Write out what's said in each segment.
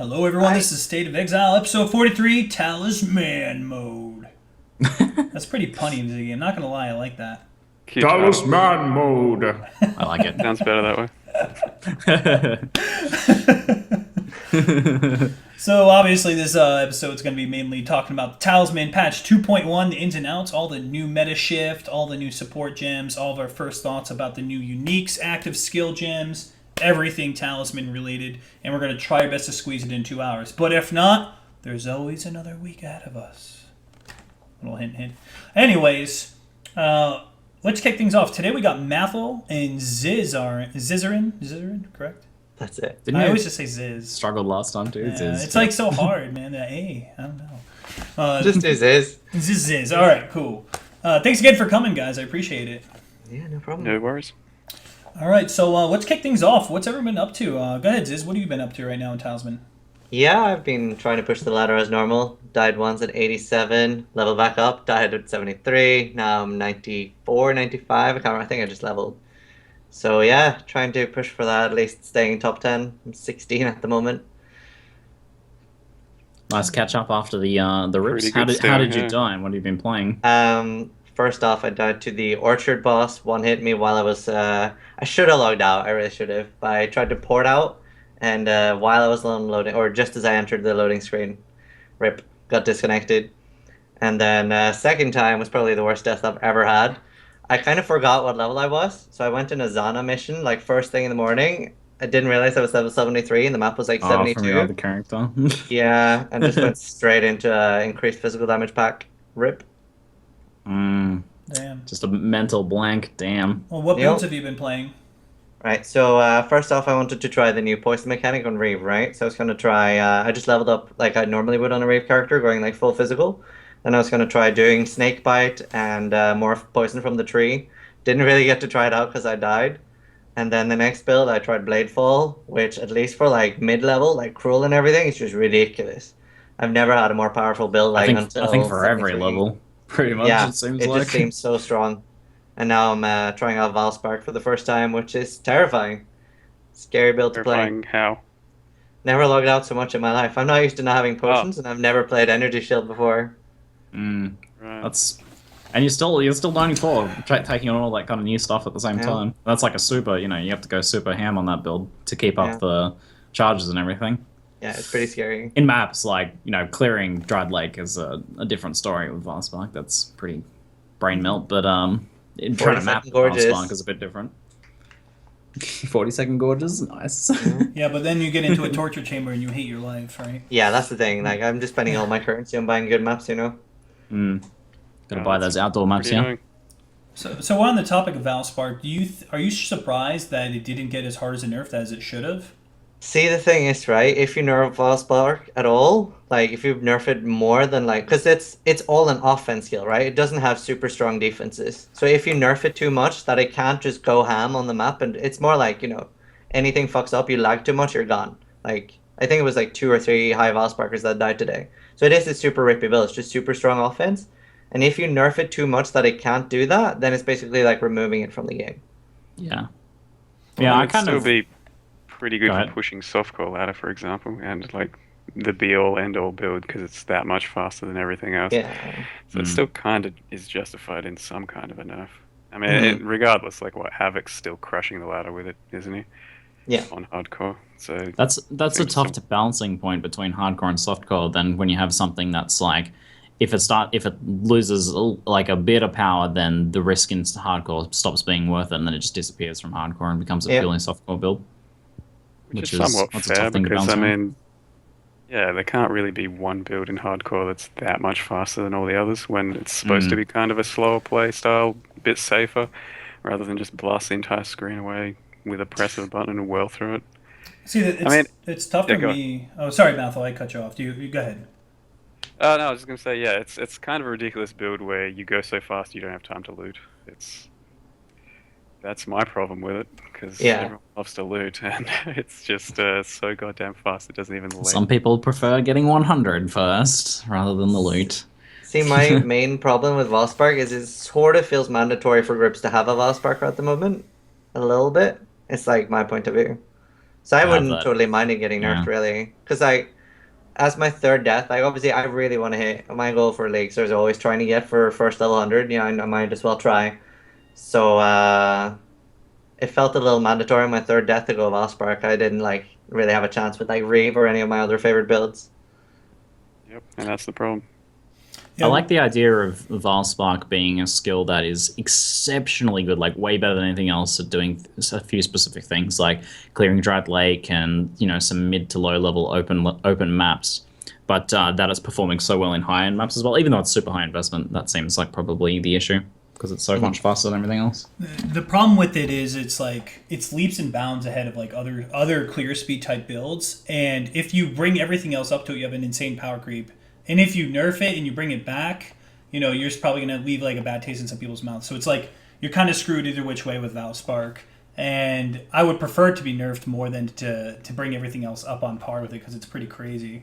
Hello, everyone. This is State of Exile, episode 43, Talisman Mode. That's pretty punny, Ziggy. I'm not gonna lie, I like that. Talisman mode. I like it. Sounds better that way. So, obviously, this episode's going to be mainly talking about the Talisman patch 2.1, the ins and outs, all the new meta shift, all the new support gems, all of our first thoughts about the new uniques, active skill gems, everything Talisman related, and we're going to try our best to squeeze it in 2 hours. But if not, there's always another week ahead of us. Little hint, hint. Anyways, let's kick things off. Today we got Mathil and Zizaran, correct? That's it. I always just say Ziz. Struggled last time too. Yeah, it's like so hard, man. That A, I don't know. Just do Ziz. Ziz. All right, cool. Thanks again for coming, guys. I appreciate it. Yeah, no problem. No worries. All right, so let's kick things off. What's everyone been up to? Go ahead, Ziz. What have you been up to right now in Talisman? Yeah, I've been trying to push the ladder as normal. Died once at 87, leveled back up, died at 73, now I'm 94, 95, I can't remember, I think I just leveled. So yeah, trying to push for that, at least staying in top 10. I'm 16 at the moment. Nice catch up after the rips. Pretty How good did you start, die? What have you been playing? First off, I died to the Orchard boss, one hit me while I was, I should have logged out, I really should have, but I tried to port out, and while I was loading, or just as I entered the loading screen, rip, got disconnected. And then second time was probably the worst death I've ever had. I kind of forgot what level I was, so I went in a Zana mission, like first thing in the morning. I didn't realize I was level 73, and the map was like 72. From your other character. Yeah, and just went straight into increased physical damage pack. Rip. Damn. Just a mental blank. Damn. Well, what builds have you been playing? Right, so first off, I wanted to try the new poison mechanic on Reave, right? So I was going to try, I just leveled up like I normally would on a Reave character, going like full physical. Then I was going to try doing Snake Bite and more poison from the tree. Didn't really get to try it out because I died. And then the next build, I tried Bladefall, which at least for like mid-level, like Cruel and everything, it's just ridiculous. I've never had a more powerful build like until I think for every 73. level, pretty much, Yeah, it seems it like. just seems so strong. And now I'm trying out Vaal Spark for the first time, which is terrifying. Scary build to play. Terrifying how? Never logged out so much in my life. I'm not used to not having potions, and I've never played Energy Shield before. Right. And you're still learning for taking on all that kind of new stuff at the same Yeah. time. That's like a super, you have to go super ham on that build to keep Yeah. up the charges and everything. Yeah, it's pretty scary. In maps, like, clearing Dried Lake is a different story with Vaal Spark. That's pretty brain melt, but trying to map Vaal Gorgeous. Spark is a bit different. 40-second gorges, nice. Yeah, but then you get into a torture chamber and you hate your life, right? Yeah, that's the thing. Like, I'm just spending all my currency on buying good maps, Gotta Oh, buy that's those outdoor maps, Pretty yeah. annoying. So while on the topic of Valspark, are you surprised that it didn't get as hard as a nerfed as it should have? See, the thing is, right, if you nerf Vaal Spark at all, like, if you nerf it more than, like, because it's all an offense skill, right? It doesn't have super strong defenses. So if you nerf it too much, that it can't just go ham on the map, and it's more like, anything fucks up, you lag too much, you're gone. Like, I think it was like 2 or 3 high Vaal Sparkers that died today. So it is a super rippy build, it's just super strong offense. And if you nerf it too much that it can't do that, then it's basically like removing it from the game. Yeah. Well, Yeah, I it'd kind still of... be pretty good Go for ahead. pushing softcore ladder, for example, and like the be-all, end-all build because it's that much faster than everything else. Yeah. So it still kind of is justified in some kind of a nerf. I mean, regardless, like what Havoc's still crushing the ladder with it, isn't he? Yeah. On hardcore. So That's a Think tough so. balancing point between hardcore and softcore. Then when you have something that's like, if it loses like a bit of power, then the risk in hardcore stops being worth it, and then it just disappears from hardcore and becomes a Yeah. purely softcore build. which is somewhat that's a fair tough thing to because, balance I out. mean, yeah, there can't really be one build in hardcore that's that much faster than all the others when it's supposed to be kind of a slower play style, a bit safer, rather than just blast the entire screen away with a press of a button and whirl through it. See, it's tough yeah, for go me. Oh, sorry, Mathil, I cut you off. You go ahead. No, I was just gonna say, yeah, it's kind of a ridiculous build where you go so fast you don't have time to loot. That's my problem with it because Yeah. everyone loves to loot, and it's just so goddamn fast it doesn't even land. Some people prefer getting 100 first rather than the loot. See, my main problem with Vaal Spark is it sort of feels mandatory for groups to have a Vaal Sparker at the moment. A little bit. It's like my point of view. So I have wouldn't that. totally mind it getting nerfed, Yeah. really. Because as my third death, obviously I really want to hit my goal for leagues. There's always trying to get for first level 100. I might as well try. So it felt a little mandatory on my third death to go Valspark. I didn't really have a chance with Reave or any of my other favorite builds. Yep, and that's the problem. I like the idea of Valspark being a skill that is exceptionally good, like way better than anything else at doing a few specific things, like clearing Dried Lake and some mid to low level open maps. But that is performing so well in high end maps as well. Even though it's super high investment, that seems like probably the issue because it's so much faster than everything else. The problem with it is it's leaps and bounds ahead of other clear speed type builds, and if you bring everything else up to it, you have an insane power creep. And if you nerf it and you bring it back, you're probably going to leave a bad taste in some people's mouths. So it's you're kind of screwed either which way with Valspark. And I would prefer it to be nerfed more than to bring everything else up on par with it because it's pretty crazy.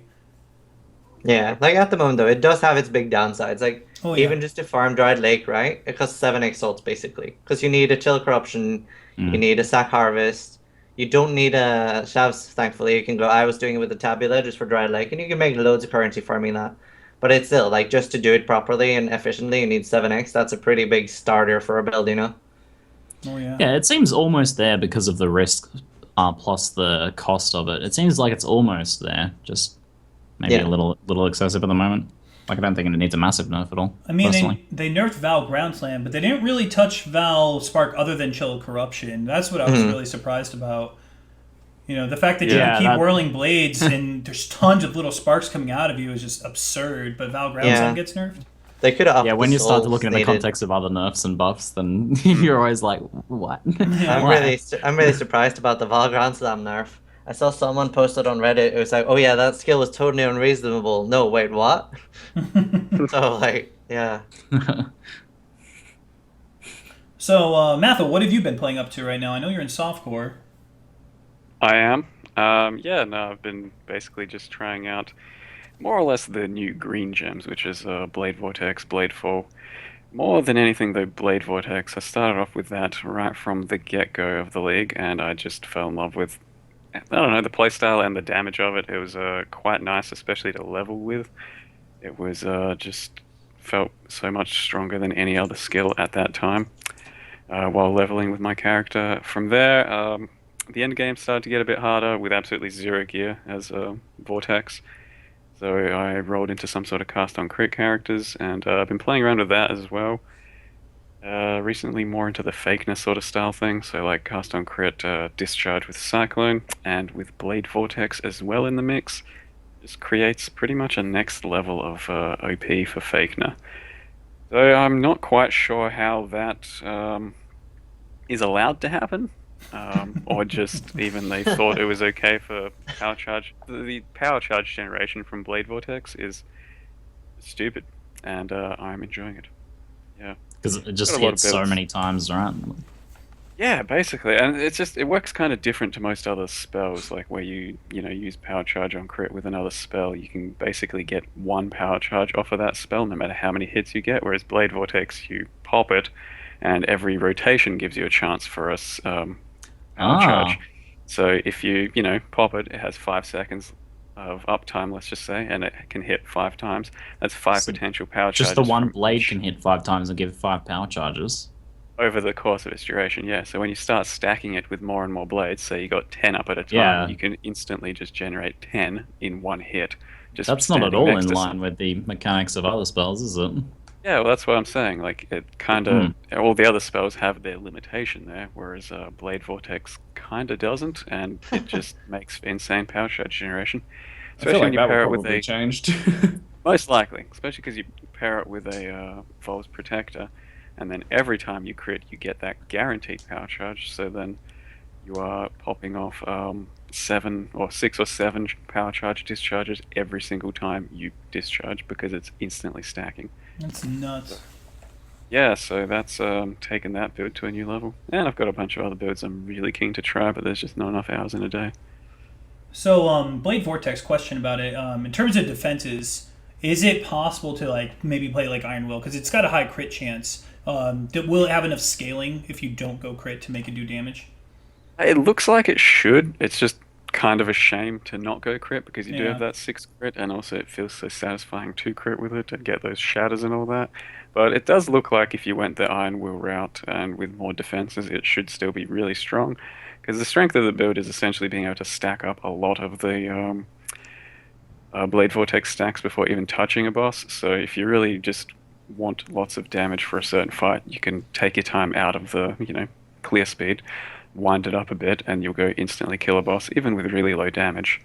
Yeah, at the moment though, it does have its big downsides. Even Yeah. just to farm Dried Lake, right? It costs 7x salts basically. Because you need a Chill Corruption, you need a Sack Harvest. You don't need a Shavs, thankfully. You can go. I was doing it with the Tabula just for Dried Lake, and you can make loads of currency farming that. But it's still just to do it properly and efficiently, you need 7x. That's a pretty big starter for a build, Oh yeah. Yeah, it seems almost there because of the risk plus the cost of it. It seems like it's almost there, just maybe a little excessive at the moment. I don't think it needs a massive nerf at all. I mean, personally. they nerfed Vaal Groundslam, but they didn't really touch Vaal Spark other than Chill Corruption. That's what I was really surprised about. The fact that you can keep whirling blades and there's tons of little sparks coming out of you is just absurd. But Vaal Groundslam gets nerfed. They could have. Yeah, when you start to look in the context of other nerfs and buffs, then you're always like, what? I'm really surprised about the Vaal Groundslam nerf. I saw someone posted on Reddit. It was like, oh yeah, that skill was totally unreasonable. No, wait, what? So yeah. So Mathil, what have you been playing up to right now? I know you're in softcore. I am. I've been basically just trying out more or less the new green gems, which is Blade Vortex, Bladefall. More than anything, though, Blade Vortex. I started off with that right from the get-go of the league, and I just fell in love with, I don't know, the playstyle and the damage of it. It was quite nice, especially to level with. It was just felt so much stronger than any other skill at that time while leveling with my character. From there, the end game started to get a bit harder with absolutely zero gear as Vortex. So I rolled into some sort of cast on crit characters, and I've been playing around with that as well. Recently more into the Fakener sort of style thing, so cast on crit, discharge with Cyclone, and with Blade Vortex as well in the mix. Just creates pretty much a next level of OP for Fakener. So I'm not quite sure how that is allowed to happen. Or just even they thought it was okay for power charge. The power charge generation from Blade Vortex is stupid, and I'm enjoying it. Yeah, because it just hits so many times, right? Yeah, basically, and it works kind of different to most other spells, where you use power charge on crit with another spell. You can basically get one power charge off of that spell, no matter how many hits you get. Whereas Blade Vortex, you pop it, and every rotation gives you a chance for a power charge. So if you pop it, it has 5 seconds of uptime, let's just say, and it can hit 5 times. That's 5 potential power charges. Just the one blade can hit 5 times and give 5 power charges. Over the course of its duration, yeah. So when you start stacking it with more and more blades, say you got 10 up at a time, you can instantly just generate 10 in one hit. That's not at all in line with the mechanics of other spells, is it? Yeah, well, that's what I'm saying. It kind of all the other spells have their limitation there, whereas Blade Vortex kind of doesn't, and it just makes insane power charge generation. Especially when you pair it with a changed. Most likely, especially because you pair it with a Vol's Protector, and then every time you crit, you get that guaranteed power charge. So then you are popping off 6 or 7 power charge discharges every single time you discharge because it's instantly stacking. That's nuts. Yeah, so that's taken that build to a new level. And I've got a bunch of other builds I'm really keen to try, but there's just not enough hours in a day. So, Blade Vortex, question about it. In terms of defenses, is it possible to maybe play Iron Will? Because it's got a high crit chance. Will it have enough scaling if you don't go crit to make it do damage? It looks like it should. It's just kind of a shame to not go crit because you do Yeah. have that 6 crit, and also it feels so satisfying to crit with it and get those shatters and all that. But it does look like if you went the Iron Will route and with more defenses, it should still be really strong. Because the strength of the build is essentially being able to stack up a lot of the Blade Vortex stacks before even touching a boss. So if you really just want lots of damage for a certain fight, you can take your time out of the, clear speed, wind it up a bit, and you'll go instantly kill a boss, even with really low damage,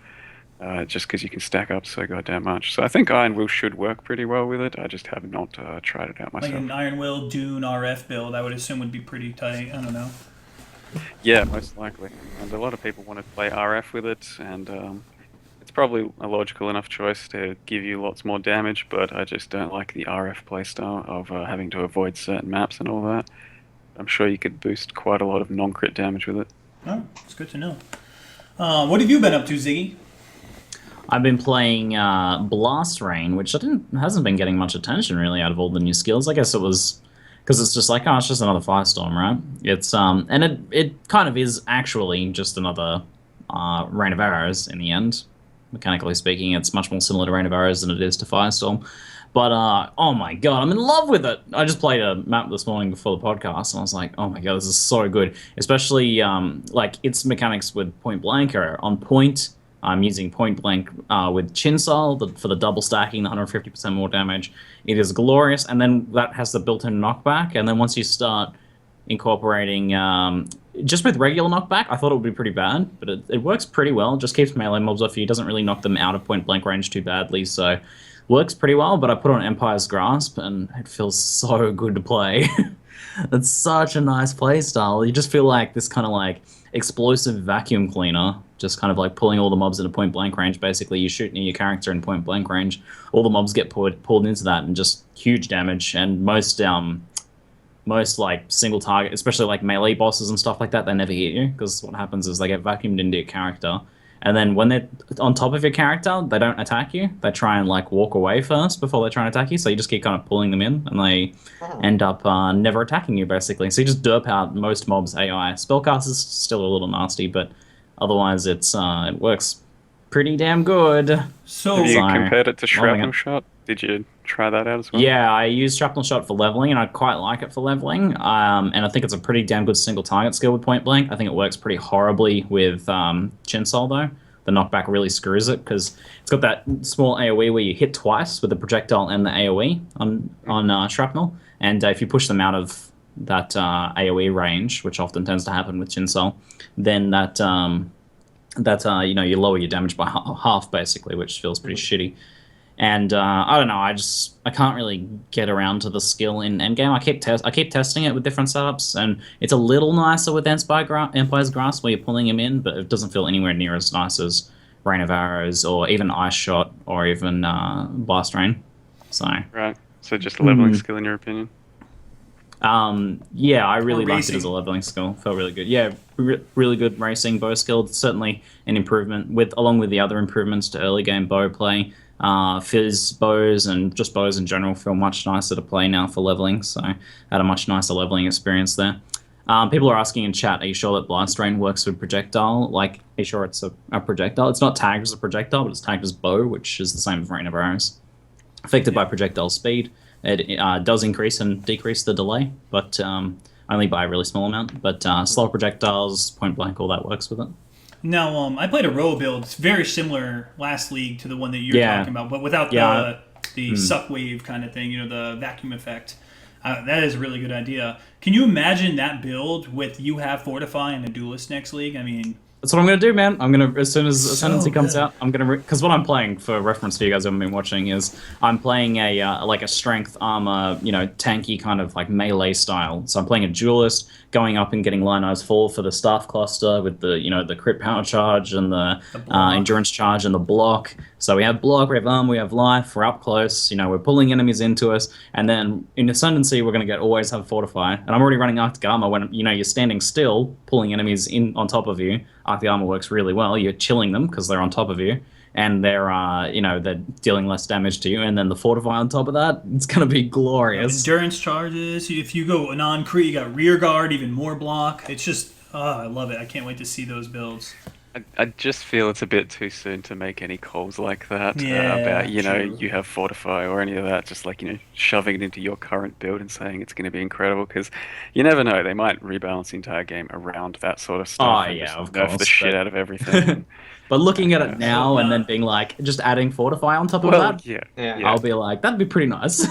just because you can stack up so goddamn much. So I think Iron Will should work pretty well with it. I just have not tried it out myself. Like an Iron Will Dune RF build, I would assume would be pretty tight. I don't know. Yeah, most likely. And a lot of people want to play RF with it, and it's probably a logical enough choice to give you lots more damage, but I just don't like the RF playstyle of having to avoid certain maps and all that. I'm sure you could boost quite a lot of non-crit damage with it. Oh, it's good to know. What have you been up to, Ziggy? I've been playing Blast Rain, which hasn't been getting much attention really out of all the new skills. I guess it was because it's just like, oh, it's just another Firestorm, right? It's and it kind of is actually just another Rain of Arrows in the end. Mechanically speaking, it's much more similar to Rain of Arrows than it is to Firestorm. But, oh my god, I'm in love with it! I just played a map this morning before the podcast, and I was like, oh my god, this is so good. Especially, like, its mechanics with Point Blank are on point. I'm using Point Blank with Chinsol for the double stacking, the 150% more damage. It is glorious, and then that has the built-in knockback, and then once you start incorporating just with regular knockback, I thought it would be pretty bad, but it works pretty well. It just keeps melee mobs off you. It doesn't really knock them out of point blank range too badly, so works pretty well. But I put on Empire's Grasp, and it feels so good to play. It's such a nice playstyle. You just feel like this kind of like explosive vacuum cleaner, just kind of like pulling all the mobs into point blank range. Basically, you shoot near your character in point blank range, all the mobs get pulled into that, and just huge damage. And most like single target, especially like melee bosses and stuff like that, they never hit you, because what happens is they get vacuumed into your character, and then when they're on top of your character, they don't attack you. They try and like walk away first before they try and attack you, so you just keep kind of pulling them in, and they end up never attacking you, basically. So you just derp out most mobs AI. Spellcast is still a little nasty, but otherwise it works pretty damn good. So have you compared it to Shrapnel Shot? Did you try that out as well? Yeah, I use Shrapnel Shot for leveling, and I quite like it for leveling. And I think it's a pretty damn good single target skill with Point Blank. I think it works pretty horribly with Chinsol, though. The knockback really screws it, because it's got that small AoE where you hit twice with the projectile and the AoE on Shrapnel. And if you push them out of that AoE range, which often tends to happen with Chinsol, then that you lower your damage by half, basically, which feels pretty shitty. And I don't know, I can't really get around to the skill in endgame. I keep testing it with different setups, and it's a little nicer with Empire's Grasp, where you're pulling him in, but it doesn't feel anywhere near as nice as Rain of Arrows, or even Ice Shot, or even Blast Rain. So right, so just a leveling skill in your opinion? Yeah, I really liked it as a leveling skill. Felt really good. Yeah, really good racing bow skill. Certainly an improvement along with the other improvements to early game bow play. Fizz bows and just bows in general feel much nicer to play now for leveling, so I had a much nicer leveling experience there. People are asking in chat, are you sure that Blast Rain works with projectile? Like, are you sure it's a projectile? It's not tagged as a projectile, but it's tagged as bow, which is the same as Rain of Arrows. Affected by projectile speed. It does increase and decrease the delay, but only by a really small amount. But slow projectiles, point blank, all that works with it. Now, I played a row build. It's very similar last league to the one that you're talking about, but without the suck wave kind of thing, the vacuum effect. That is a really good idea. Can you imagine that build with you have Fortify and a Duelist next league? I mean, that's what I'm going to do, man. I'm going to, as soon as he comes out, I'm going to, because what I'm playing, for reference to you guys who haven't been watching, is I'm playing a strength armor, tanky kind of like melee style. So I'm playing a Duelist, going up and getting Lionized Fall for the staff cluster with the, the crit power charge and the endurance charge and the block. So we have block, we have armor, we have life, we're up close, we're pulling enemies into us, and then in Ascendancy we're going to always have Fortify. And I'm already running Arctic Armor when, you're standing still, pulling enemies in on top of you. Arctic Armor works really well. You're chilling them because they're on top of you, and they're, they're dealing less damage to you, and then the Fortify on top of that, it's going to be glorious. Endurance charges, if you go non-crit, you got rear guard, even more block. It's just, I love it. I can't wait to see those builds. I just feel it's a bit too soon to make any calls like that about, true. you have Fortify or any of that, just like, shoving it into your current build and saying it's going to be incredible, because you never know, they might rebalance the entire game around that sort of stuff Oh and yeah, just of nerf the course. shit out of everything. But looking at Yeah. it now and then being like, just adding Fortify on top of that, Yeah. I'll be like, that'd be pretty nice.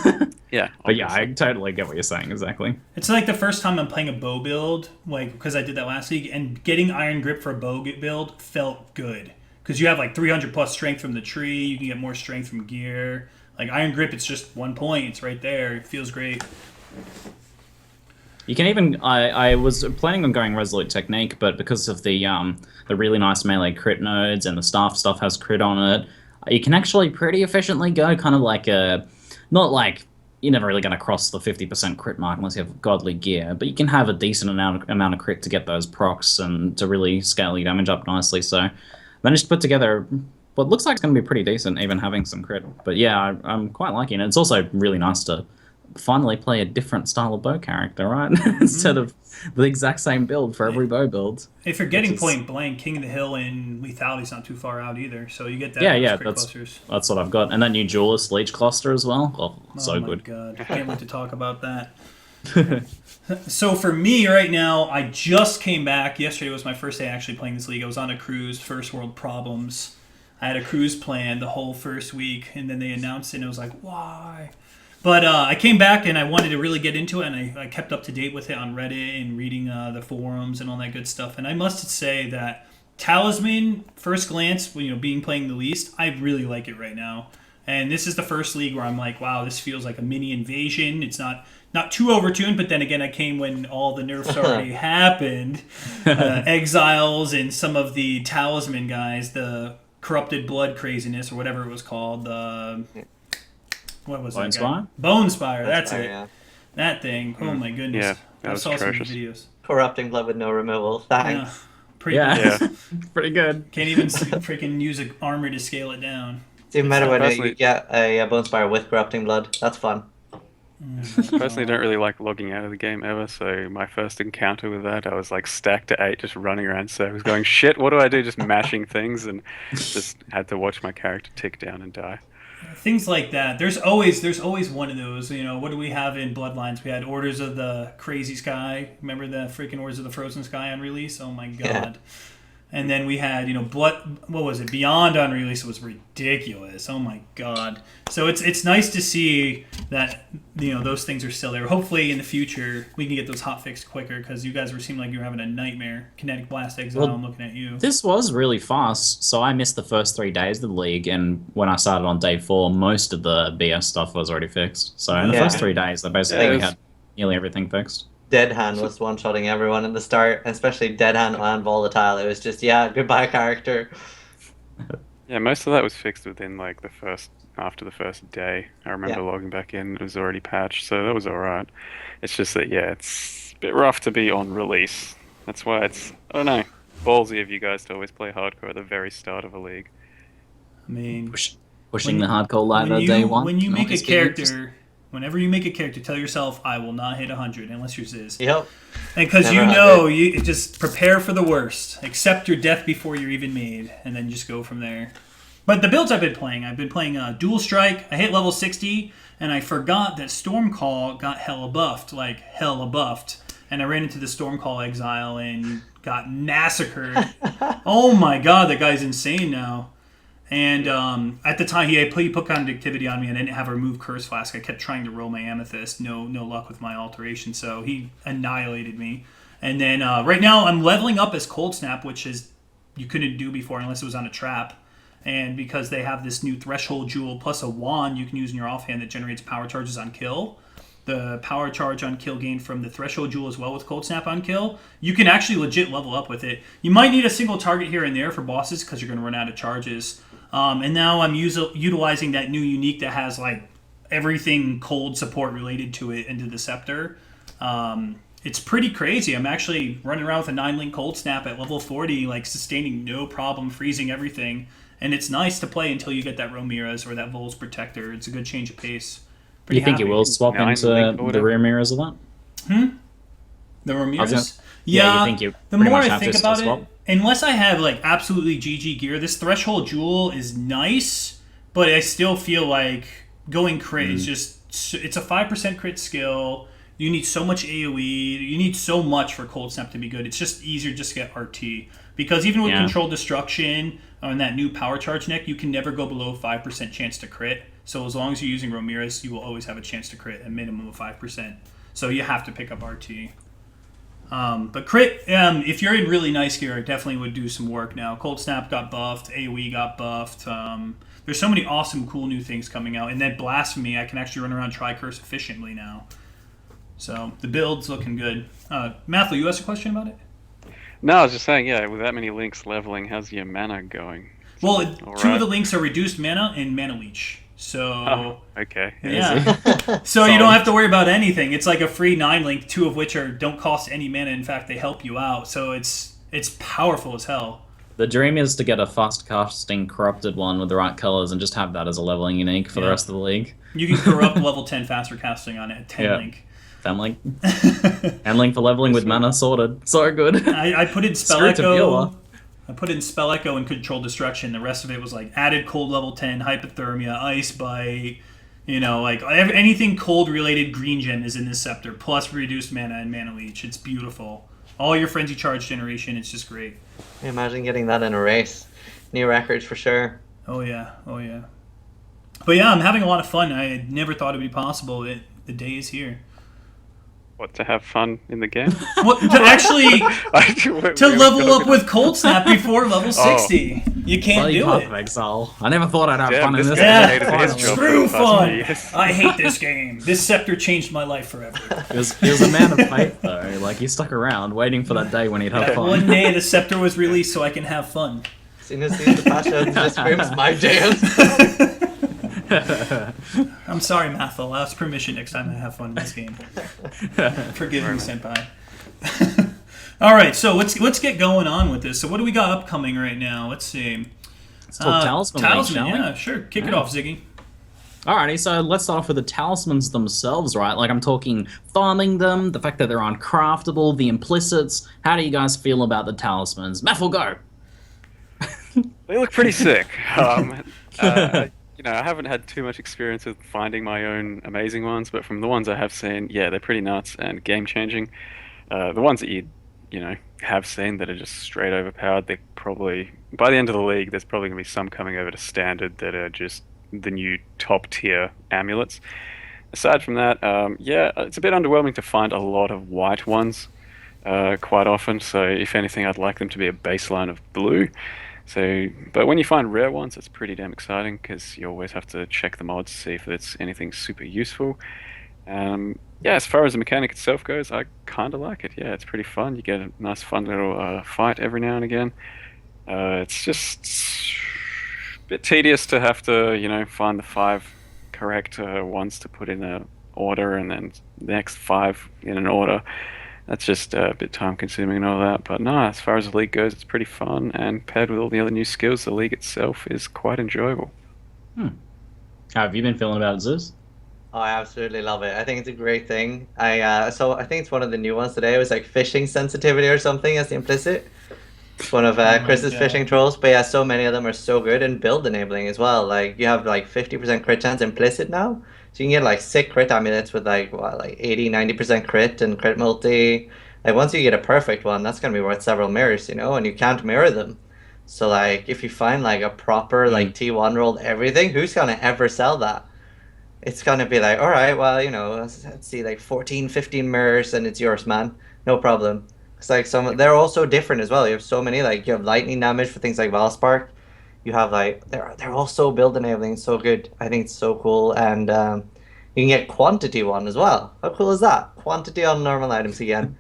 Yeah, But yeah, I obviously. totally get what you're saying, exactly. It's like the first time I'm playing a bow build, like because I did that last week, and getting Iron Grip for a bow build felt good because you have like 300 plus strength from the tree. You can get more strength from gear. Like Iron Grip, it's just 1 point. It's right there. It feels great. You can even, I was planning on going Resolute Technique, but because of the really nice melee crit nodes and the staff stuff has crit on it, you can actually pretty efficiently go kind of like a, not like, you're never really going to cross the 50% crit mark unless you have godly gear, but you can have a decent amount of crit to get those procs and to really scale your damage up nicely. So managed to put together what looks like it's going to be pretty decent, even having some crit. But yeah, I'm quite liking it. It's also really nice to finally play a different style of bow character, right? Instead of the exact same build for every bow build. If you're getting point blank, King of the Hill and Lethality's not too far out either, so you get that. Yeah, crit clusters. that's what I've got. And that new Duelist Leech cluster as well. Oh, so good. Oh my god, can't wait to talk about that. So for me right now, I just came back. Yesterday was my first day actually playing this league. I was on a cruise, first world problems. I had a cruise planned the whole first week, and then they announced it, and I was like, why? But I came back and I wanted to really get into it, and I kept up to date with it on Reddit and reading the forums and all that good stuff. And I must say that Talisman, first glance, being playing the least, I really like it right now. And this is the first league where I'm like, wow, this feels like a mini invasion. It's not too overtuned, but then again, I came when all the nerfs already happened. Exiles and some of the Talisman guys, the Corrupted Blood craziness or whatever it was called, what was that guy? Bonespire, that's it. Yeah. That thing. Oh my goodness. Yeah, that was I saw some atrocious. videos. Corrupting blood with no removal. Thanks. Pretty Yeah, good. pretty good. Can't even freaking use an armor to scale it down. It's even better when personally- you get a Bonespire with corrupting blood. That's fun. I personally don't really like logging out of the game ever, so my first encounter with that, I was like stacked to 8, just running around circles, going, shit, what do I do? Just mashing things, and just had to watch my character tick down and die. Things like that. There's always one of those. What do we have in Bloodlines? We had Orders of the Crazy Sky. Remember the freaking Orders of the Frozen Sky on release? Oh my god. Yeah. And then we had, Blood. What was it? Beyond on release was ridiculous. Oh my god. So it's nice to see that those things are still there. Hopefully in the future we can get those hot fixed quicker, because you guys seemed like you were having a nightmare. Kinetic Blast Exile. Well, I'm looking at you. This was really fast, so I missed the first 3 days of the league, and when I started on day 4, most of the BS stuff was already fixed. So in the Yeah. first 3 days, they basically Yeah, it was- had nearly everything fixed. Dead Hand was one-shotting everyone in the start, especially Dead Hand and Volatile. It was just, goodbye character. Yeah, most of that was fixed within like after the first day. I remember logging back in, it was already patched, so that was alright. It's just that, it's a bit rough to be on release. That's why it's, I don't know, ballsy of you guys to always play hardcore at the very start of a league. I mean, Pushing the hardcore ladder day 1. when you make a Always character, whenever you make a character, tell yourself, I will not hit 100 unless you're Ziz. Yep. And because Never you just prepare for the worst. Accept your death before you're even made, and then just go from there. But the builds I've been playing Dual Strike. I hit level 60, and I forgot that Stormcall got hella buffed, and I ran into the Stormcall Exile and got massacred. Oh my god, that guy's insane now. And at the time, he put conductivity on me, and I didn't have a remove Curse Flask. I kept trying to roll my Amethyst. No luck with my alteration, so he annihilated me. And then right now, I'm leveling up as Cold Snap, which is you couldn't do before unless it was on a trap. And because they have this new Threshold Jewel plus a wand you can use in your offhand that generates power charges on kill. The power charge on kill gained from the Threshold Jewel as well with Cold Snap on kill. You can actually legit level up with it. You might need a single target here and there for bosses because you're going to run out of charges. And now I'm utilizing that new unique that has like everything cold support related to it into the Scepter. It's pretty crazy. I'm actually running around with a 9-link Cold Snap at level 40, like sustaining no problem, freezing everything. And it's nice to play until you get that Romiras or that Vol's Protector. It's a good change of pace. You think it will swap into the rear mirrors of that? The Romiras? Yeah, you think you the pretty more much I have think to about swap? it, unless I have like absolutely GG gear, this Threshold Jewel is nice, but I still feel like going crit is just, it's a 5% crit skill. You need so much AoE. You need so much for Cold Snap to be good. It's just easier just to get RT. Because even with Controlled Destruction on that new Power Charge neck, you can never go below 5% chance to crit. So as long as you're using Ramirez, you will always have a chance to crit, a minimum of 5%. So you have to pick up RT. But crit, if you're in really nice gear, it definitely would do some work now. Cold Snap got buffed. AoE got buffed. There's so many awesome, cool new things coming out. And then Blasphemy, I can actually run around Tri-Curse efficiently now. So the build's looking good. Mathil, you asked a question about it? No, I was just saying, yeah, with that many links leveling, how's your mana going? Well, two of the links are reduced mana and mana leech. So okay. Yeah. So you don't have to worry about anything. It's like a free 9 link, 2 of which don't cost any mana. In fact, they help you out. So it's powerful as hell. The dream is to get a fast casting corrupted one with the right colors and just have that as a leveling unique for the rest of the league. You can corrupt level 10 faster casting on it. 10 link. 10 link. 10 link for leveling with mana sorted. So good. I put in Spell Echo. I put in Spell Echo and Control Destruction. The rest of it was like added cold level 10, Hypothermia, Ice Bite, like anything cold related green gem is in this scepter, plus reduced mana and mana leech. It's beautiful. All your Frenzy Charge generation, it's just great. Imagine getting that in a race. New records for sure. Oh yeah. But yeah, I'm having a lot of fun. I had never thought it'd be possible. The day is here. What, to have fun in the game? What, to actually to level up with Cold Snap before level 60. You can't do Path it. of Exile. I never thought I'd have fun in this Yeah, game. screw fun. I hate this game. This scepter changed my life forever. He was a man of faith, though. Like, he stuck around, waiting for that day when he'd have fun. One day the scepter was released so I can have fun. Zeno sees the patch out and just screams, my jam. I'm sorry, Mathil. I'll ask permission next time I have fun in this game. Forgive me, senpai. All right, so let's get going on with this. So what do we got upcoming right now? Let's see. Let's talk Talisman League, shall we? Yeah, sure. Kick it off, Ziggy. Alrighty, so let's start off with the talismans themselves, right? Like, I'm talking farming them, the fact that they're uncraftable, the implicits. How do you guys feel about the talismans? Mathil, go! They look pretty sick. I haven't had too much experience with finding my own amazing ones, but from the ones I have seen, yeah, they're pretty nuts and game-changing. The ones that you have seen that are just straight overpowered, they probably, by the end of the league, there's probably going to be some coming over to standard that are just the new top-tier amulets. Aside from that, it's a bit underwhelming to find a lot of white ones quite often, so if anything, I'd like them to be a baseline of blue. So, but when you find rare ones, it's pretty damn exciting because you always have to check the mods to see if it's anything super useful. As far as the mechanic itself goes, I kind of like it. Yeah, it's pretty fun. You get a nice fun little fight every now and again. It's just a bit tedious to have to, find the 5 correct ones to put in an order and then the next 5 in an order. That's just a bit time consuming and all that, but no, as far as the league goes, it's pretty fun, and paired with all the other new skills, the league itself is quite enjoyable. How have you been feeling about it, Zeus? Oh, I absolutely love it. I think it's a great thing. I think it's one of the new ones today. It was like fishing sensitivity or something as the implicit. It's one of Chris's fishing trolls, but yeah, so many of them are so good, and build enabling as well. Like, you have like 50% crit chance implicit now. So you can get like sick crit amulets with like 80-90% crit and crit multi. Like, once you get a perfect one, that's gonna be worth several mirrors, and you can't mirror them. So like, if you find like a proper like T1 rolled everything, who's gonna ever sell that? It's gonna be like, all right, well, let's see, like 14-15 mirrors and it's yours, man. No problem. It's like they're all so different as well. You have so many, like you have lightning damage for things like Vaal Spark. You have like they're all so build enabling, so good. I think it's so cool, and you can get quantity one as well. How cool is that? Quantity on normal items again.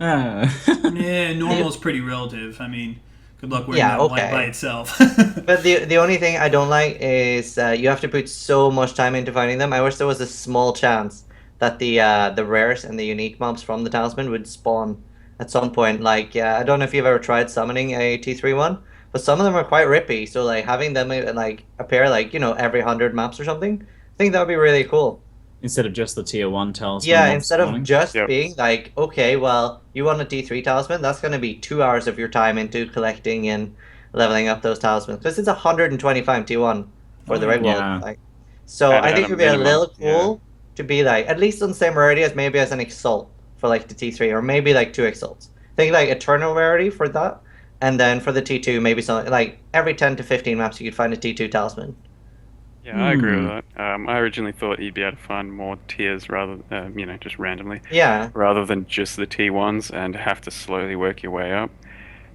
Yeah, normal is pretty relative. I mean, good luck wearing that one by itself. But the only thing I don't like is you have to put so much time into finding them. I wish there was a small chance that the rares and the unique mobs from the talisman would spawn at some point. Like, I don't know if you've ever tried summoning a T3 one, but some of them are quite rippy. So like having them like appear like every 100 maps or something, I think that would be really cool. Instead of just the tier 1 talisman. Yeah, instead of spawning. just being like, okay, well, you want a T3 talisman, that's going to be 2 hours of your time into collecting and leveling up those talismans. Because it's 125 T1 for the Rigwald. Yeah. Like, so At I think a it would be a minimum, little cool to be like, at least on the same rarity as maybe as an Exalt for like the T3, or maybe like 2 Exalts. Think like Eternal rarity for that, and then for the T2, maybe something like every 10 to 15 maps you could find a T2 talisman. Yeah, I agree with that. I originally thought you'd be able to find more tiers rather, just randomly. Yeah. Rather than just the T1s and have to slowly work your way up.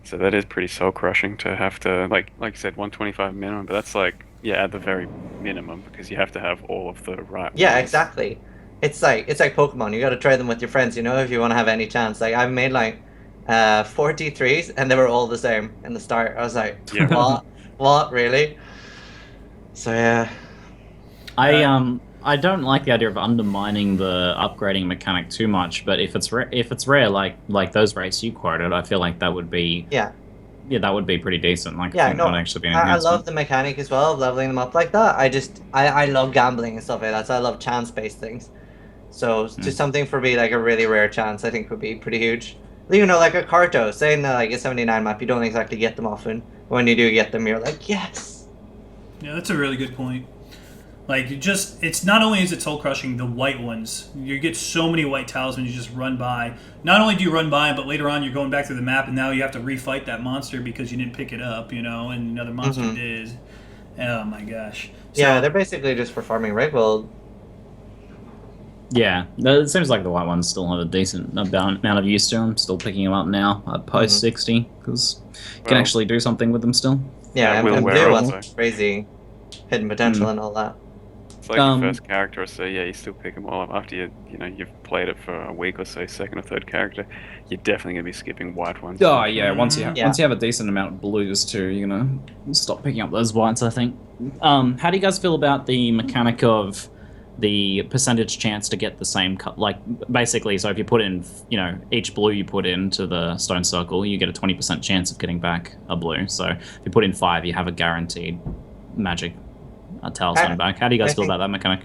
So that is pretty soul crushing to have to, like you said, 125 minimum, but that's like, at the very minimum, because you have to have all of the right Yeah, ones. exactly. It's like Pokemon. You got to try them with your friends, if you want to have any chance. Like I've made like 4 T3s, and they were all the same in the start. I was like, what, really? So yeah. I don't like the idea of undermining the upgrading mechanic too much, but if it's rare like those rates you quoted, I feel like that would be that would be pretty decent. Like I think that would actually be an I enhancement. love the mechanic as well of leveling them up like that. I love gambling and stuff like that. So I love chance-based things. So just something for me like a really rare chance, I think would be pretty huge. Like a Carto, saying that like a 79 map, you don't exactly get them often. When you do get them, you're like, yes. Yeah, that's a really good point. Like, it's not only is it soul crushing, the white ones. You get so many white talismans you just run by. Not only do you run by, but later on you're going back through the map, and now you have to refight that monster because you didn't pick it up, and another monster did. Oh my gosh. So, Yeah, they're basically just for farming Rigwald. Yeah, it seems like the white ones still have a decent amount of use to them. Still picking them up now at post 60 because you can actually do something with them still. Yeah, and blue ones crazy hidden potential and all that. It's like your first character, so you still pick them all up after you've played it for a week or so. Second or third character, you're definitely gonna be skipping white ones. Oh yeah, once you have a decent amount of blues too, you're gonna stop picking up those whites, I think. How do you guys feel about the mechanic of the percentage chance to get the same cut? Like basically, so if you put in each blue you put into the stone circle, you get a 20% chance of getting back a blue. So if you put in 5, you have a guaranteed magic talisman back. How do you guys feel about that mechanic?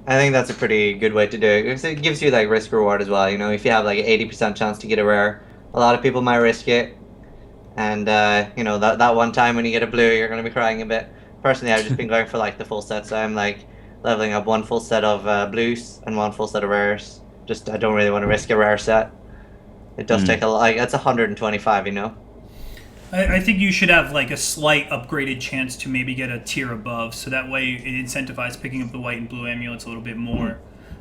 I think that's a pretty good way to do it because it gives you like risk reward as well. If you have like an 80% chance to get a rare, a lot of people might risk it, and that one time when you get a blue, you're gonna be crying a bit. Personally, I've just been going for like the full set, so I'm like leveling up 1 full set of blues and 1 full set of rares. I don't really want to risk a rare set. It does take a lot. That's 125, I think you should have like a slight upgraded chance to maybe get a tier above, so that way it incentivizes picking up the white and blue amulets a little bit more.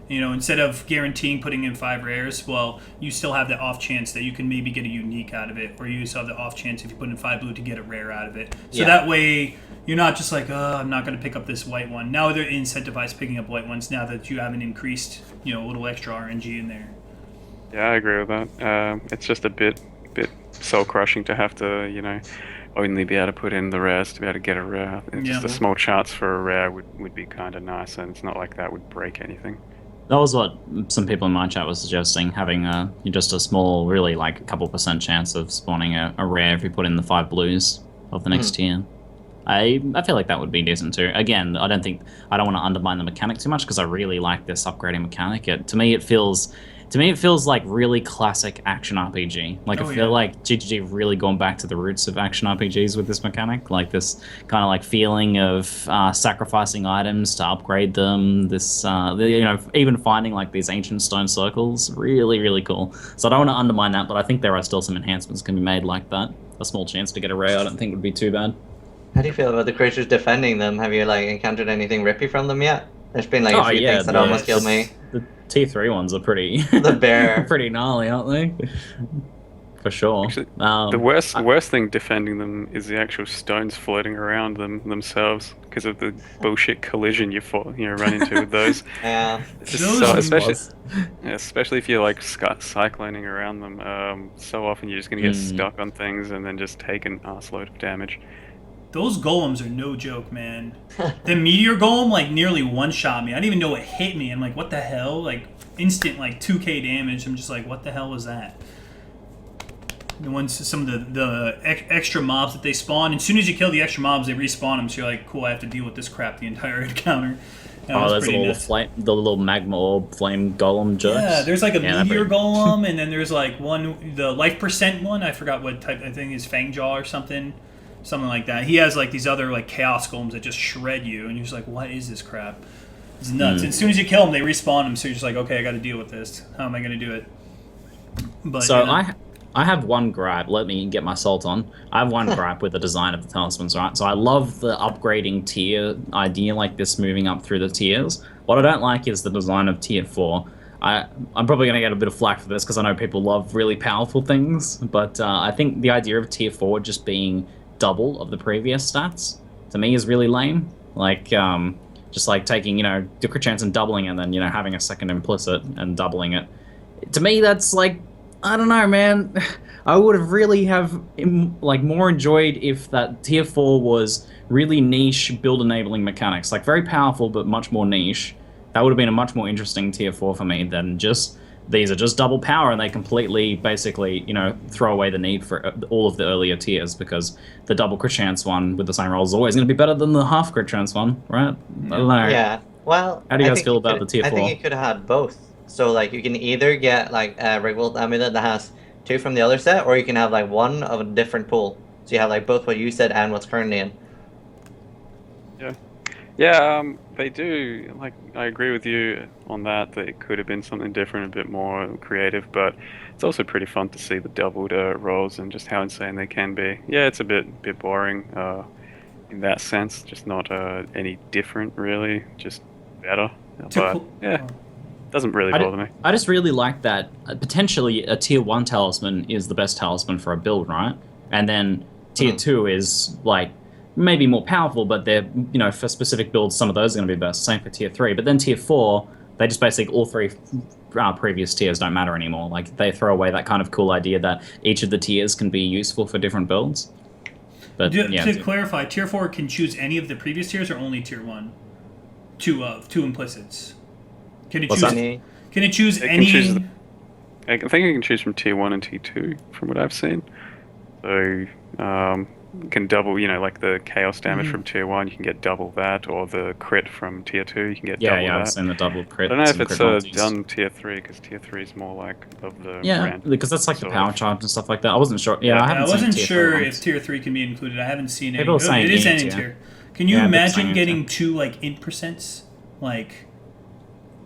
Instead of guaranteeing putting in 5 rares, well, you still have the off chance that you can maybe get a unique out of it, or you still have the off chance if you put in 5 blue to get a rare out of it. So that way you're not just like, I'm not going to pick up this white one. Now they're incentivized picking up white ones now that you have an increased, a little extra RNG in there. Yeah, I agree with that. It's just a bit soul crushing to have to, only be able to put in the rares to be able to get a rare. Just a small chance for a rare would be kind of nice, and it's not like that would break anything. That was what some people in my chat was suggesting, having just a small, really like a couple % chance of spawning a rare if you put in the 5 blues of the next tier. I feel like that would be decent too. Again, I don't want to undermine the mechanic too much because I really like this upgrading mechanic. To me, it feels like really classic action RPG. Like I feel like GGG really gone back to the roots of action RPGs with this mechanic. Like this kind of like feeling of sacrificing items to upgrade them. This even finding like these ancient stone circles, really really cool. So I don't want to undermine that, but I think there are still some enhancements can be made like that. A small chance to get a rare, I don't think would be too bad. How do you feel about the creatures defending them? Have you like encountered anything rippy from them yet? There's been like a few things that almost killed me. The T3 ones are pretty the bear pretty gnarly, aren't they? For sure. Actually, the worst thing defending them is the actual stones floating around themselves because of the bullshit collision you run into with those. Yeah. Especially if you're like cycloning around them. So often you're just gonna get stuck on things and then just take an arseload of damage. Those golems are no joke, man. The meteor golem like nearly one-shot me. I didn't even know it hit me. I'm like, what the hell? Like instant like 2k damage. I'm just like, what the hell was that? Some of the extra mobs that they spawn. As soon as you kill the extra mobs, they respawn them. So you're like, cool, I have to deal with this crap the entire encounter. Oh, there's a pretty little nuts. the little magma orb flame golem jerks. Yeah, there's like a meteor pretty- golem, and then there's like the life percent one. I forgot what type. I think is Fangjaw or something like that. He has like these other like chaos golems that just shred you, and you're just like, what is this crap? It's nuts. And as soon as you kill them, they respawn them. So you're just like, okay, I got to deal with this. How am I going to do it? But So I have one gripe. Let me get my salt on. I have one gripe with the design of the talismans, right? So I love the upgrading tier idea, like this moving up through the tiers. What I don't like is the design of tier 4. I'm probably going to get a bit of flack for this because I know people love really powerful things, but I think the idea of tier 4 just being double of the previous stats, to me, is really lame. Like, just like taking, the crit chance and doubling it, and then, having a second implicit and doubling it. To me, that's like, I don't know, man. I would have really more enjoyed if that tier 4 was really niche build enabling mechanics, like very powerful but much more niche. That would have been a much more interesting tier 4 for me than just these are just double power and they completely basically throw away the need for all of the earlier tiers, because the double crit chance one with the same roll is always going to be better than the half crit chance one, right? I don't know. Yeah. Well, how do you guys feel about the tier 4? I think you could have had both. So like you can either get like a Rigwald amulet that has 2 from the other set, or you can have like 1 of a different pool. So you have like both what you said and what's currently in. Yeah, they do. Like, I agree with you on that. That it could have been something different, a bit more creative. But it's also pretty fun to see the doubled rolls and just how insane they can be. Yeah, it's a bit boring in that sense. Just not any different, really. Just better. But yeah. Doesn't really bother me. I just really like that potentially a tier 1 talisman is the best talisman for a build, right? And then tier 2 is like maybe more powerful, but they're for specific builds some of those are going to be best. Same for tier 3. But then tier 4, they just basically all 3 previous tiers don't matter anymore. Like they throw away that kind of cool idea that each of the tiers can be useful for different builds. But to clarify, tier 4 can choose any of the previous tiers or only tier 1? 2 implicits. Can it choose? Can it choose any? I think you can choose from tier 1 and tier 2, from what I've seen. So you can double, like the chaos damage from tier 1, you can get double that, or the crit from tier 2, you can get double that. Yeah, I've seen the double crit. I don't know if it's done tier 3, because tier 3 is more like of the brand. Because that's like the power charge and stuff like that. I wasn't sure. I wasn't sure if tier 3 can be included. I haven't seen it. People are saying it is any tier. Can you imagine getting 2 like int percents, like?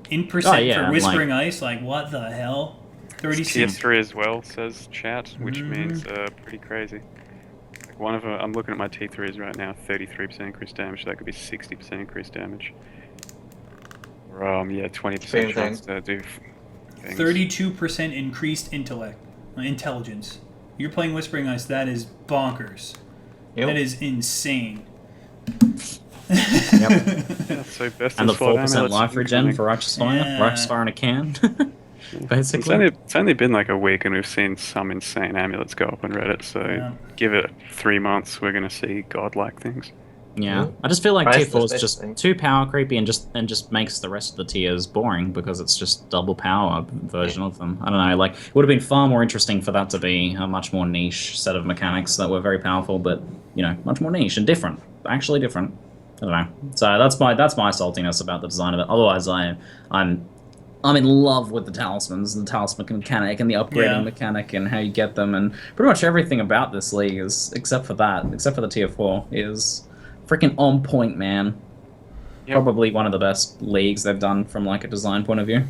In percent for Whispering Ice, like what the hell? 36. Tier 3 as well, says chat, which means pretty crazy. Like one of them, I'm looking at my T3s right now, 33% increased damage, so that could be 60% increased damage. Or 20% chance to do things. 32% increased intelligence. You're playing Whispering Ice, that is bonkers. Yep. That is insane. Yep. So best and the 4% life regen for Righteous Fire. Yeah. Righteous Fire in a can. Basically. It's only been like a week and we've seen some insane amulets go up on Reddit, so give it 3 months, we're going to see godlike things. Yeah, I just feel like tier 4 is just too power creepy and just makes the rest of the tiers boring because it's just double power version of them. I don't know, like it would have been far more interesting for that to be a much more niche set of mechanics that were very powerful, but much more niche and different, actually different. I don't know. So that's my saltiness about the design of it. Otherwise, I'm in love with the talismans, the talisman mechanic, and the upgrading mechanic, and how you get them, and pretty much everything about this league is, except for the tier 4, is freaking on point, man. Yep. Probably one of the best leagues they've done from like a design point of view.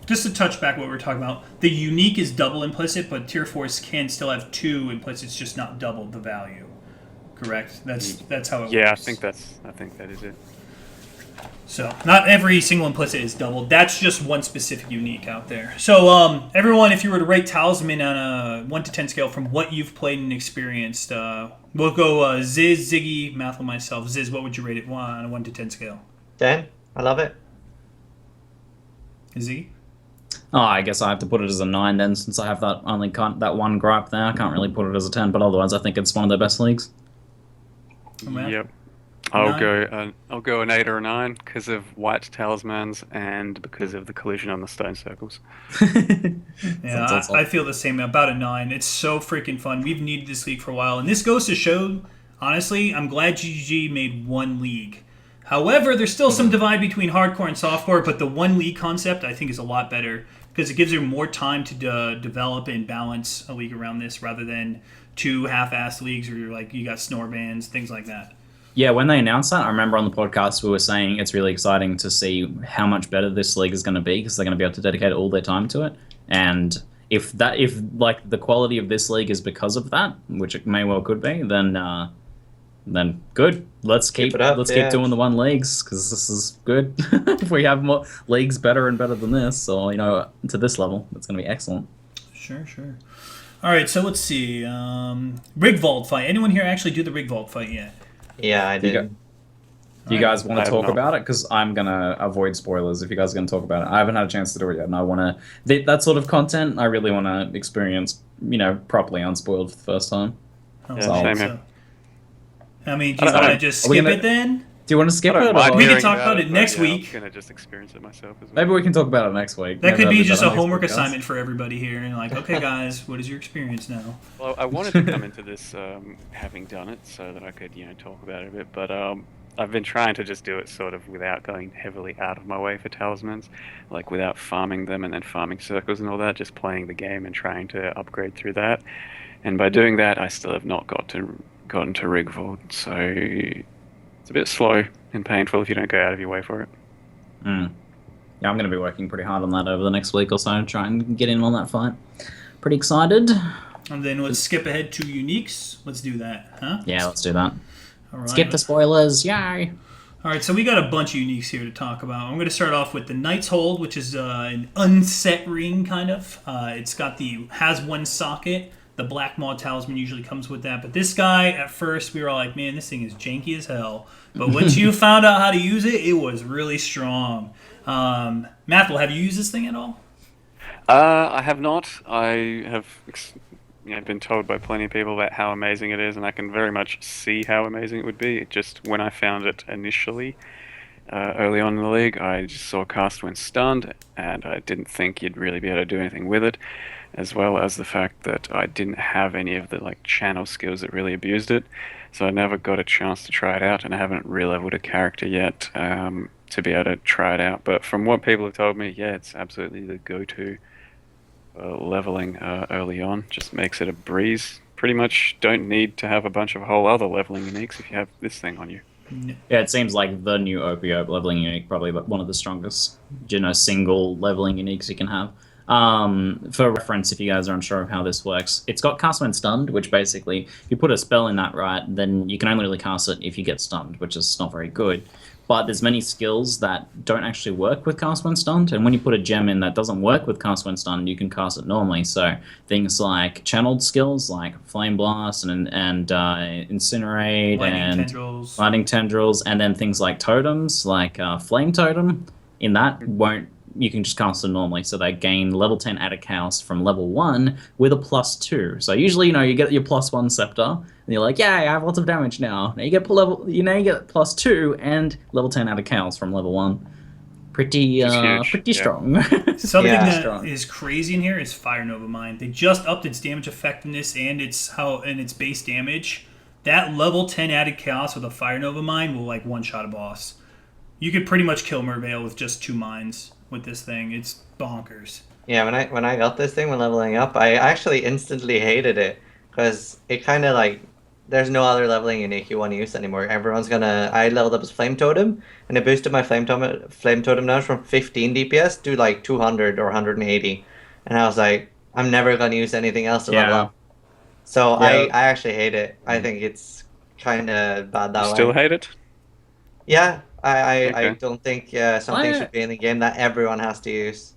Just to touch back what we were talking about, the unique is double implicit, but tier 4s can still have 2 implicits, just not double the value. Correct. That's how it works. Yeah, I think that is it. So not every single implicit is doubled. That's just one specific unique out there. So everyone, if you were to rate Talisman on a 1 to 10 scale from what you've played and experienced, we'll go Ziz, Ziggy, Mathil, myself. Ziz, what would you rate it on a 1 to 10 scale? 10. I love it. Ziggy? Oh, I guess I have to put it as a 9 then, since I have that one gripe there. I can't really put it as a 10, but otherwise I think it's one of the best leagues. Yep. I'll go an 8 or a 9 because of white talismans and because of the collision on the stone circles. Yeah, I feel the same, about a 9. It's so freaking fun. We've needed this league for a while, and this goes to show, honestly, I'm glad GGG made one league However, there's still some divide between hardcore and softcore, but the one league concept I think is a lot better because it gives you more time to develop and balance a league around this rather than 2 half-assed leagues where you're like you got snore bans, things like that. Yeah, when they announced that, I remember on the podcast we were saying it's really exciting to see how much better this league is going to be because they're going to be able to dedicate all their time to it. And if like the quality of this league is because of that, which it may well could be, then good. Let's keep doing the one leagues because this is good. If we have more leagues better and better than this, or to this level, it's going to be excellent. Sure. All right, so let's see. Rigwald fight. Anyone here actually do the Rigwald fight yet? Yeah, I did. Do you guys want to talk about it? Because I'm going to avoid spoilers if you guys are going to talk about it. I haven't had a chance to do it yet, and I want to... That sort of content, I really want to experience, properly unspoiled for the first time. Same here. I mean, do you want to just skip it then? Do you want to skip it? We can talk about it next week. I'm going to just experience it myself as well. Maybe we can talk about it next week. That could be just a homework assignment for everybody here. And like, okay, guys, what is your experience now? Well, I wanted to come into this having done it so that I could, talk about it a bit. But I've been trying to just do it sort of without going heavily out of my way for talismans, like without farming them and then farming circles and all that, just playing the game and trying to upgrade through that. And by doing that, I still have not gotten to Rigwald, so it's a bit slow and painful if you don't go out of your way for it. Yeah, I'm going to be working pretty hard on that over the next week or so to try and get in on that fight. Pretty excited. And then let's skip ahead to uniques. Let's do that, huh? Yeah, let's do that. All right. Skip the spoilers, yay! All right, so we got a bunch of uniques here to talk about. I'm going to start off with the Knight's Hold, which is an unset ring, kind of. It's got has one socket. The Black Maw Talisman usually comes with that. But this guy, at first, we were all like, man, this thing is janky as hell. But once you found out how to use it, it was really strong. Mathil, have you used this thing at all? I have not. I have been told by plenty of people about how amazing it is, and I can very much see how amazing it would be. It just, when I found it initially, early on in the league, I just saw cast when stunned, and I didn't think you'd really be able to do anything with it, as well as the fact that I didn't have any of the channel skills that really abused it, so I never got a chance to try it out, and I haven't re-leveled a character yet to be able to try it out. But from what people have told me, yeah, it's absolutely the go-to leveling early on. Just makes it a breeze. Pretty much don't need to have a bunch of whole other leveling uniques if you have this thing on you. Yeah, it seems like the new OPO leveling unique, probably one of the strongest, single leveling uniques you can have. For reference, if you guys are unsure of how this works, it's got cast when stunned, which basically, if you put a spell in that right, then you can only really cast it if you get stunned, which is not very good. But there's many skills that don't actually work with cast when stunned, and when you put a gem in that doesn't work with cast when stunned, you can cast it normally. So things like channeled skills, like Flame Blast and Incinerate Lightning Tendrils, and then things like totems, like Flame Totem, in that you can just cast them normally, so they gain level 10 added chaos from level 1 with a +2. So usually, you get your +1 scepter, and you're like, yeah, I have lots of damage now. Now you get +2 and level 10 added chaos from level 1. Pretty strong. Something that is crazy in here is Fire Nova Mine. They just upped its damage effectiveness and its base damage. That level 10 added chaos with a Fire Nova Mine will one-shot a boss. You could pretty much kill Merveil with just 2 mines. With this thing, it's bonkers. Yeah, when I got this thing when leveling up, I actually instantly hated it because it kind of there's no other leveling unique you want to use anymore. I leveled up as Flame Totem, and it boosted my Flame Totem now from 15 DPS to 200 or 180, and I was like, I'm never gonna use anything else to level up. So I actually hate it. I think it's kind of bad that way. Still hate it? Yeah. I don't think something should be in the game that everyone has to use.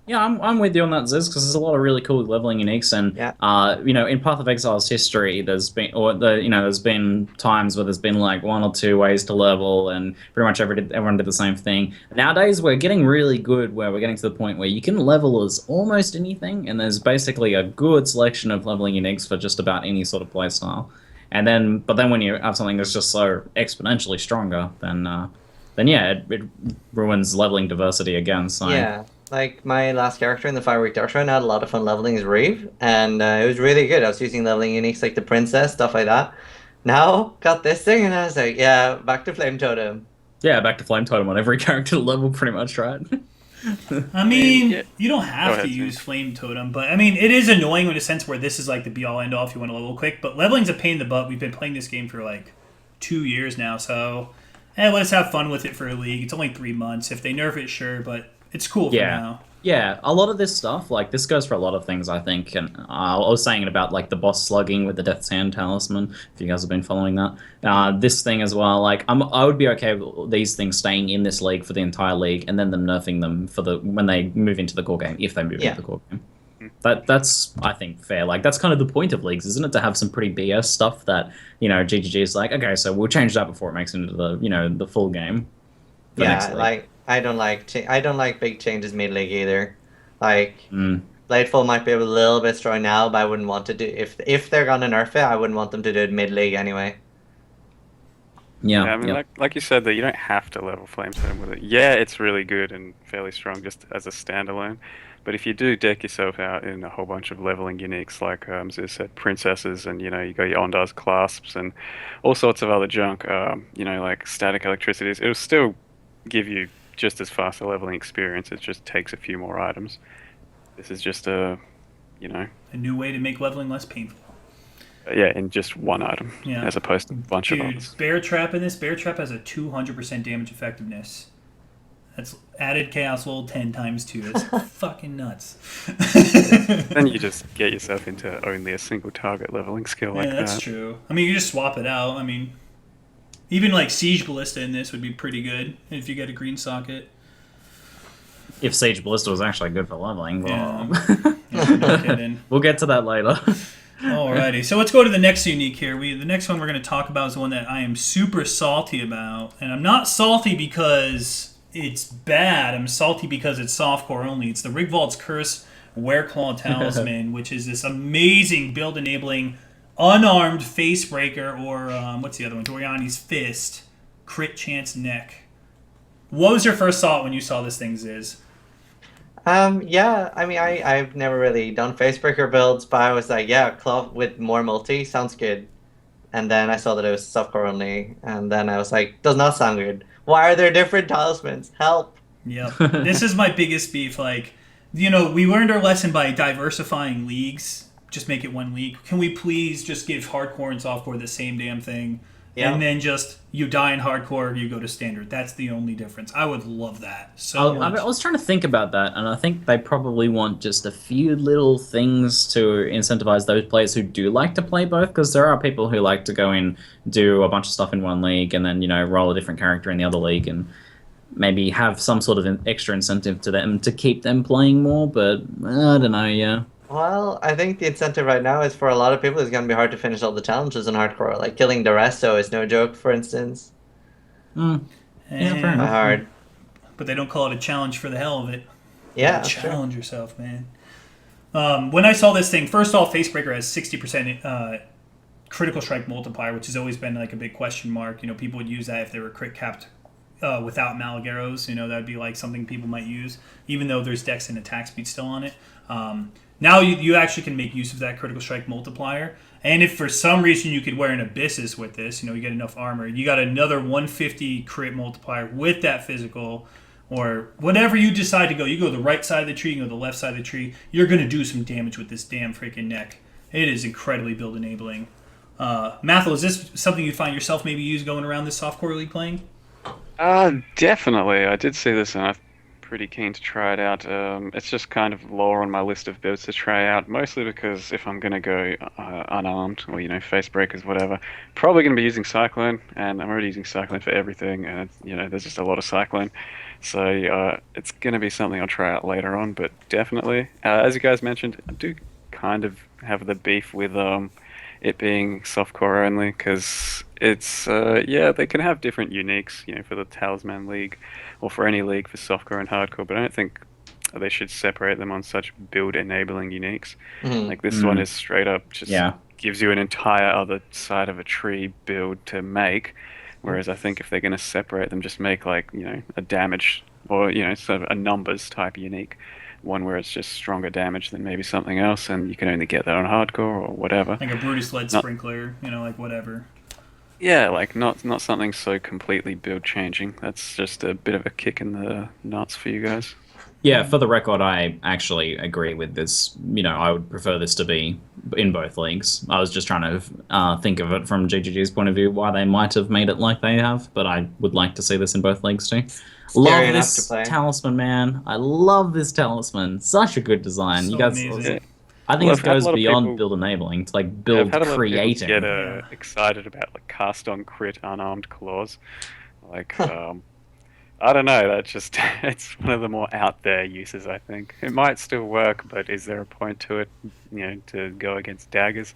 Yeah, I'm with you on that, Ziz, because there's a lot of really cool leveling uniques, and in Path of Exile's history, there's been times where there's been 1 or 2 ways to level, and pretty much everyone did the same thing. Nowadays, we're getting really good, where we're getting to the point where you can level as almost anything, and there's basically a good selection of leveling uniques for just about any sort of playstyle. But then when you have something that's just so exponentially stronger, then it ruins leveling diversity again. So. Yeah, my last character in the Fireweek Dark Shrine, I had a lot of fun leveling as Reave, and it was really good. I was using leveling uniques like the Princess, stuff like that. Now, got this thing, and I was like, yeah, back to Flame Totem. Yeah, back to flame totem on every character level, pretty much, right? I mean, yeah. you don't have to use Flame Totem, but I mean, it is annoying in a sense where this is like the be-all end-all if you want to level quick, but leveling's a pain in the butt. We've been playing this game for like 2 years now, so let's have fun with it for a league. It's only 3 months. If they nerf it, sure, but it's cool for now. Yeah, a lot of this stuff, like, this goes for a lot of things, I think, and I was saying it about, like, the boss slugging with the Death's Hand Talisman, if you guys have been following that. This thing as well, like, I would be okay with these things staying in this league for the entire league, and then them nerfing them for when they move into the core game, if they move into the core game. That's, I think, fair. Like, that's kind of the point of leagues, isn't it? To have some pretty BS stuff that, GGG is like, okay, so we'll change that before it makes it into the, the full game. Yeah, like, I don't like big changes mid-league either. Like, Bladefall might be a little bit strong now, but I wouldn't want to do... If they're gonna nerf it, I wouldn't want them to do it mid-league anyway. Yeah, I mean, like you said, that you don't have to level Flame Totem with it. Yeah, it's really good and fairly strong just as a standalone. But if you do deck yourself out in a whole bunch of leveling uniques, like Ziz said, princesses, and you got your Ondar's clasps and all sorts of other junk, like static electricities, it'll still give you just as fast a leveling experience. It just takes a few more items. This is just a new way to make leveling less painful. Yeah, in just one item, as opposed to a bunch of others. Bear Trap in this, Bear Trap has a 200% damage effectiveness. That's added Chaos Roll 10 times 2. That's fucking nuts. Then you just get yourself into only a single target leveling skill like that. Yeah, that's true. I mean, you just swap it out. I mean, even like Siege Ballista in this would be pretty good if you get a green socket. If Siege Ballista was actually good for leveling. Yeah. No kidding. We'll get to that later. Alrighty, so let's go to the next unique here. The next one we're going to talk about is the one that I am super salty about. And I'm not salty because it's bad. I'm salty because it's softcore only. It's the Rigwald's Curse Wereclaw Talisman, which is this amazing build-enabling unarmed Facebreaker, or what's the other one? Doriani's Fist, crit chance neck. What was your first thought when you saw this thing, Ziz? Yeah, I mean, I've never really done Facebreaker builds, but I was like, yeah, Claw with more multi sounds good. And then I saw that it was softcore only, and then I was like, does not sound good. Why are there different talismans? Help! Yep. This is my biggest beef. Like, we learned our lesson by diversifying leagues. Just make it one league. Can we please just give hardcore and softcore the same damn thing? Yeah. And then just, you die in hardcore, you go to standard. That's the only difference. I would love that so much. I was trying to think about that, and I think they probably want just a few little things to incentivize those players who do like to play both, because there are people who like to go in, do a bunch of stuff in one league, and then, roll a different character in the other league, and maybe have some sort of extra incentive to them to keep them playing more, but I don't know, yeah. Well, I think the incentive right now is for a lot of people it's going to be hard to finish all the challenges in hardcore. Like killing the resto is no joke, for instance. Yeah, fair enough. Hard. But they don't call it a challenge for the hell of it. Yeah. Challenge yourself, man. When I saw this thing, first off, Facebreaker has 60% critical strike multiplier, which has always been like a big question mark. People would use that if they were crit capped without Malagos. That'd be like something people might use, even though there's dex and attack speed still on it. Now you actually can make use of that critical strike multiplier. And if for some reason you could wear an Abyssus with this, you get enough armor, you got another 150 crit multiplier with that physical, or whatever you decide to go. You go the right side of the tree, you go the left side of the tree, you're going to do some damage with this damn freaking neck. It is incredibly build enabling. Mathil, is this something you find yourself maybe going around this softcore league playing? Definitely. I did see this and I'm pretty keen to try it out. It's just kind of lower on my list of builds to try out, mostly because if I'm going to go unarmed or, face breakers, whatever, probably going to be using Cyclone, and I'm already using Cyclone for everything, and, there's just a lot of Cyclone. So it's going to be something I'll try out later on, but definitely, as you guys mentioned, I do kind of have the beef with it being softcore only, because it's, they can have different uniques, for the Talisman League, or for any league for softcore and hardcore, but I don't think they should separate them on such build-enabling uniques. Like, this one is straight up just gives you an entire other side of a tree build to make, whereas I think if they're going to separate them, just make, like, a damage, or, sort of a numbers type unique, one where it's just stronger damage than maybe something else, and you can only get that on hardcore or whatever. Like a Brutus Lead Sprinkler, like whatever. Yeah, like not something so completely build changing. That's just a bit of a kick in the nuts for you guys. Yeah, for the record, I actually agree with this. You know, I would prefer this to be in both leagues. I was just trying to think of it from GGG's point of view, why they might have made it like they have, but I would like to see this in both leagues too. Scary Love enough this to play. talisman, man. I love this talisman. Such a good design. So you guys, amazing. I think Well, it I've had a goes lot of beyond people- build enabling to like I've build had a lot of people creating. get Yeah. excited about like cast on crit unarmed claws. Like I don't know. That just it's one of the more out there uses. I think it might still work, but is there a point to it? You know, to go against daggers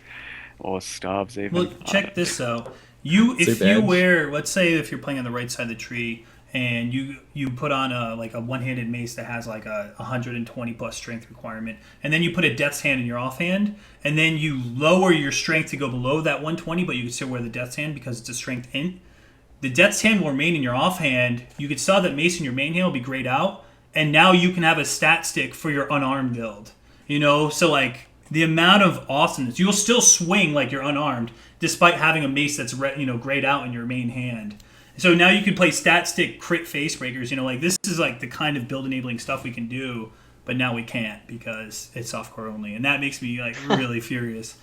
or staves even. Well, check this out. If Super you edge. wear, let's say if you're playing on the right side of the tree, and you put on a one-handed mace that has like a 120 plus strength requirement, and then you put a death's hand in your offhand, and then you lower your strength to go below that 120, but you can still wear the death's hand because it's a strength int. The death's hand will remain in your offhand. You could still have that mace in your main hand, will be grayed out, and now you can have a stat stick for your unarmed build. You know, so like the amount of awesomeness, you'll still swing like you're unarmed, despite having a mace that's grayed out in your main hand. So now you can play stat stick crit face breakers. You know, like this is like the kind of build enabling stuff we can do, but now we can't because it's softcore only, and that makes me like really furious.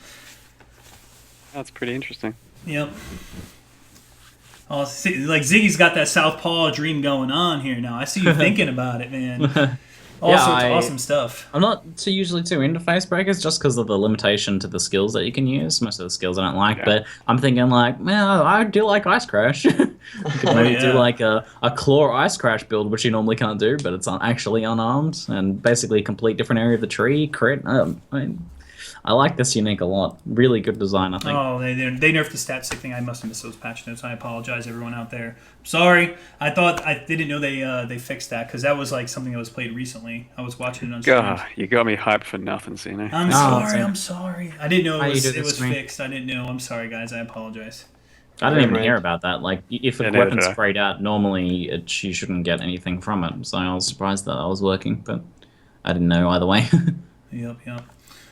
That's pretty interesting. Yep. Oh, see, like Ziggy's got that Southpaw dream going on here now. I see you thinking about it, man. All sorts of awesome stuff. I'm not usually too into face breakers just because of the limitation to the skills that you can use. Most of the skills I don't like, but I'm thinking like, man, I do like Ice Crash. You could maybe do like a claw Ice Crash build, which you normally can't do, but it's actually unarmed and basically a complete different area of the tree. Crit. I like this unique a lot. Really good design, I think. Oh, they nerfed the stat stick thing. I must have missed those patch notes. I apologize, everyone out there. Sorry. I didn't know they fixed that because that was like something that was played recently. I was watching it on stream. God, you got me hyped for nothing, Zeno. I'm sorry. I didn't know it was me? fixed. I didn't know. I'm sorry, guys. I apologize. I didn't even hear about that. Like, if a weapon's sprayed out, normally you shouldn't get anything from it. So I was surprised that was working, but I didn't know either way. Yep.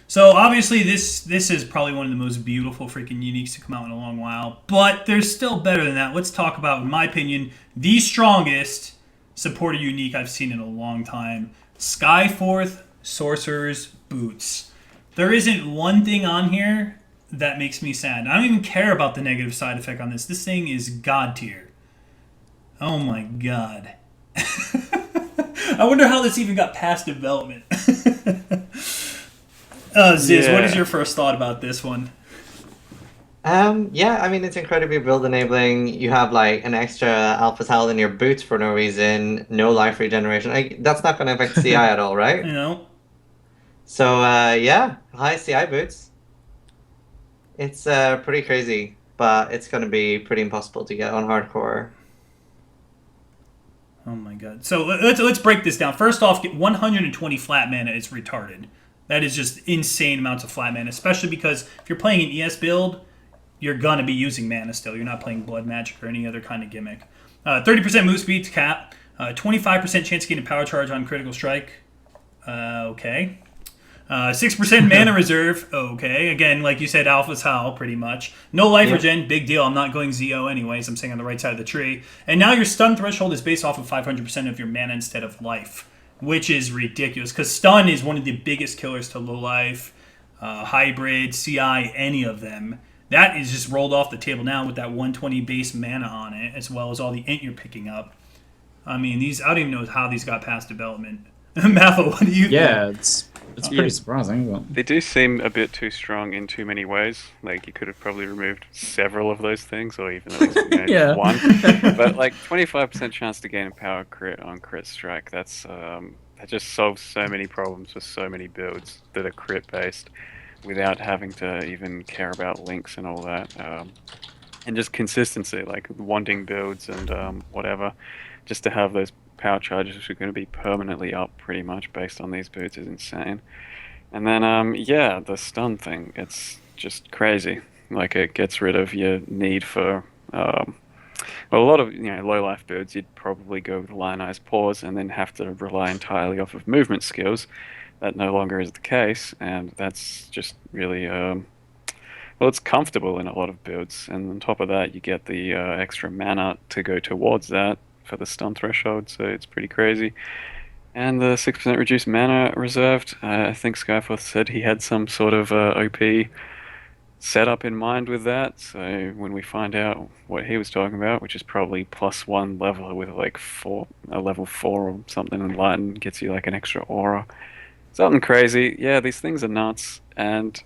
So obviously this is probably one of the most beautiful freaking uniques to come out in a long while, but there's still better than that. Let's talk about, in my opinion, the strongest supported unique I've seen in a long time. Skyforth Sorcerer's Boots. There isn't one thing on here that makes me sad. I don't even care about the negative side effect on this. This thing is god tier. Oh my god. I wonder how this even got past development. Ziz, what is your first thought about this one? Yeah, I mean, it's incredibly build enabling. You have like an extra alpha tile in your boots for no reason, no life regeneration. That's not going to affect CI at all, right? You know? So, yeah, high CI boots. It's pretty crazy, but it's going to be pretty impossible to get on hardcore. Oh my god. So let's break this down. First off, get 120 flat mana is retarded. That is just insane amounts of flat mana, especially because if you're playing an ES build, you're going to be using mana still. You're not playing blood magic or any other kind of gimmick. 30% move speed to cap. 25% chance to gain a power charge on critical strike. Okay. 6% mana reserve. Okay. Again, like you said, Alpha's Howl, pretty much. No life regen. Big deal. I'm not going ZO anyways. I'm staying on the right side of the tree. And now your stun threshold is based off of 500% of your mana instead of life, which is ridiculous because stun is one of the biggest killers to low life, hybrid, CI, any of them. That is just rolled off the table now with that 120 base mana on it, as well as all the int you're picking up. I mean, I don't even know how these got past development. Mathil, what do you think? Yeah, it's pretty surprising. But... They do seem a bit too strong in too many ways. Like, you could have probably removed several of those things, or even at least one. But, like, 25% chance to gain a power crit on crit strike, that just solves so many problems for so many builds that are crit-based without having to even care about links and all that. And just consistency, like wanting builds and whatever, just to have those power charges which are going to be permanently up pretty much based on these boots is insane. And then, the stun thing, it's just crazy. Like, it gets rid of your need for... well, a lot of low life builds, you'd probably go with Lionized Paws and then have to rely entirely off of movement skills. That no longer is the case, and that's just really Well, it's comfortable in a lot of builds, and on top of that, you get the extra mana to go towards that for the stun threshold, so it's pretty crazy. And the 6% reduced mana reserved. I think Skyforth said he had some sort of OP setup in mind with that. So when we find out what he was talking about, which is probably +1 level with like a level 4 or something in Latin, gets you like an extra aura. Something crazy. Yeah, these things are nuts, and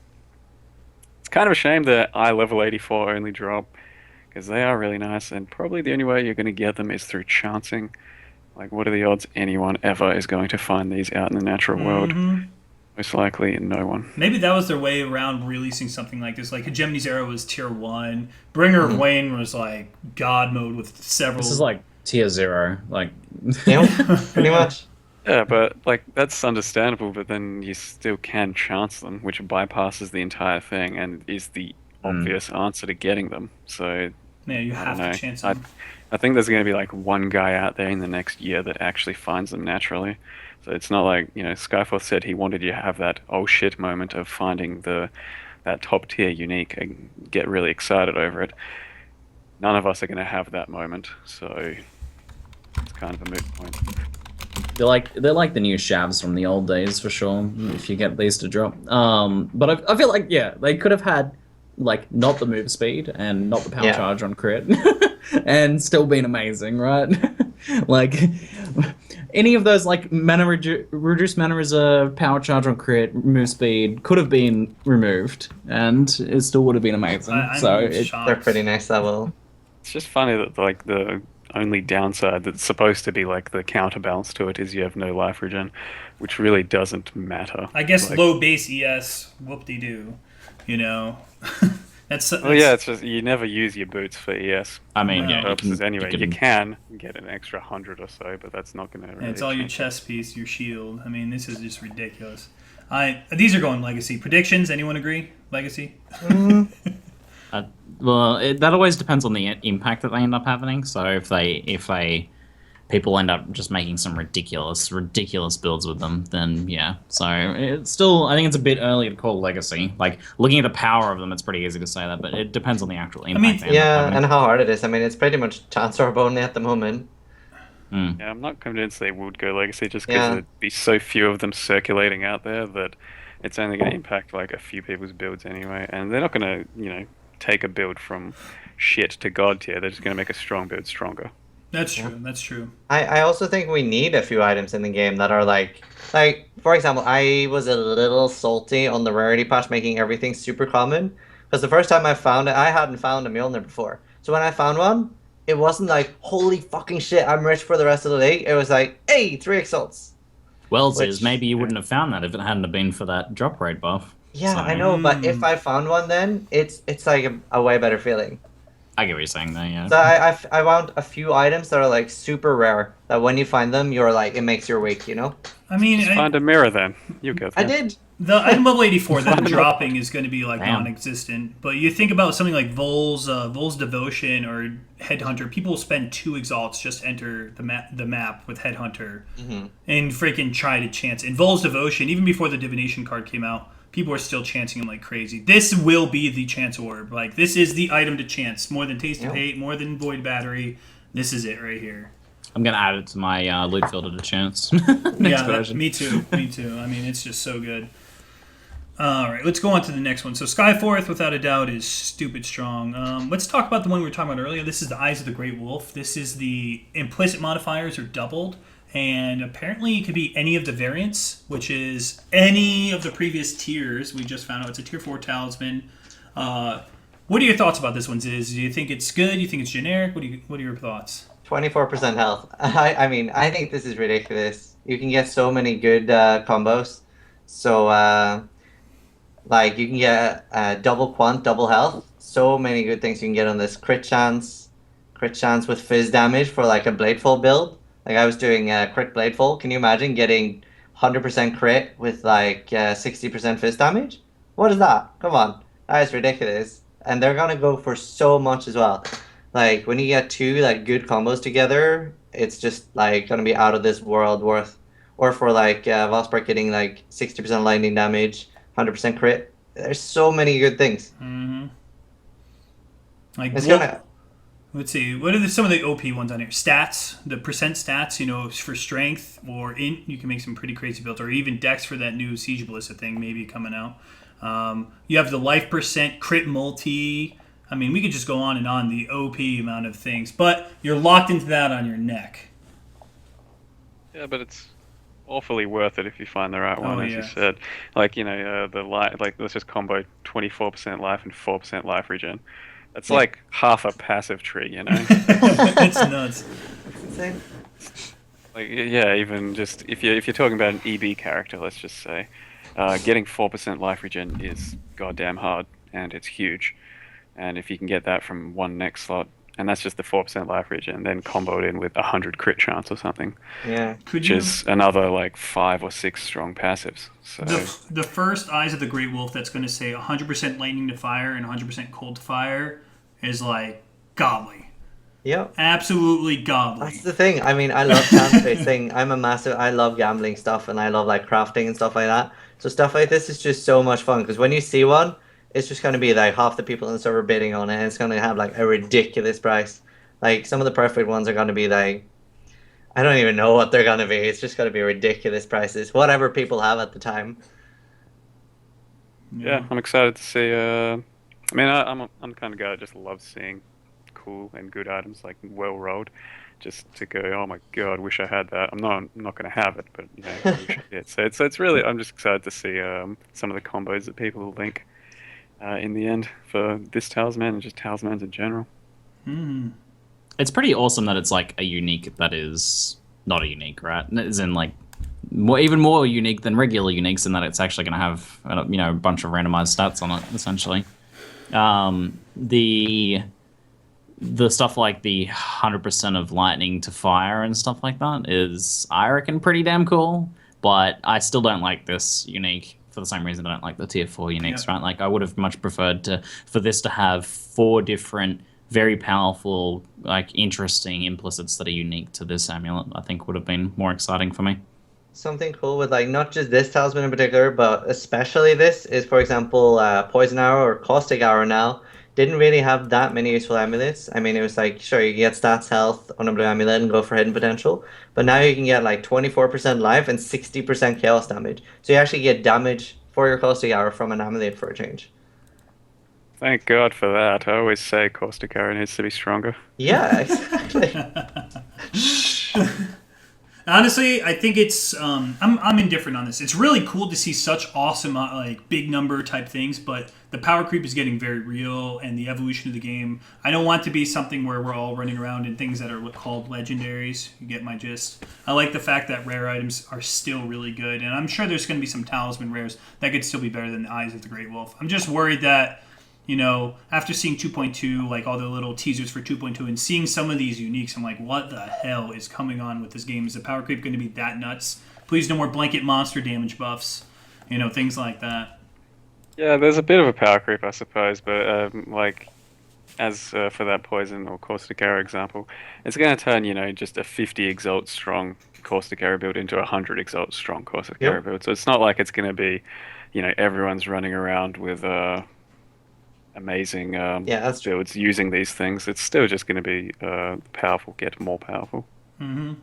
it's kind of a shame that I level 84 only drop, because they are really nice, and probably the only way you're going to get them is through chancing. Like, what are the odds anyone ever is going to find these out in the natural world? Most likely no one. Maybe that was their way around releasing something like this. Like, Hegemony's Arrow was tier 1. Bringer of Wayne was like God mode with several... This is like tier 0. Like... Yeah, pretty much. Yeah, but like that's understandable, but then you still can chance them, which bypasses the entire thing and is the obvious answer to getting them. So yeah, you have to chance them. I think there's going to be like one guy out there in the next year that actually finds them naturally. So it's not like, you know, Skyforth said he wanted you to have that oh shit moment of finding that top tier unique and get really excited over it. None of us are going to have that moment, so it's kind of a moot point. They're like the new shavs from the old days for sure. If you get these to drop, but I feel like they could have had like not the move speed and not the power charge on crit, and still been amazing, right? Like any of those like mana reduced mana reserve, power charge on crit, move speed could have been removed, and it still would have been amazing. They're pretty nice level. It's just funny that like the only downside that's supposed to be like the counterbalance to it is you have no life regen, which really doesn't matter. I guess like, low base ES, whoop-de-doo, you know. That's it's just you never use your boots for ES. I mean, purposes anyway. You can get an extra 100 or so, but that's not going to. Really it's all your chest piece, your shield. I mean, this is just ridiculous. These are going legacy predictions. Anyone agree? Legacy. Well, that always depends on the impact that they end up having. So if people end up just making some ridiculous builds with them, then yeah. So it's still, I think it's a bit early to call legacy. Like looking at the power of them, it's pretty easy to say that, but it depends on the actual impact. And how hard it is. I mean, it's pretty much chance or bone at the moment. Yeah, I'm not convinced they would go legacy just because there'd be so few of them circulating out there that it's only going to impact like a few people's builds anyway, and they're not going to, take a build from shit to god tier. They're just going to make a strong build stronger. That's true. That's true. I also think we need a few items in the game that are like for example, I was a little salty on the rarity patch making everything super common, because the first time I found it, I hadn't found a Mjolnir before. So when I found one, it wasn't like holy fucking shit, I'm rich for the rest of the league. It was like, hey, 3 exalts. Well, maybe you wouldn't have found that if it hadn't been for that drop rate buff. Yeah, I know, but if I found one, then it's like a way better feeling. I get what you're saying there, yeah. So I found a few items that are like super rare, that when you find them, you're like, it makes your week, you know? I mean... find a mirror then. You go there. I did. The item level 84 that dropping is going to be like non-existent. But you think about something like Vol's Devotion or Headhunter, people will spend 2 exalts just to enter the map with Headhunter and freaking try to chance. In Vol's Devotion, even before the Divination card came out, people are still chancing him like crazy. This will be the chance orb. Like, this is the item to chance. More than Taste of Hate, more than Void Battery. This is it right here. I'm going to add it to my loot filter to chance. Next version. Me too. I mean, it's just so good. All right, let's go on to the next one. So Skyforth, without a doubt, is stupid strong. Let's talk about the one we were talking about earlier. This is the Eyes of the Greatwolf. This is the implicit modifiers are doubled. And apparently it could be any of the variants, which is any of the previous tiers. We just found out it's a tier 4 talisman. What are your thoughts about this one, Ziz? Do you think it's good? Do you think it's generic? What are your thoughts? 24% health. I mean, I think this is ridiculous. You can get so many good combos. So, like, you can get double quant, double health. So many good things you can get on this. Crit chance with fizz damage for, like, a Bladefall build. Like, I was doing crit Bladefall. Can you imagine getting 100% crit with, like, 60% fizz damage? What is that? Come on. That is ridiculous. And they're going to go for so much as well. Like, when you get 2, like, good combos together, it's just, like, going to be out of this world worth. Or for, like, Valspark getting, like, 60% lightning damage, 100% crit. there's so many good things. Mm-hmm. Like, It's gonna. let's see, what are some of the OP ones on here? Stats, the percent stats, you know, for strength or int, you can make some pretty crazy builds, or even dex for that new Siege Ballista thing maybe coming out. You have the life percent, crit multi. I mean, we could just go on and on, the OP amount of things, but you're locked into that on your neck. Yeah, but it's awfully worth it if you find the right one, as yeah. you said. Like, you know, the life, like, let's just combo 24% life and 4% life regen. That's like half a passive tree, you know? It's nuts. It's insane. Like, yeah, even just if you're talking about an EB character, let's just say, getting 4% life regen is goddamn hard, and it's huge. And if you can get that from one next slot, and that's just the 4% life regen, then comboed in with 100 crit chance or something. Yeah. Could which you, is another like 5 or 6 strong passives. So the first Eyes of the Greatwolf that's going to say 100% lightning to fire and 100% cold to fire is like godly. Yep. Absolutely godly. That's the thing. I mean, I love chance-based thing. I love gambling stuff, and I love like crafting and stuff like that. So stuff like this is just so much fun, because when you see one, it's just going to be like half the people in the server bidding on it, and it's going to have like a ridiculous price. Like some of the perfect ones are going to be like, I don't even know what they're going to be. It's just going to be ridiculous prices, whatever people have at the time. yeah, I'm excited to see. I mean, I'm the kind of guy that just loves seeing cool and good items, like well rolled, just to go, oh my god, wish I had that. I'm not going to have it, but you know, I wish I did. So it's really, I'm just excited to see some of the combos that people will link in the end for this talisman and just talismans in general. It's pretty awesome that it's like a unique that is not a unique, right? As in like even more unique than regular uniques, in that it's actually going to have a bunch of randomized stats on it essentially. The stuff like the 100% of lightning to fire and stuff like that is, I reckon, pretty damn cool. But I still don't like this unique for the same reason I don't like the tier 4 uniques, right? Like, I would have much preferred for this to have 4 different, very powerful, like, interesting implicits that are unique to this amulet. I think would have been more exciting for me. Something cool with like not just this talisman in particular, but especially this is, for example, Poison Arrow or Caustic Arrow now didn't really have that many useful amulets. I mean, it was like, sure, you get stats health on a blue amulet and go for hidden potential, but now you can get like 24% life and 60% chaos damage. So you actually get damage for your Caustic Arrow from an amulet for a change. Thank God for that. I always say Caustic Arrow needs to be stronger. Yeah, exactly. Honestly, I think it's I'm indifferent on this. It's really cool to see such awesome like big number type things, but the power creep is getting very real, and the evolution of the game. I don't want it to be something where we're all running around in things that are called legendaries. You get my gist. I like the fact that rare items are still really good, and I'm sure there's going to be some talisman rares that could still be better than the Eyes of the Greatwolf. I'm just worried that, you know, after seeing 2.2, like all the little teasers for 2.2, and seeing some of these uniques, I'm like, what the hell is coming on with this game? Is the power creep going to be that nuts? Please no more blanket monster damage buffs, you know, things like that. Yeah, there's a bit of a power creep, I suppose, but like, as for that Poison or Caustic Arrow example, it's going to turn, you know, just a 50 Exalt strong Caustic Arrow build into a 100 Exalt strong Caustic Arrow build. So it's not like it's going to be, you know, everyone's running around with amazing builds using these things. It's still just going to be powerful, get more powerful. Mm-hmm.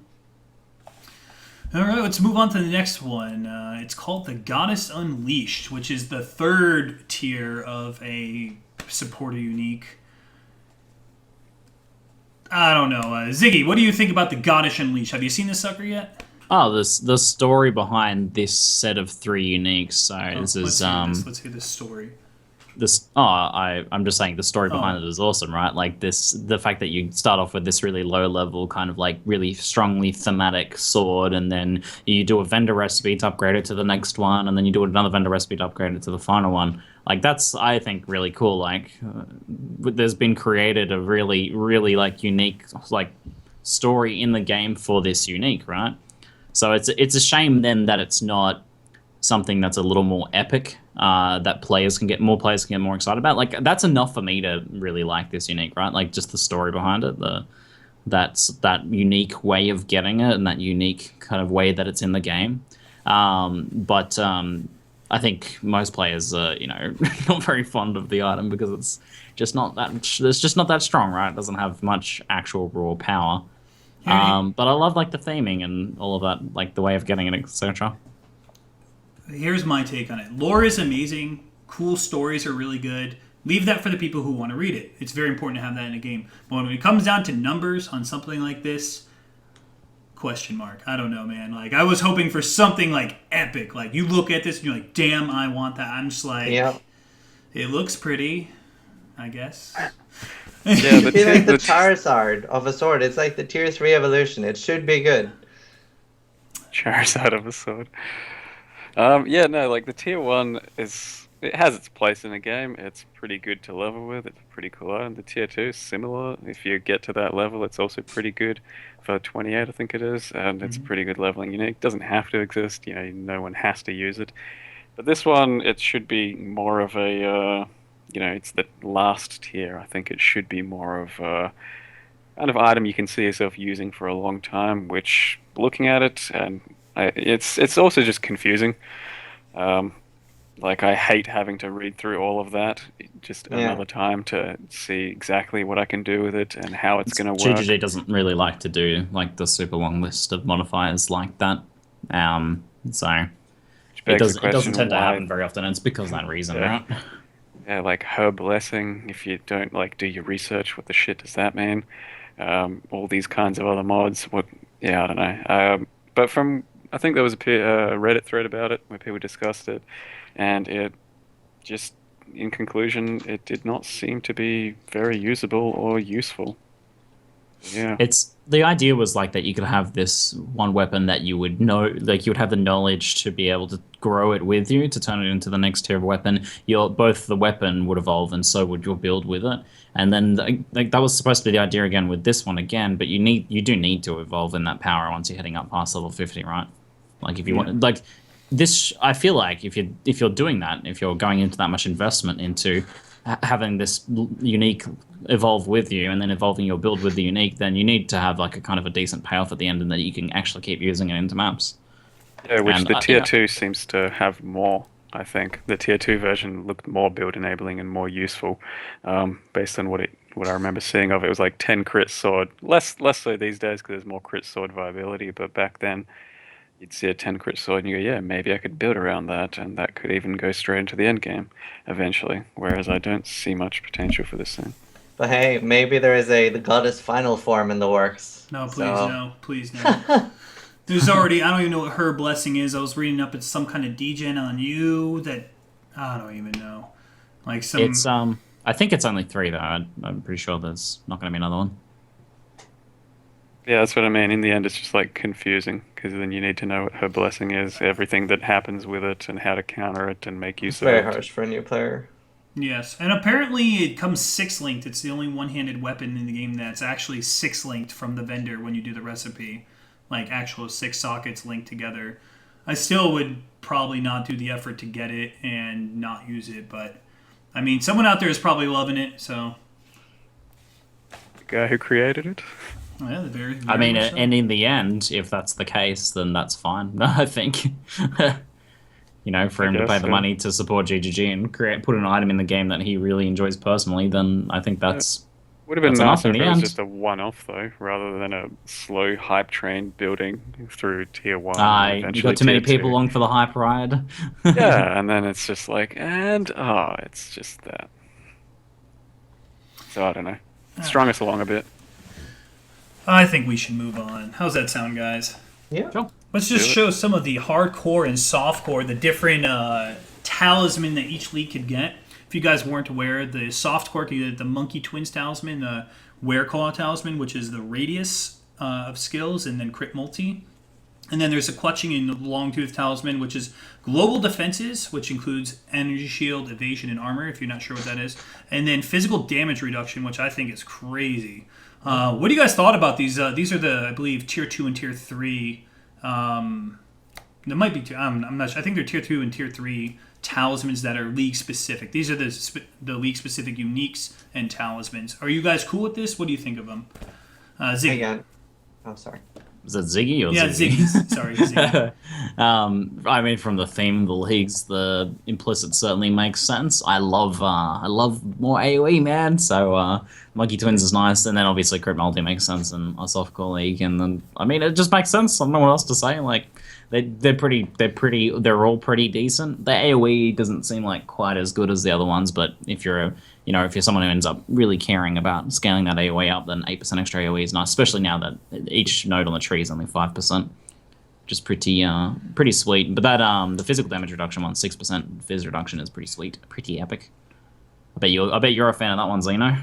All right, let's move on to the next one. It's called the Goddess Unleashed, which is the 3rd tier of a supporter unique. I don't know. Ziggy, what do you think about the Goddess Unleashed? Have you seen this sucker yet? Oh, the story behind this set of 3 uniques. So this is let's hear this story. I'm just saying the story behind it is awesome, right? Like the fact that you start off with this really low level, kind of like really strongly thematic sword, and then you do a vendor recipe to upgrade it to the next one, and then you do another vendor recipe to upgrade it to the final one. Like, that's, I think, really cool. Like, there's been created a really, really like unique like story in the game for this unique, right? So it's a shame then that it's not something that's a little more epic, that players can get more excited about. Like, that's enough for me to really like this unique, right? Like, just the story behind it, that's that unique way of getting it, and that unique kind of way that it's in the game. But I think most players are, not very fond of the item because it's just not that strong, right? It doesn't have much actual raw power. But I love like the theming and all of that, like the way of getting it, etc. Here's my take on it. Lore is amazing. Cool stories are really good. Leave that for the people who want to read it. It's very important to have that in a game. But when it comes down to numbers on something like this, question mark. I don't know, man. Like, I was hoping for something like epic. Like, you look at this and you're like, damn, I want that. I'm just like, it looks pretty, I guess. Yeah, but like the Charizard of a sword. It's like the tier 3 evolution. It should be good. Charizard of a sword. Like the tier 1 it has its place in the game. It's pretty good to level with. It's a pretty cool item. The tier 2 is similar. If you get to that level, it's also pretty good for 28, I think it is, and it's a pretty good leveling unique. It doesn't have to exist. No one has to use it. But this one, it should be more of a, it's the last tier. I think it should be more of a kind of item you can see yourself using for a long time. Which, looking at it, and it's also just confusing. Like, I hate having to read through all of that just another time to see exactly what I can do with it and how it's going to work. GGD doesn't really like to do like the super long list of modifiers like that. So it doesn't tend to happen very often, and it's because of that reason, right? Yeah, like her blessing, if you don't do your research, what the shit does that mean? All these kinds of other mods, I don't know. But I think there was a Reddit thread about it where people discussed it, and it just, in conclusion, it did not seem to be very usable or useful. Yeah. The idea was like that you could have this one weapon that you would know, like you would have the knowledge to be able to grow it with you to turn it into the next tier of weapon. Both the weapon would evolve and so would your build with it. And then that was supposed to be the idea again with this one again, but you do need to evolve in that power once you're heading up past level 50, right? Like if you want, like this, I feel like if you're doing that, if you're going into that much investment into having this unique evolve with you and then evolving your build with the unique, then you need to have like a kind of a decent payoff at the end and that you can actually keep using it into maps. Yeah, which the tier 2 seems to have more. I think the tier 2 version looked more build enabling and more useful, based on what I remember seeing of it. It was like 10 crit sword, less so these days because there's more crit sword viability, but back then you'd see a 10 crit sword and you go, yeah, maybe I could build around that, and that could even go straight into the end game eventually, whereas I don't see much potential for this thing. But hey, maybe there is the goddess final form in the works. No, please, no. Please, no. There's already, I don't even know what her blessing is. I was reading up, it's some kind of degen on you that, I don't even know. Like some... It's, I think it's only 3 though. I'm pretty sure there's not going to be another one. Yeah, that's what I mean. In the end, it's just like confusing because then you need to know what her blessing is, everything that happens with it, and how to counter it and make use of it. It's very harsh for a new player. Yes, and apparently it comes 6-linked. It's the only one-handed weapon in the game that's actually 6-linked from the vendor when you do the recipe. Like actual 6 sockets linked together. I still would probably not do the effort to get it and not use it, but I mean, someone out there is probably loving it, so. The guy who created it? Oh, yeah, very I mean, so. And in the end, if that's the case, then that's fine, I think. For him to pay the money to support GGG and put an item in the game that he really enjoys personally, then I think that's... Would have been nicer if it was just a one-off, though, rather than a slow hype train building through tier 1. You got too many people along for the hype ride. Yeah, and then it's just like, it's just that. So I don't know. Strung us along a bit. I think we should move on. How's that sound, guys? Yeah. Sure. Let's just show some of the hardcore and softcore, the different talisman that each league could get. If you guys weren't aware, the softcore could get the Monkey Twins Talisman, the Wereclaw Talisman, which is the radius of skills, and then crit multi. And then there's a Clutching and Longtooth Talisman, which is global defenses, which includes energy shield, evasion, and armor, if you're not sure what that is. And then physical damage reduction, which I think is crazy. What do you guys thought about these? These are the, I believe, tier 2 and tier 3. There might be, I'm not sure. I think they're tier 2 and tier 3 talismans that are league specific. These are the league specific uniques and talismans. Are you guys cool with this? What do you think of them? Ziggy. Again. Oh, sorry. Was it Ziggy or yeah, Ziggy? Ziggy. Sorry, Ziggy. I mean, from the theme of the leagues, the implicit certainly makes sense. I love more AoE, man. So Monkey Twins is nice, and then obviously Crit Multi makes sense in a softcore league, and then I mean it just makes sense. I don't know what else to say. Like they're all pretty decent. The AoE doesn't seem like quite as good as the other ones, but if you're if you're someone who ends up really caring about scaling that AoE up, then 8% extra AoE is nice, especially now that each node on the tree is only 5%. Just pretty sweet. But that the physical damage reduction one, 6% phys reduction, is pretty sweet, pretty epic. I bet you're a fan of that one, Zeno.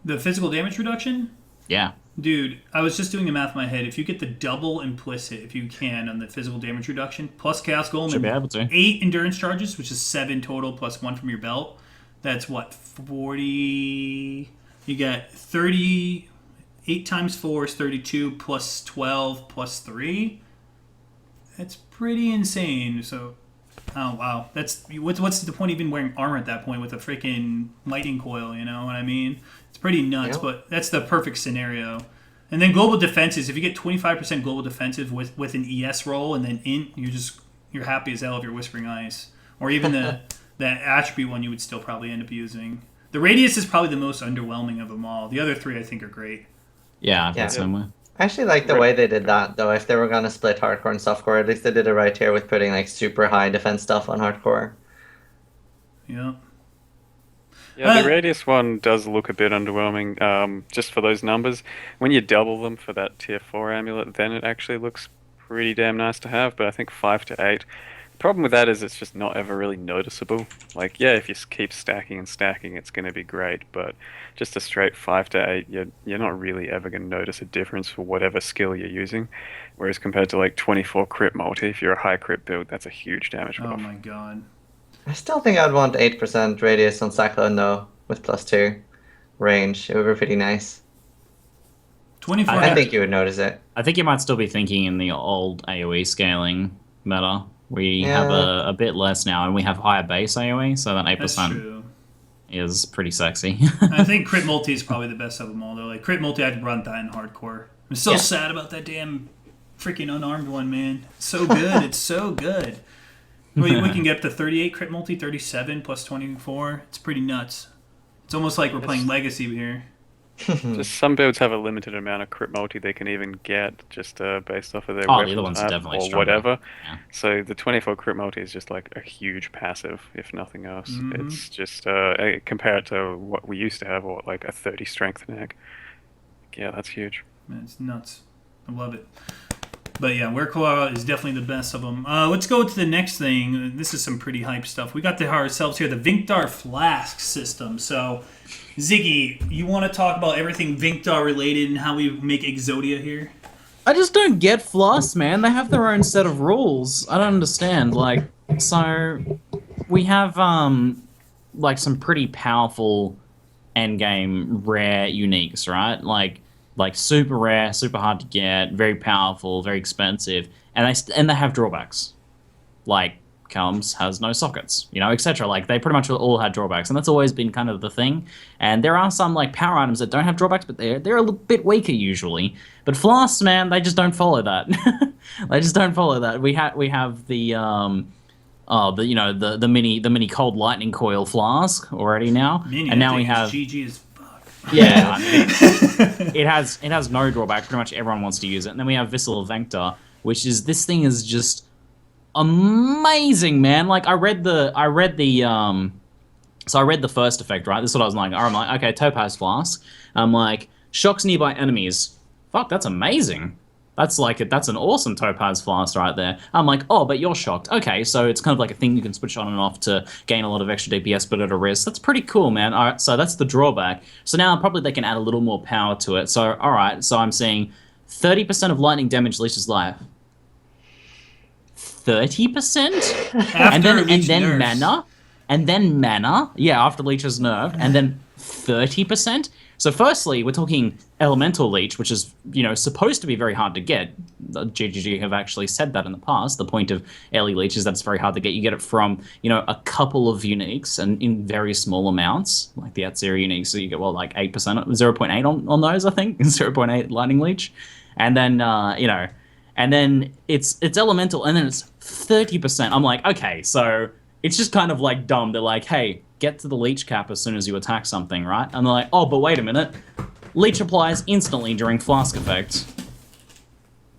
The physical damage reduction? Yeah. Dude, I was just doing the math in my head. If you get the double implicit, if you can, on the physical damage reduction, plus Chaos Golem, should be able to. 8 endurance charges, which is 7 total, plus 1 from your belt. That's what, 40... You get 30... 8 times 4 is 32, plus 12, plus 3. That's pretty insane. So, oh wow, that's what's the point even wearing armor at that point with a freaking lightning coil? You know what I mean? It's pretty nuts, but that's the perfect scenario. And then global defenses. If you get 25% global defensive with an ES roll and then int, you're happy as hell if you're Whispering Ice, or even that attribute one you would still probably end up using. The radius is probably the most underwhelming of them all. The other 3 I think are great. Yeah, I feel the same way. I actually like the way they did that, though. If they were going to split hardcore and softcore, at least they did it right here with putting like super high defense stuff on hardcore. Yeah. Yeah, the radius one does look a bit underwhelming, just for those numbers. When you double them for that tier 4 amulet, then it actually looks pretty damn nice to have, but I think 5 to 8... The problem with that is it's just not ever really noticeable. Like, yeah, if you keep stacking and stacking, it's going to be great, but just a straight 5 to 8, you're not really ever going to notice a difference for whatever skill you're using. Whereas compared to like 24 crit multi, if you're a high crit build, that's a huge damage buff. Oh my god. I still think I'd want 8% radius on Cyclone, though, with +2 range. It would be pretty nice. 24. I think you would notice it. I think you might still be thinking in the old AoE scaling meta. We have a bit less now, and we have higher base AoE, so that 8% is pretty sexy. I think Crit Multi is probably the best of them all, though. Like, Crit Multi, I'd run that in hardcore. I'm so sad about that damn freaking unarmed one, man. It's so good. It's so good. We can get up to 38 Crit Multi, 37 plus 24. It's pretty nuts. It's almost like we're playing Legacy here. Just some builds have a limited amount of crit multi they can even get just based off of their weapon the other ones are definitely or stronger. whatever. Yeah. So the 24 crit multi is just like a huge passive, if nothing else. Mm-hmm. It's just compared to what we used to have, or like a 30 strength neg. Yeah, that's huge. Man, it's nuts. I love it. But yeah, Werkoa is definitely the best of them. Let's go to the next thing. This is some pretty hype stuff. We got to ourselves here the Vinktar Flask system. So, Ziggy, you want to talk about everything Vinktar related and how we make Exodia here? I just don't get Flask, man. They have their own set of rules. I don't understand. Like, so we have like some pretty powerful endgame rare uniques, right? Like super rare, super hard to get, very powerful, very expensive, and they have drawbacks. Like Calms has no sockets, etc. Like they pretty much all had drawbacks, and that's always been kind of the thing. And there are some like power items that don't have drawbacks, but they're a little bit weaker usually. But Flasks, man, they just don't follow that. They just don't follow that. We have the the mini cold lightning coil Flask already now, Mini, and now we have GG is. Yeah, I mean, it has no drawback. Pretty much everyone wants to use it. And then we have Visceral Vinktar, which is this thing is just amazing, man. Like I read the first effect, right? This is what I was like. I'm like, okay, Topaz Flask. I'm like, shocks nearby enemies. Fuck, that's amazing. That's an awesome Topaz Flask right there. I'm like, oh, but you're shocked. Okay, so it's kind of like a thing you can switch on and off to gain a lot of extra DPS, but at a risk. That's pretty cool, man. All right, so that's the drawback. So now probably they can add a little more power to it. So, all right, so I'm seeing 30% of lightning damage leeches life. 30%? and then mana. Yeah, after Leech is nerfed. And then 30%? So firstly, we're talking Elemental Leech, which is, supposed to be very hard to get. GGG have actually said that in the past. The point of Ele Leech is that it's very hard to get. You get it from, a couple of uniques and in very small amounts, like the Atziri uniques. So you get, like 8%, 0.8 on those, I think, 0.8 Lightning Leech. And then, and then it's elemental, and then it's 30%. I'm like, okay, so it's just kind of like dumb. They're like, hey, get to the leech cap as soon as you attack something, right? And they're like, oh, but wait a minute, leech applies instantly during Flask effect.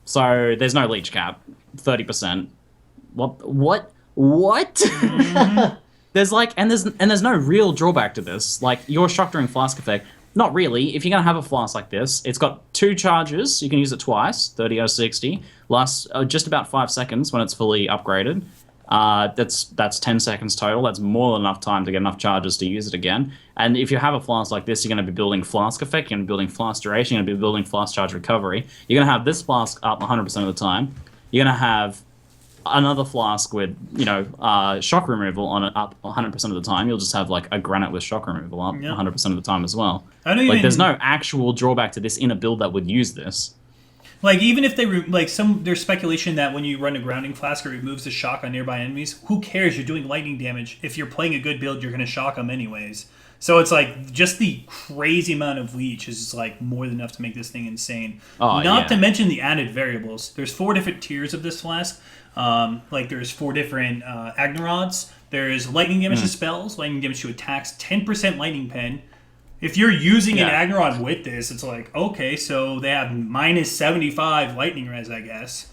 So there's no leech cap, 30%. What? There's like, and there's no real drawback to this. Like, your shock during Flask effect, not really. If you're gonna have a flask like this, it's got 2 charges. You can use it twice, 30 or 60. Lasts just about 5 seconds when it's fully upgraded. That's 10 seconds total. That's more than enough time to get enough charges to use it again. And if you have a flask like this, you're going to be building Flask effect, you're going to be building Flask duration, you're going to be building Flask charge recovery. You're going to have this flask up 100% of the time. You're going to have another flask with, shock removal on it up 100% of the time. You'll just have like a granite with shock removal up 100% of the time as well. There's no actual drawback to this in a build that would use this. Like, even if they there's speculation that when you run a grounding flask, it removes the shock on nearby enemies. Who cares? You're doing lightning damage. If you're playing a good build, you're going to shock them anyways. So it's like just the crazy amount of leech is like more than enough to make this thing insane. Not to mention the added variables. There's 4 different tiers of this flask. There's 4 different Agnarods. There's lightning damage to spells, lightning damage to attacks, 10% lightning pen. If you're using an Agnerod with this, it's like, okay, so they have minus 75 lightning res, I guess.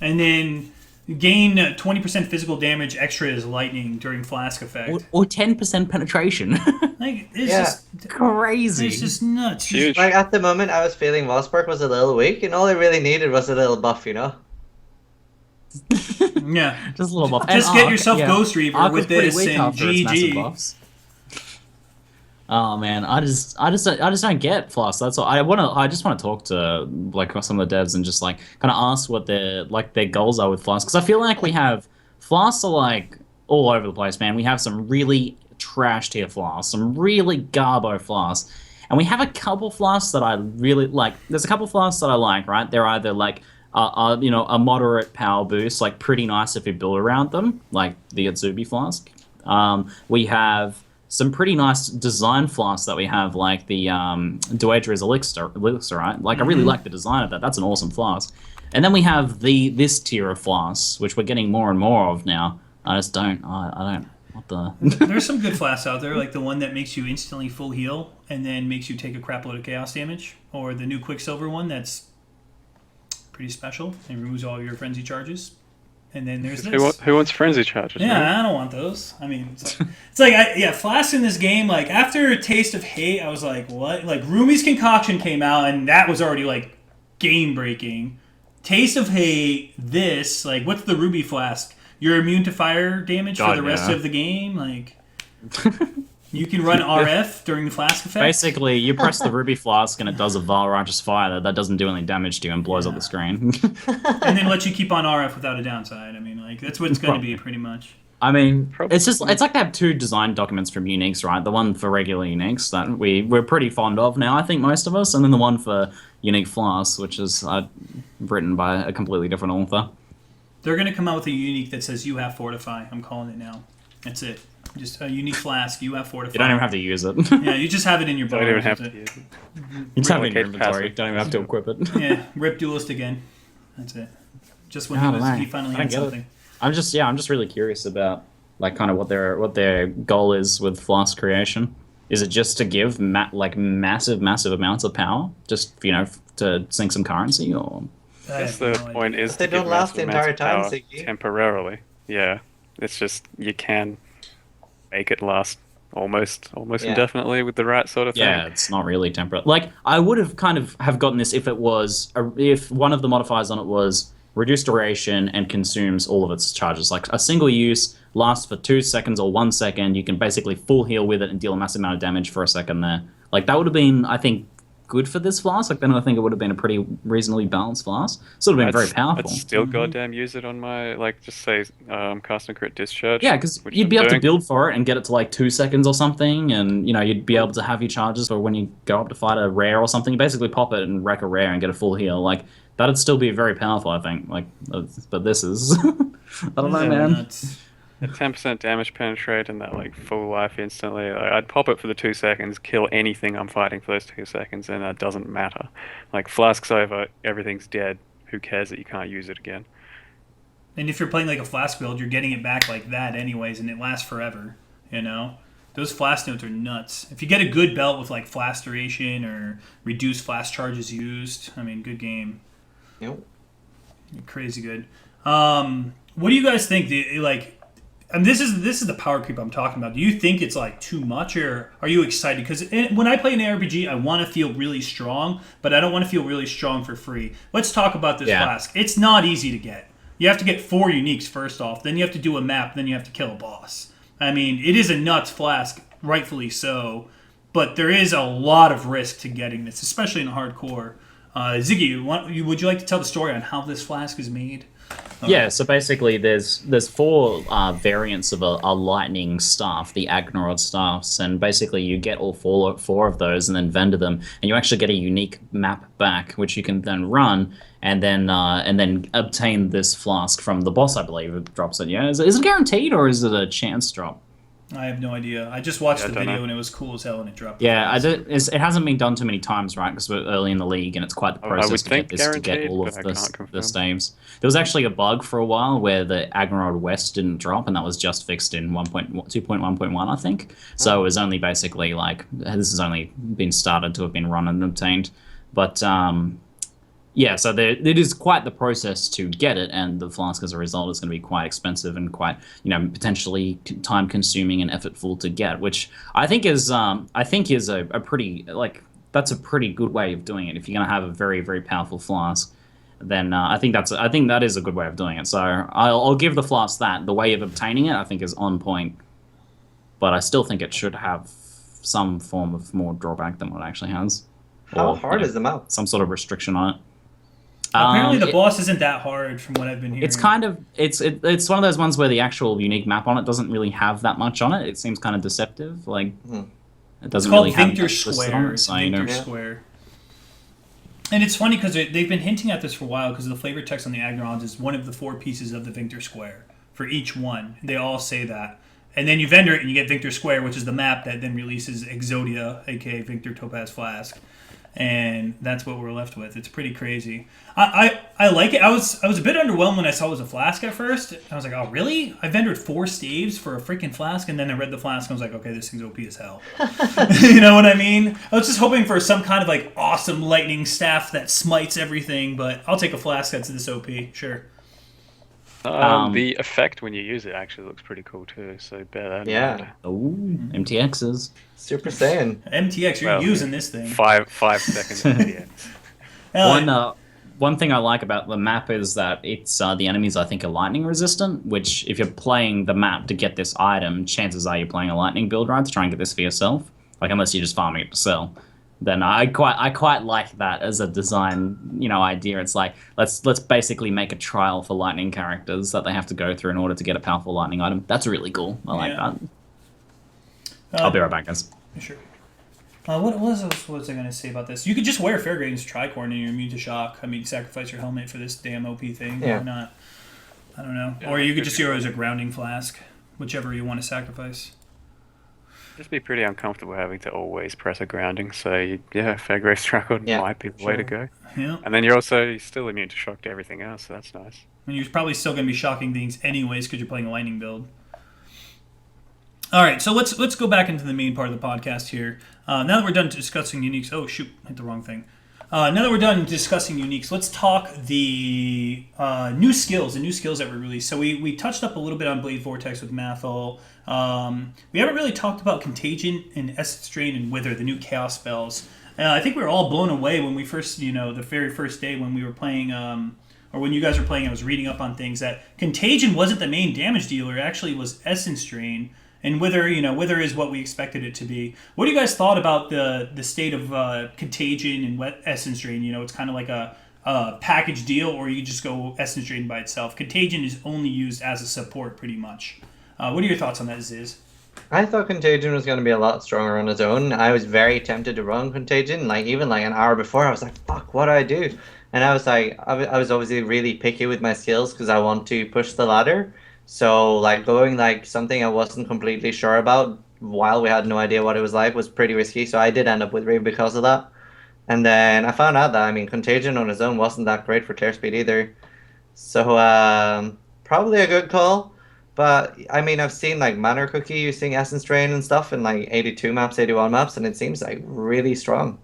And then gain 20% physical damage extra as lightning during Flask effect. Or 10% penetration. It's just crazy. It's just nuts. Huge. Like, at the moment, I was feeling Wellspark was a little weak, and all I really needed was a little buff, Yeah. Just a little buff. Just get yourself Ghost Reaver with this and GG. Oh man, I just don't get Flask. That's all. I just want to talk to like some of the devs and just like kind of ask what their goals are with Flask, because I feel like we have Flasks are like all over the place, man. We have some really trash tier Flasks, some really garbo Flasks, and we have a couple Flasks that I really like. There's a couple Flasks that I like, right? They're either like a moderate power boost, like pretty nice if you build around them, like the Atsubi Flask. We have some pretty nice design flasks that we have, like the Duedra's Elixir, right? Like, I really like the design of that. That's an awesome flask. And then we have this tier of flasks, which we're getting more and more of now. I just don't, what the... There's some good flasks out there, like the one that makes you instantly full heal and then makes you take a crap load of chaos damage, or the new Quicksilver one that's pretty special and removes all your frenzy charges. And then there's this. Who wants frenzy charges? Yeah, right? I don't want those. I mean, it's like Flask in this game, like, after Taste of Hate, I was like, what? Like, Rumi's Concoction came out, and that was already, like, game-breaking. Taste of Hate, this, like, what's the Ruby Flask? You're immune to fire damage for the rest of the game? Like, you can run RF during the Flask effect? Basically, you press the Ruby Flask and it does a Vaal Righteous Fire that doesn't do any damage to you and blows up the screen. And then lets you keep on RF without a downside. I mean, like, that's what it's going to be, pretty much. I mean, it's like they have 2 design documents from Uniques, right? The one for regular Uniques that we're pretty fond of now, I think, most of us, and then the one for Unique Flasks, which is written by a completely different author. They're going to come out with a Unique that says you have Fortify. I'm calling it now. That's it. Just a Unique Flask, you have Fortify. You don't even have to use it. Yeah, you just have it in your bar. Don't even have to use it. You just have it in your inventory. You don't even have to equip it. Yeah, rip Duelist again. That's it. Just when he finally had something. I'm just really curious about like kind of what their goal is with Flask creation. Is it just to give massive amounts of power, just to sink some currency, or? I guess the point is they don't last the entire time, Ziggy. Temporarily. Yeah, it's just you can make it last almost indefinitely with the right sort of thing. Yeah, it's not really temporary. Like, I would have kind of gotten this if it was if one of the modifiers on it was reduced duration and consumes all of its charges. Like, a single use lasts for 2 seconds or 1 second. You can basically full heal with it and deal a massive amount of damage for a second there. Like, that would have been, I think, good for this Flask. Like, then I think it would have been a pretty reasonably balanced Flask. Sort of been very powerful. I'd still goddamn use it on my, just say, cast and crit discharge. Yeah, because you'd be able to build for it and get it to 2 seconds or something, and you'd be able to have your charges for when you go up to fight a rare or something. You basically pop it and wreck a rare and get a full heal. Like, that'd still be very powerful, I think. Like, but this is, I don't know, man. At 10% damage penetrate and that full life instantly, I'd pop it for the 2 seconds, kill anything I'm fighting for those 2 seconds, and that doesn't matter. Like, Flask's over, everything's dead. who cares that you can't use it again? And if you're playing like a Flask build, you're getting it back like that anyways, and it lasts forever, you know? Those Flask notes are nuts. If you get a good belt with like Flask duration or reduced Flask charges used, I mean, good game. Yep. Crazy good. What do you guys think? And this is the power creep I'm talking about. Do you think it's like too much, or are you excited? Because when I play an RPG, I want to feel really strong, but I don't want to feel really strong for free. Let's talk about this Flask. It's not easy to get. You have to get 4 uniques first off, then you have to do a map, then you have to kill a boss. I mean, it is a nuts Flask, rightfully so, but there is a lot of risk to getting this, especially in hardcore. Ziggy, would you like to tell the story on how this Flask is made? Yeah, so basically there's 4 variants of a lightning staff, the Agnorod staffs, and basically you get all four of those and then vendor them, and you actually get a unique map back, which you can then run, and then obtain this Flask from the boss, I believe it drops it. Yeah, is it guaranteed or is it a chance drop? I have no idea. I just watched the video and it was cool as hell and it dropped. Yeah, it hasn't been done too many times, right? Because we're early in the league and it's quite the process to get all of the staves. There was actually a bug for a while where the Agnorod West didn't drop, and that was just fixed in 2.1.1, I think. So it was only basically like, this has only been started to have been run and obtained. But yeah, so it is quite the process to get it, and the Flask as a result is going to be quite expensive and quite, potentially time-consuming and effortful to get, which I think is a pretty, that's a pretty good way of doing it. If you're going to have a very, very powerful Flask, then I think that is a good way of doing it. So I'll give the Flask that. The way of obtaining it, I think, is on point, but I still think it should have some form of more drawback than what it actually has. How hard is the map? Some sort of restriction on it. Apparently the boss isn't that hard from what I've been hearing. It's kind of it's one of those ones where the actual unique map on it doesn't really have that much on it. It seems kind of deceptive. Like it doesn't really have Vinktar Square. It's Vinktar Square. And it's funny because they've been hinting at this for a while because the flavor text on the Agnorons is one of the 4 pieces of the Vinktar Square for each one. They all say that. And then you vendor it and you get Vinktar Square, which is the map that then releases Exodia, aka Vinktar Topaz Flask. And that's what we're left with. It's pretty crazy. I like it. I was a bit underwhelmed when I saw it was a Flask at first. I was like, oh, really? I vendored 4 staves for a freaking Flask, and then I read the Flask, and I was like, okay, this thing's OP as hell. You know what I mean? I was just hoping for some kind of like awesome lightning staff that smites everything, but I'll take a Flask that's this OP, sure. The effect when you use it actually looks pretty cool too, so bear that in mind. Oh, MTXs. Super Saiyan. MTX, you're using this thing. 5 seconds MTX. One thing I like about the map is that it's the enemies, I think, are lightning resistant, which if you're playing the map to get this item, chances are you're playing a lightning build, right, to try and get this for yourself. Like, unless you're just farming it to sell. Then I quite like that as a design, idea. It's like let's basically make a trial for lightning characters that they have to go through in order to get a powerful lightning item. That's really cool. I like that. I'll be right back, guys. Sure. What was I going to say about this? You could just wear Fairgrain's Tricorn and you're immune to shock. I mean, sacrifice your helmet for this damn OP thing. Yeah. Why not? I don't know. Or you could just use it as a grounding flask, whichever you want to sacrifice. Just be pretty uncomfortable having to always press a grounding, so Fairgrain's Tricorn might be the way to go. Yeah. And then you're still immune to shock to everything else, so that's nice. And you're probably still going to be shocking things anyways because you're playing a lightning build. All right, so let's go back into the main part of the podcast here. Now that we're done discussing uniques, oh shoot, hit the wrong thing. Now that we're done discussing uniques, let's talk the new skills that were released. So we touched up a little bit on Blade Vortex with Mathil. We haven't really talked about Contagion and Essence Drain and Wither, the new Chaos spells. I think we were all blown away when we first, the very first day when we were playing, or when you guys were playing, I was reading up on things, that Contagion wasn't the main damage dealer, it actually was Essence Drain. And Wither, Wither is what we expected it to be. What do you guys thought about the state of Contagion and Essence Drain? It's kind of like a package deal, or you just go Essence Drain by itself. Contagion is only used as a support, pretty much. What are your thoughts on that, Ziz? I thought Contagion was going to be a lot stronger on its own. I was very tempted to run Contagion. Even an hour before, I was like, fuck, what do I do? And I was like, I was obviously really picky with my skills because I want to push the ladder. So, going something I wasn't completely sure about while we had no idea what it was like was pretty risky. So I did end up with Reave because of that. And then I found out that, I mean, Contagion on his own wasn't that great for tear speed either. So, probably a good call. But, I mean, I've seen, like, Manor Cookie using Essence Drain and stuff in, like, 82 maps, 81 maps, and it seems, like, really strong.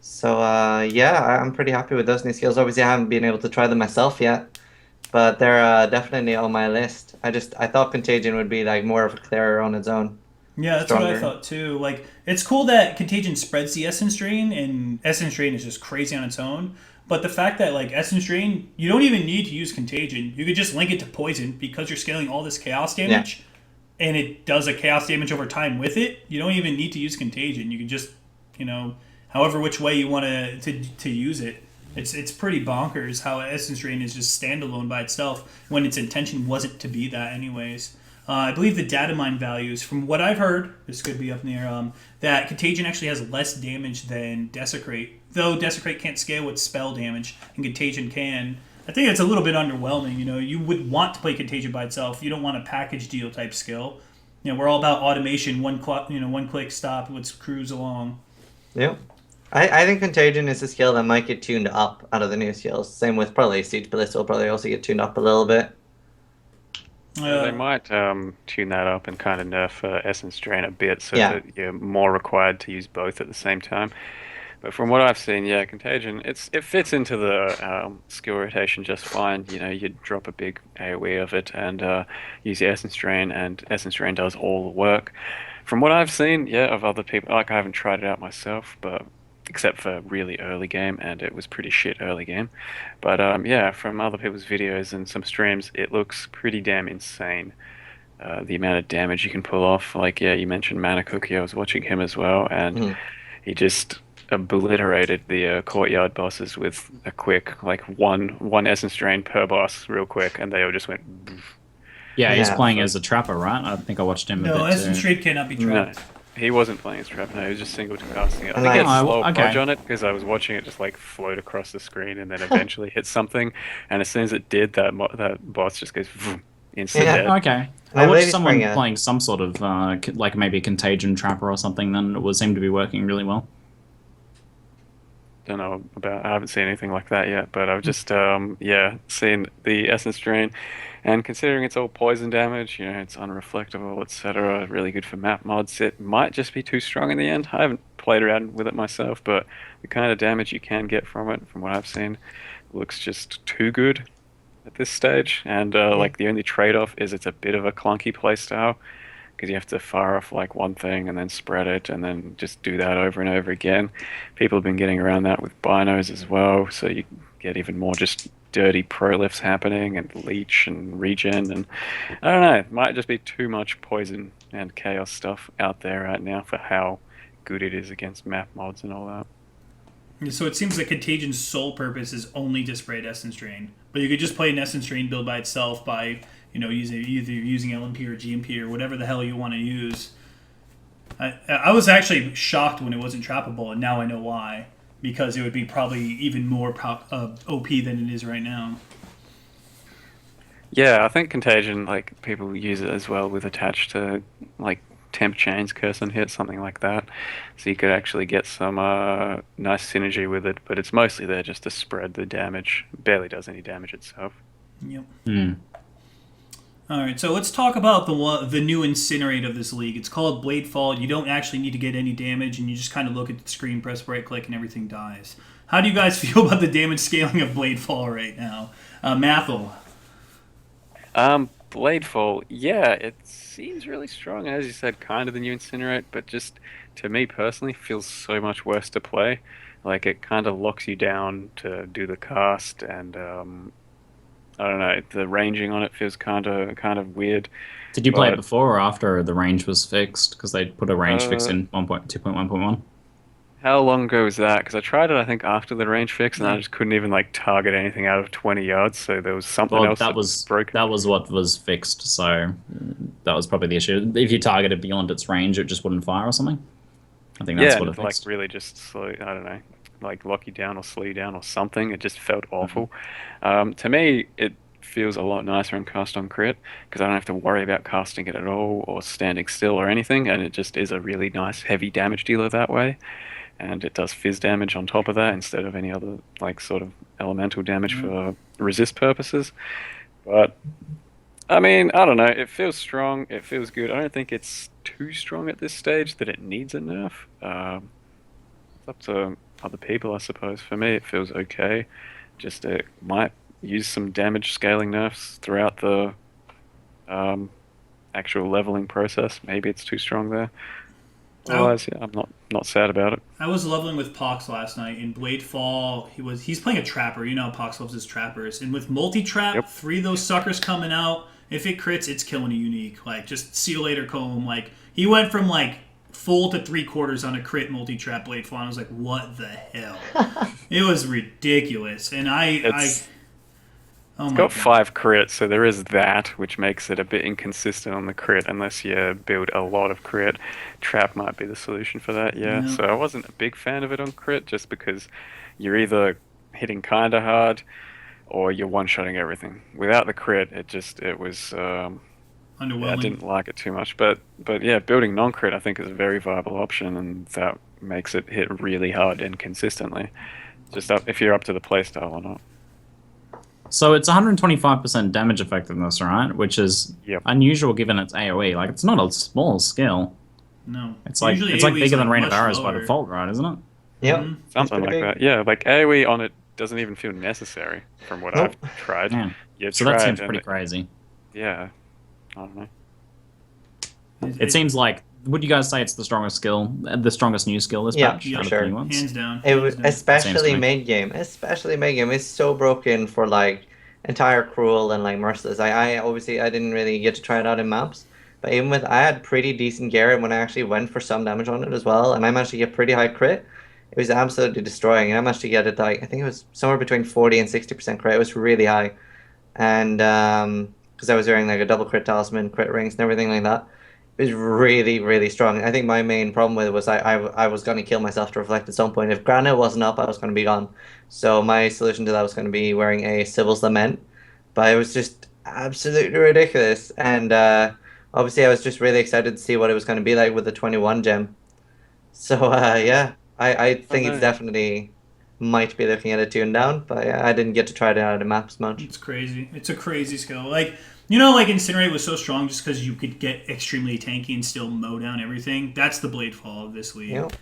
So, yeah, I'm pretty happy with those new skills. Obviously, I haven't been able to try them myself yet, but they're definitely on my list. I thought Contagion would be, like, more of a clearer on its own. Yeah, that's Stronger. what I thought too. Like, it's cool that Contagion spreads the Essence Drain, and Essence Drain is just crazy on its own. But the fact that, like, Essence Drain, you don't even need to use Contagion. You could just link it to Poison because you're scaling all this Chaos damage, and it does a Chaos damage over time with it. You don't even need to use Contagion. You can just, however which way you want to use it. It's pretty bonkers how Essence Drain is just standalone by itself when its intention wasn't to be that anyways. I believe the data mine values, from what I've heard, this could be up in the air, that Contagion actually has less damage than Desecrate. Though Desecrate can't scale with spell damage, and Contagion can. I think it's a little bit underwhelming. You would want to play Contagion by itself. You don't want a package deal type skill. We're all about automation, one click stop, let's cruise along. Yep. I think Contagion is a skill that might get tuned up out of the new skills. Same with probably Siege Ballista will probably also get tuned up a little bit. They might tune that up and kind of nerf Essence Drain a bit so that you're more required to use both at the same time. But from what I've seen, yeah, Contagion, it fits into the skill rotation just fine. You drop a big AoE of it and use the Essence Drain, and Essence Drain does all the work. From what I've seen, yeah, of other people, like I haven't tried it out myself, but except for really early game, and it was pretty shit early game. But yeah, from other people's videos and some streams, it looks pretty damn insane. The amount of damage you can pull off. Like, yeah, you mentioned Mana Cookie, I was watching him as well, and he just obliterated the courtyard bosses with a quick, like one Essence Drain per boss real quick, and they all just went... Yeah, he's playing as a trapper, right? I think I watched him a bit No, Essence Drain cannot be trapped. No. He wasn't playing as trap, no, he was just single casting it. I think it had slow approach on it because I was watching it just like float across the screen and then eventually hit something, and as soon as it did, that boss just goes instant dead. Okay. I watched someone playing some sort of like maybe a Contagion trapper or something, then it would seem to be working really well. Don't know about, I haven't seen anything like that yet, but I've just seen the Essence Drain, and considering it's all poison damage, it's unreflectable, etc., really good for map mods. It might just be too strong in the end. I haven't played around with it myself, but the kind of damage you can get from it, from what I've seen, looks just too good at this stage. And like the only trade-off is it's a bit of a clunky playstyle, because you have to fire off like one thing and then spread it and then just do that over and over again. People have been getting around that with binos as well, so you get even more just dirty prolifs happening and leech and regen, and I don't know, it might just be too much poison and chaos stuff out there right now for how good it is against map mods and all that. So it seems like Contagion's sole purpose is only to spread Essence Drain, but you could just play an Essence Drain build by itself by either using LMP or GMP or whatever the hell you want to use. I was actually shocked when it wasn't trappable, and now I know why. Because it would be probably even more OP than it is right now. Yeah, I think Contagion, like, people use it as well with attached to, like, temp chains, curse and hit, something like that. So you could actually get some nice synergy with it, but it's mostly there just to spread the damage. It barely does any damage itself. Yep. All right, so let's talk about the new Incinerate of this league. It's called Bladefall. You don't actually need to get any damage, and you just kind of look at the screen, press right click, and everything dies. How do you guys feel about the damage scaling of Bladefall right now? Mathil? Bladefall, yeah, it seems really strong. As you said, kind of the new Incinerate, but just, to me personally, feels so much worse to play. Like, it kind of locks you down to do the cast, and I don't know, the ranging on it feels kind of weird. Did you play it before or after the range was fixed? Because they put a range fix in 2.1.1. How long ago was that? Because I tried it, I think, after the range fix, and I just couldn't even like target anything out of 20 yards. So there was something else that was broken. That was what was fixed. So that was probably the issue. If you targeted beyond its range, it just wouldn't fire or something. I think that's what it fixed. Like really just slow. I don't know, like lock you down or slow you down or something. It just felt awful. To me, it feels a lot nicer in cast on crit because I don't have to worry about casting it at all or standing still or anything, and it just is a really nice heavy damage dealer that way. and it does fizz damage on top of that instead of any other like sort of elemental damage for resist purposes. But I mean, I don't know. It feels strong. It feels good. I don't think it's too strong at this stage that it needs a nerf. It's up to other people, I suppose. For me, it feels okay. Just it might use some damage scaling nerfs throughout the actual leveling process. Maybe it's too strong there. Otherwise, yeah, I'm not sad about it. I was leveling with Pox last night in Bladefall. He's playing a trapper. You know how Pox loves his trappers. And with multi-trap, 3 of those suckers coming out, if it crits, it's killing a unique. Like, just see you later, comb. Like, he went from, like, full to 3/4 on a crit multi-trap Bladefall. And I was like, what the hell? It was ridiculous. And It's got 5 crits, so there is that, which makes it a bit inconsistent on the crit unless you build a lot of crit. Trap might be the solution for that, yeah. So I wasn't a big fan of it on crit just because you're either hitting kind of hard or you're one-shotting everything. Without the crit, it was... underwhelming. Yeah, I didn't like it too much. But yeah, building non-crit I think is a very viable option, and that makes it hit really hard and consistently. Just if you're up to the playstyle or not. So it's 125% damage effectiveness, right? Which is unusual given its AoE. Like, it's not a small skill. No. It's like bigger than Rain of Arrows by default, right? Isn't it? Yep. Something like that. Yeah, like AoE on it doesn't even feel necessary from what I've tried. Yeah. So that seems pretty crazy. Yeah. I don't know. It seems like, would you guys say it's the strongest skill, the strongest new skill this patch? Yeah, for sure. Hands down. It was especially mid game. Especially mid game. It's so broken for like entire cruel and like merciless. I obviously I didn't really get to try it out in maps, but even with I had pretty decent gear when I actually went for some damage on it as well, and I managed to get pretty high crit. It was absolutely destroying, and I managed to get it like I think it was somewhere between 40 and 60% crit. It was really high, and because I was wearing like a double crit talisman, crit rings, and everything like that. It was really, really strong. I think my main problem with it was I was going to kill myself to reflect at some point. If Granite wasn't up, I was going to be gone. So my solution to that was going to be wearing a Sybil's Lament. But it was just absolutely ridiculous. And obviously I was just really excited to see what it was going to be like with the 21 gem. So yeah, I think it's definitely might be looking at a tune down. But yeah, I didn't get to try it out of the maps much. It's crazy. It's a crazy skill. Like... You know, like Incinerate was so strong just because you could get extremely tanky and still mow down everything. That's the Bladefall of this league. Yep.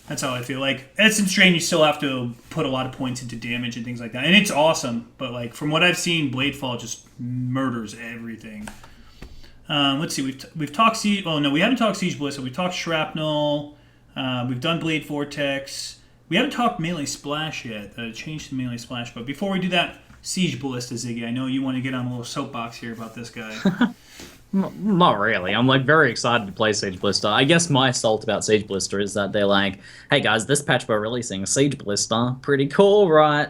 That's how I feel. Like, it's insane. You still have to put a lot of points into damage and things like that. And it's awesome. But, like, from what I've seen, Bladefall just murders everything. Let's see. We've talked Siege... Oh, no, we haven't talked Siege Ballista. We've talked Shrapnel. We've done Blade Vortex. We haven't talked Melee Splash yet. Changed to Melee Splash. But before we do that... Siege Ballista, Ziggy. I know you want to get on a little soapbox here about this guy. Not really. I'm like very excited to play Siege Ballista. I guess my salt about Siege Ballista is that they're like, hey guys, this patch we're releasing a Siege Ballista. Pretty cool, right?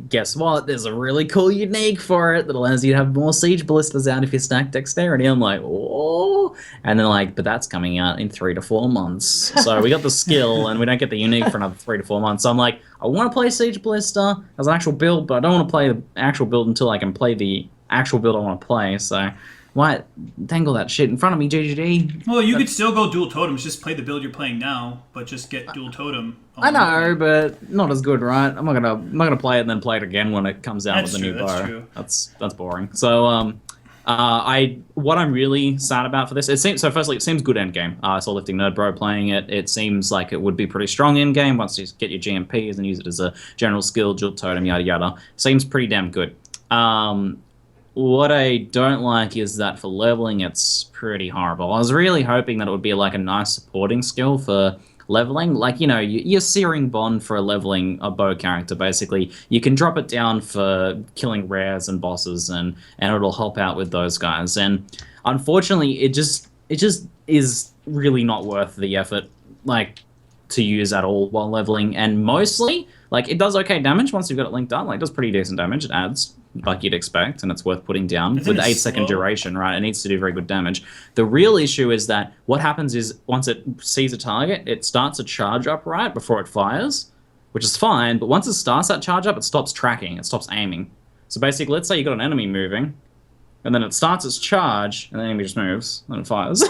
Guess what? There's a really cool unique for it that allows you to have more Siege Ballistas out if you stack Dexterity. I'm like, oh. And they're like, but that's coming out in 3 to 4 months. So we got the skill and we don't get the unique for another 3 to 4 months. So I'm like, I want to play Siege Ballista as an actual build, but I don't want to play the actual build until I can play the actual build I want to play. So why dangle that shit in front of me, JGD? Well, you could still go dual totems. Just play the build you're playing now, but just get dual totem. I know, but not as good, right? I'm not gonna play it and then play it again when it comes out with the new bow. That's true. That's boring. So what I'm really sad about for this, firstly it seems good end game. I saw Lifting Nerd Bro playing it. It seems like it would be pretty strong end game once you get your GMPs and use it as a general skill, dual totem, yada yada. Seems pretty damn good. What I don't like is that for leveling, it's pretty horrible. I was really hoping that it would be like a nice supporting skill for leveling. Like, you know, your Searing Bond for leveling a bow character, basically. You can drop it down for killing rares and bosses, and it'll help out with those guys. And unfortunately, it just is really not worth the effort, like, to use at all while leveling. And mostly, like, it does okay damage once you've got it linked up. Like, it does pretty decent damage. It adds, like you'd expect, and it's worth putting down. With 8-second duration, right? It needs to do very good damage. The real issue is that what happens is once it sees a target, it starts a charge up right before it fires, which is fine, but once it starts that charge up, it stops tracking, it stops aiming. So basically, let's say you got an enemy moving, and then it starts its charge, and the enemy just moves, and it fires.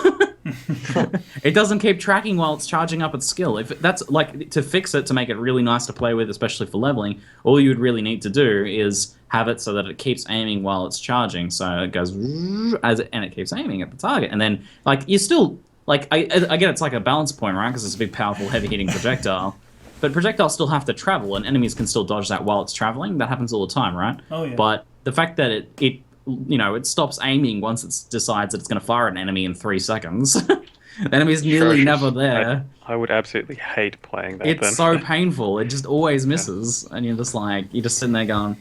It doesn't keep tracking while it's charging up its skill. If that's like to fix it to make it really nice to play with, especially for leveling, all you would really need to do is have it so that it keeps aiming while it's charging. So it goes and it keeps aiming at the target, and then like you still like I get it's like a balance point, right? Because it's a big, powerful, heavy-hitting projectile. But projectiles still have to travel, and enemies can still dodge that while it's traveling. That happens all the time, right? Oh yeah. But the fact that it stops aiming once it decides that it's going to fire at an enemy in 3 seconds. The enemy's nearly never there. I would absolutely hate playing that. It's so painful. It just always misses, and you're just sitting there going,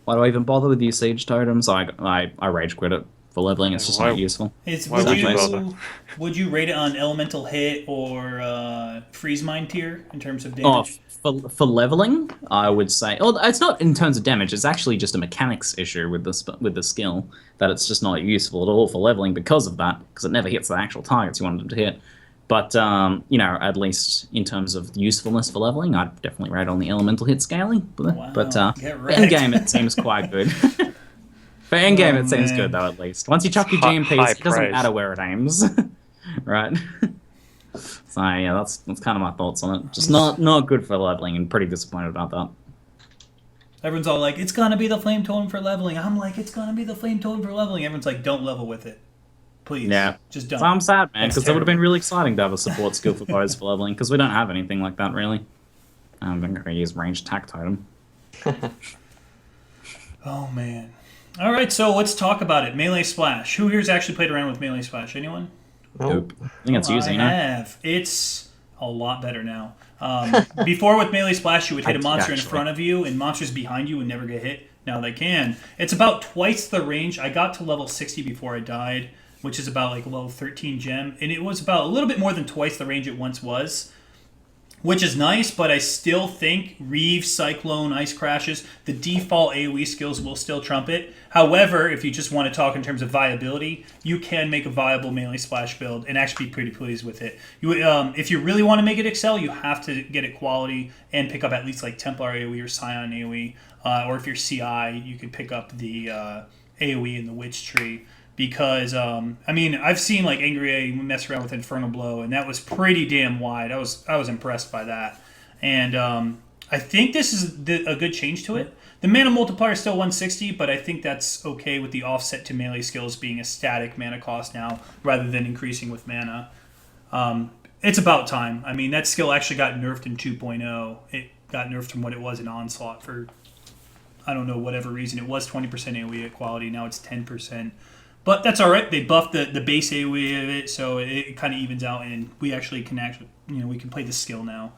"Why do I even bother with these siege totems?" I rage quit it for leveling. It's just not useful. Would you rate it on elemental hit or freeze mine tier in terms of damage? For leveling, I would say. Oh, it's not in terms of damage. It's actually just a mechanics issue with the skill that it's just not useful at all for leveling because of that. Because it never hits the actual targets you wanted it to hit. But at least in terms of usefulness for leveling, I'd definitely rate on the elemental hit scaling. Wow. But for end game, it seems quite good. For end game, it seems good though. At least once you chuck your GMPs, it doesn't matter where it aims, right? So yeah, that's kind of my thoughts on it. Just not good for leveling, and pretty disappointed about that. Everyone's all like, "It's gonna be the flame totem for leveling." I'm like, "It's gonna be the flame totem for leveling." Everyone's like, "Don't level with it, please." Yeah, just don't. So I'm sad, man, because it would have been really exciting to have a support skill for bows for leveling, because we don't have anything like that really. I'm gonna use ranged attack totem. Oh man. All right, so let's talk about it. Melee Splash. Who here's actually played around with Melee Splash? Anyone? Nope. I think it's using. I have. It's a lot better now. Before with Melee Splash, you would hit a monster in front of you, and monsters behind you would never get hit. Now they can. It's about twice the range. I got to level 60 before I died, which is about like a level 13 gem, and it was about a little bit more than twice the range it once was, which is nice, but I still think Reave, Cyclone, Ice Crashes, the default AoE skills will still trump it. However, if you just want to talk in terms of viability, you can make a viable Melee Splash build and actually be pretty pleased with it. If you really want to make it excel, you have to get it quality and pick up at least like Templar AoE or Scion AoE. Or if you're CI, you can pick up the AoE in the Witch Tree. Because, I've seen like Angry A mess around with Infernal Blow, and that was pretty damn wide. I was impressed by that. And I think this is a good change to it. The mana multiplier is still 160, but I think that's okay with the offset to melee skills being a static mana cost now, rather than increasing with mana. It's about time. I mean, that skill actually got nerfed in 2.0. It got nerfed from what it was in Onslaught for, I don't know, whatever reason. It was 20% AoE at quality, now it's 10%. But that's all right. They buffed the base AoE of it, so it kind of evens out, and we actually can we can play the skill now.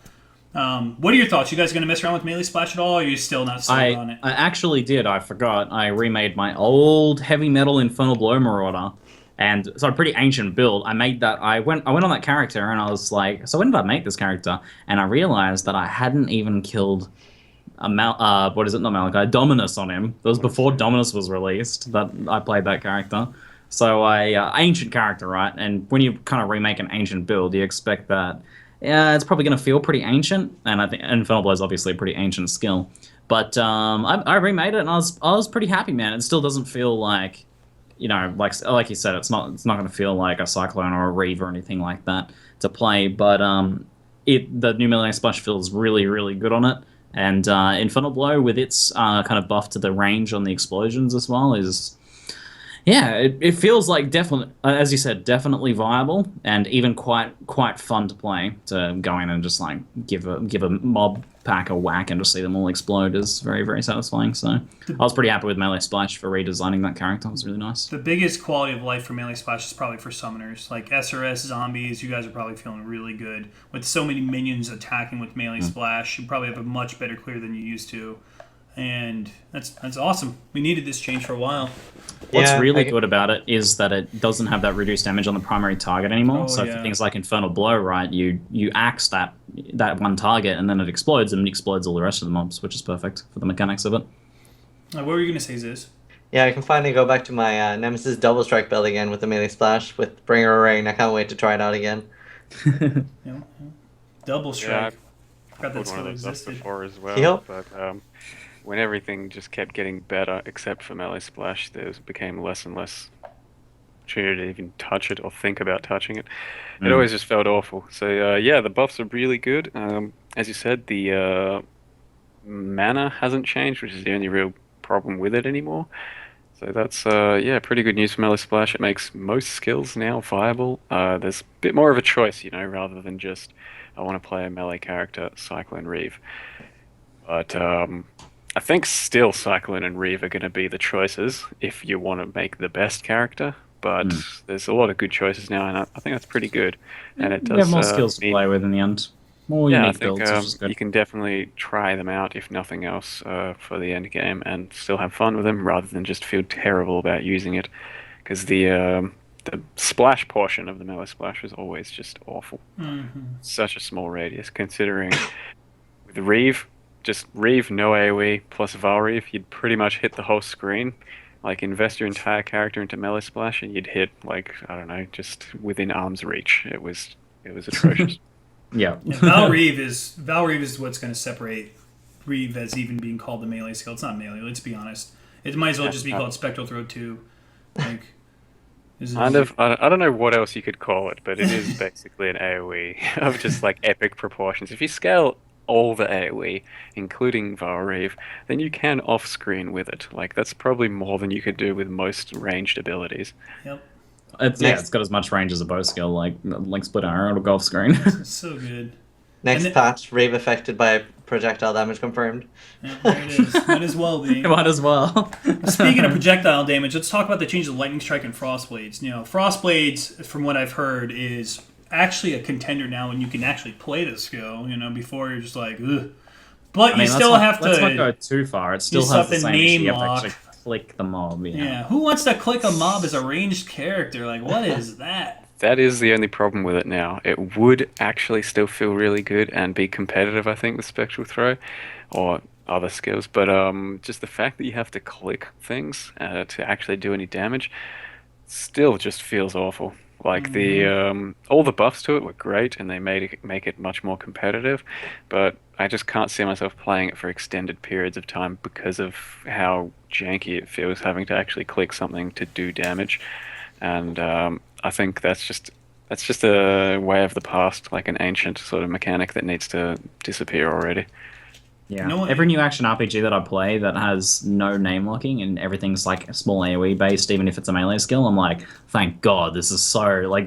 What are your thoughts? You guys going to mess around with Melee Splash at all, or are you still not sold on it? I actually did. I forgot. I remade my old Heavy Metal Infernal Blow Marauder, and so a pretty ancient build. I made that. I went on that character, and I was like, so when did I make this character? And I realized that I hadn't even killed Dominus on him. It was before Dominus was released that I played that character. So ancient character, right? And when you kind of remake an ancient build, you expect that it's probably going to feel pretty ancient. And I think Infernal Blow is obviously a pretty ancient skill. But I remade it, and I was pretty happy, man. It still doesn't feel like, like you said, it's not going to feel like a Cyclone or a Reave or anything like that to play. But the new Melee Splash feels really, really good on it. And Infernal Blow, with its kind of buff to the range on the explosions as well, is... Yeah, it feels like definitely, as you said, definitely viable, and even quite fun to play. To go in and just like give a mob pack a whack and just see them all explode is very, very satisfying. So I was pretty happy with Melee Splash for redesigning that character. It was really nice. The biggest quality of life for Melee Splash is probably for summoners. Like SRS, zombies, you guys are probably feeling really good. With so many minions attacking with Melee Splash, you probably have a much better clear than you used to. And that's awesome. We needed this change for a while. What's really good about it is that it doesn't have that reduced damage on the primary target anymore. For things like Infernal Blow, right, you axe that one target and then it explodes, and it explodes all the rest of the mobs, which is perfect for the mechanics of it. What were you going to say, Ziz? Yeah, I can finally go back to my Nemesis Double Strike build again with the Melee Splash with Bringer of Rain. I can't wait to try it out again. Double Strike. I forgot that skill existed before as well. Yep. But when everything just kept getting better, except for Melee Splash, there became less and less opportunity to even touch it or think about touching it. It always just felt awful. So yeah, the buffs are really good. As you said, the mana hasn't changed, which is the only real problem with it anymore. So that's yeah, pretty good news for Melee Splash. It makes most skills now viable. There's a bit more of a choice, you know, rather than just I want to play a melee character, Cyclone Reave. But I think still Cyclone and Reave are going to be the choices if you want to make the best character. But there's a lot of good choices now, and I think that's pretty good. And it does. We have more skills to play with in the end. More yeah, I unique think builds, which is good. you can definitely try them out, if nothing else, for the end game, and still have fun with them, rather than just feel terrible about using it. Because the splash portion of the melee splash is always just awful. Such a small radius, considering with Reave, just Reave, no AoE, plus Vaal Reave, you'd pretty much hit the whole screen. Like, invest your entire character into melee splash, and you'd hit, like, I don't know, just within arm's reach. It was atrocious. Yeah. Vaal Reave is what's going to separate Reave as even being called the melee skill. It's not melee, let's be honest. It might as well just be called Spectral Throw 2. Like, kind of. I don't know what else you could call it, but it is basically an AoE of just like epic proportions. If you scale all the AoE, including Vaal Reave, then you can off-screen with it. Like, that's probably more than you could do with most ranged abilities. Yep. It's got as much range as a bow skill, like split arrow or golf screen. It's so good. Next patch, Reave affected by projectile damage confirmed. Yeah, there it is. Might as well be. Might as well. Speaking of projectile damage, let's talk about the change of Lightning Strike and Frostblades. You know, Frostblades, from what I've heard, is actually a contender now, and you can actually play the skill. You know, before you're just like, ugh. But you still have to. Let's not go too far. It still has the same issue. You have to actually click the mob. Yeah. Who wants to click a mob as a ranged character? Like, what is that? That is the only problem with it now. It would actually still feel really good and be competitive, I think, with Spectral Throw or other skills. But just the fact that you have to click things to actually do any damage still just feels awful. Like all the buffs to it were great, and they make it much more competitive. But I just can't see myself playing it for extended periods of time because of how janky it feels having to actually click something to do damage. And I think that's just a way of the past, like an ancient sort of mechanic that needs to disappear already. Yeah, every new action RPG that I play that has no name locking and everything's like small AoE based, even if it's a melee skill, I'm like, thank God, this is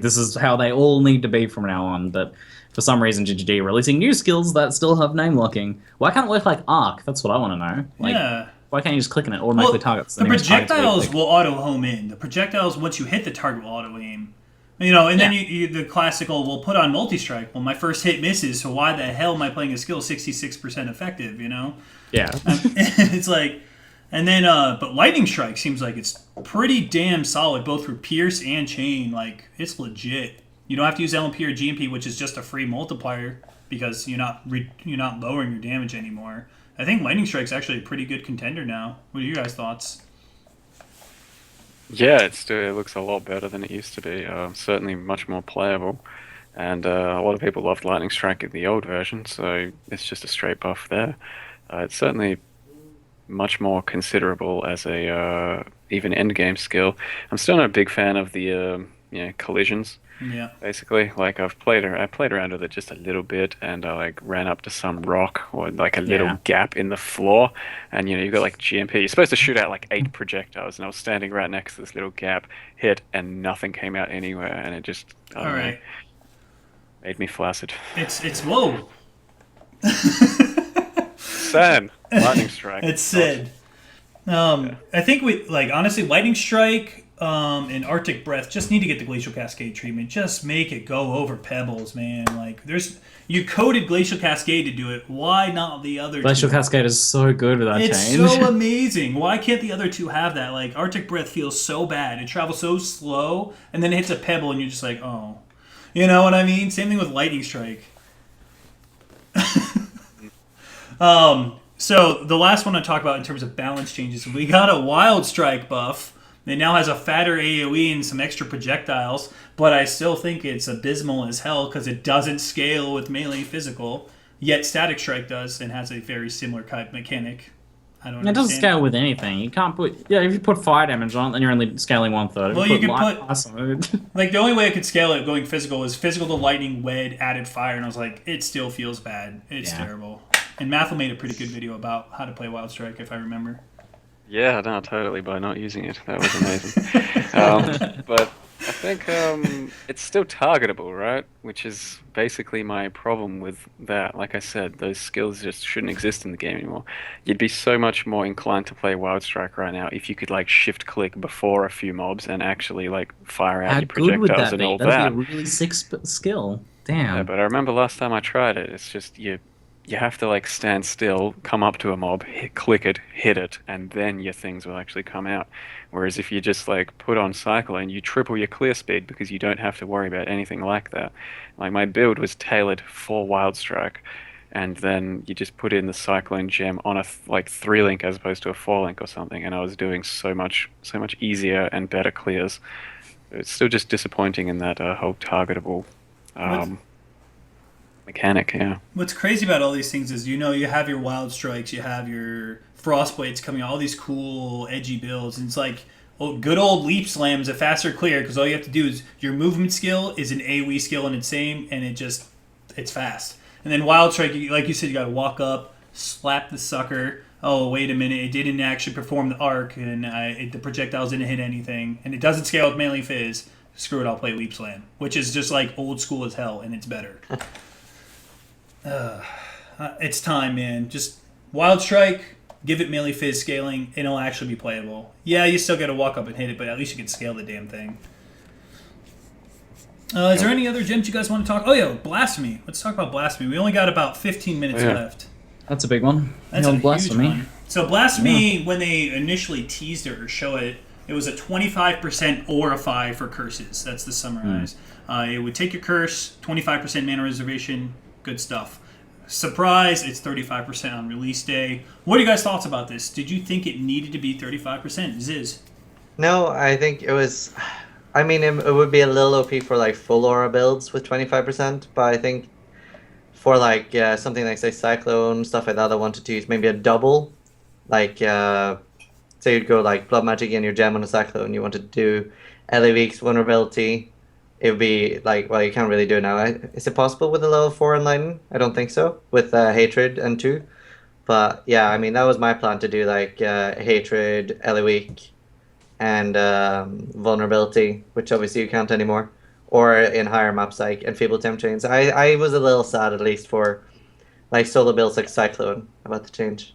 this is how they all need to be from now on. But for some reason, GGD are releasing new skills that still have name locking. Why can't it work like Arc? That's what I want to know. Like, yeah. Why can't you just click on it automatically targets the projectiles will auto home in. The projectiles, once you hit the target, will auto aim. You know, and then the classical will put on multi-strike. Well, my first hit misses, so why the hell am I playing a skill 66% effective, you know? Yeah. It's like, and then, but Lightning Strike seems like it's pretty damn solid, both through Pierce and Chain. Like, it's legit. You don't have to use LMP or GMP, which is just a free multiplier, because you're not lowering your damage anymore. I think Lightning Strike's actually a pretty good contender now. What are your guys' thoughts? Yeah, it looks a lot better than it used to be. Certainly much more playable. And a lot of people loved Lightning Strike in the old version, so it's just a straight buff there. It's certainly much more considerable as a even endgame skill. I'm still not a big fan of the collisions. Yeah. Basically, like I played around with it just a little bit, and I like ran up to some rock or like a little gap in the floor, and you've got like GMP. You're supposed to shoot out like 8 projectiles, and I was standing right next to this little gap, hit, and nothing came out anywhere, and it just made me flaccid. It's whoa. Sad. Lightning Strike. It's sad. I think honestly, Lightning Strike. And Arctic Breath just need to get the Glacial Cascade treatment. Just make it go over pebbles, man. Like, you coded Glacial Cascade to do it. Why not the other Glacial Cascade is so good with that change. It's so amazing. Why can't the other two have that? Like, Arctic Breath feels so bad. It travels so slow, and then it hits a pebble, and you're just like, oh. You know what I mean? Same thing with Lightning Strike. So, the last one I talk about in terms of balance changes, we got a Wild Strike buff. It now has a fatter AoE and some extra projectiles, but I still think it's abysmal as hell because it doesn't scale with melee physical, yet Static Strike does and has a very similar type mechanic. I don't It doesn't understand. scale with anything. You can't put... Yeah, if you put fire damage on it, then you're only scaling 1/3. Well, you could put... ice on it. Like, the only way I could scale it going physical was physical to lightning, wed, added fire, and I was like, it still feels bad. It's terrible. And Mathil made a pretty good video about how to play Wild Strike, if I remember. Yeah, no, totally, by not using it. That was amazing. But I think it's still targetable, right? Which is basically my problem with that. Like I said, those skills just shouldn't exist in the game anymore. You'd be so much more inclined to play Wild Strike right now if you could like shift click before a few mobs and actually like fire out your projectiles and all that. That'd be a really sick skill. Damn. Yeah, but I remember last time I tried it, it's just you have to like stand still, come up to a mob, click it, hit it, and then your things will actually come out. Whereas if you just like put on Cyclone, you triple your clear speed because you don't have to worry about anything like that. Like my build was tailored for Wild Strike, and then you just put in the Cyclone gem on a like 3-link as opposed to a 4-link or something, and I was doing so much easier and better clears. It's still just disappointing in that whole targetable mechanic, yeah. What's crazy about all these things is, you have your Wild Strikes, you have your Frostblades coming out, all these cool, edgy builds, and it's like, good old Leap Slam is a faster clear, because all you have to do is, your movement skill is an AoE skill in its same, and it's fast. And then Wild Strike, like you said, you gotta walk up, slap the sucker, oh, wait a minute, it didn't actually perform the arc, and the projectiles didn't hit anything, and it doesn't scale with melee fizz, screw it, I'll play Leap Slam, which is just like old school as hell, and it's better. It's time, man. Just Wild Strike, give it melee fizz scaling, and it'll actually be playable. Yeah, you still gotta walk up and hit it, but at least you can scale the damn thing. Is there any other gems you guys want to talk? Oh yeah, Blasphemy. Let's talk about Blasphemy. We only got about 15 minutes left. That's a big one. That's a Blasphemy. Huge one. So Blasphemy, when they initially teased it or show it, it was a 25% Aurify for curses. That's the summarize. It would take your curse, 25% mana reservation, good stuff. Surprise, it's 35% on release day. What are you guys' thoughts about this? Did you think it needed to be 35%? Ziz? No, I think it was... I mean, it would be a little OP for like full aura builds with 25%, but I think for like something like say Cyclone, stuff like that, I wanted to use maybe a double. Like, say you'd go like Blood Magic and your gem on a Cyclone, you wanted to do LA Week's vulnerability. It would be like, well, you can't really do it now. Is it possible with a level 4 Enlighten? I don't think so. With Hatred and 2. But yeah, I mean, that was my plan to do like Hatred, LA Week, and vulnerability, which obviously you can't anymore. Or in higher maps like Enfeebled Temp Chains. I was a little sad, at least, for like solo builds like Cyclone about the change.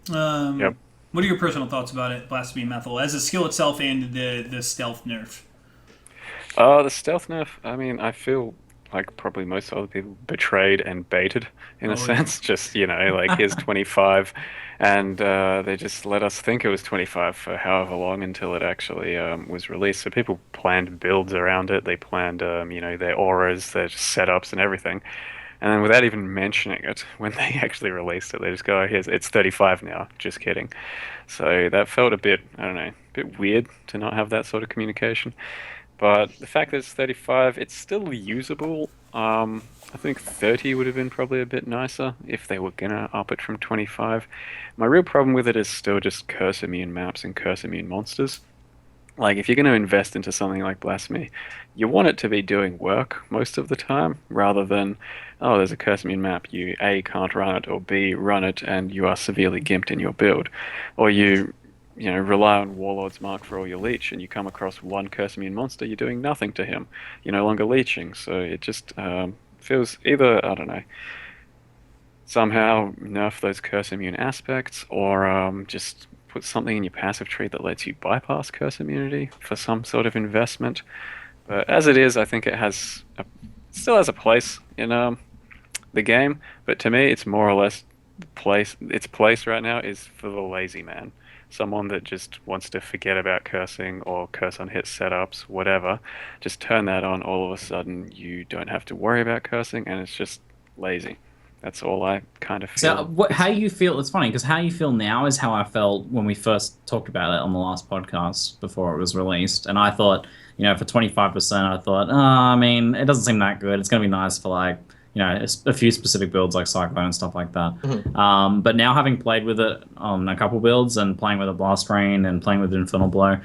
Yep. What are your personal thoughts about it, Blasphemy Mathil, as a skill itself and the stealth nerf? The stealth nerf, I mean, I feel like probably most other people betrayed and baited in a sense. Just, like here's 25, and they just let us think it was 25 for however long until it actually was released. So people planned builds around it. They planned, their auras, their setups and everything. And then without even mentioning it, when they actually released it, they just go, oh, it's 35 now. Just kidding. So that felt a bit, a bit weird to not have that sort of communication. But the fact that it's 35, it's still usable. I think 30 would have been probably a bit nicer if they were going to up it from 25. My real problem with it is still just curse immune maps and curse immune monsters. Like, if you're going to invest into something like Blasphemy, you want it to be doing work most of the time, rather than, oh, there's a curse immune map, you A, can't run it, or B, run it, and you are severely gimped in your build. Or you rely on Warlord's Mark for all your leech, and you come across one curse immune monster, you're doing nothing to him. You're no longer leeching, so it just feels either, I don't know, somehow nerf those curse immune aspects, or just put something in your passive tree that lets you bypass curse immunity for some sort of investment. But as it is, I think it still has a place in the game, but to me it's more or less its place right now is for the lazy man. Someone that just wants to forget about cursing or curse on hit setups, whatever. Just turn that on, all of a sudden you don't have to worry about cursing, and it's just lazy. That's all I kind of feel. So how you feel, it's funny, because how you feel now is how I felt when we first talked about it on the last podcast before it was released. And I thought, for 25%, I thought, it doesn't seem that good. It's going to be nice for, like, a few specific builds like Cyclone and stuff like that. But now having played with it on a couple builds and playing with a Blast Rain and playing with Infernal Blow,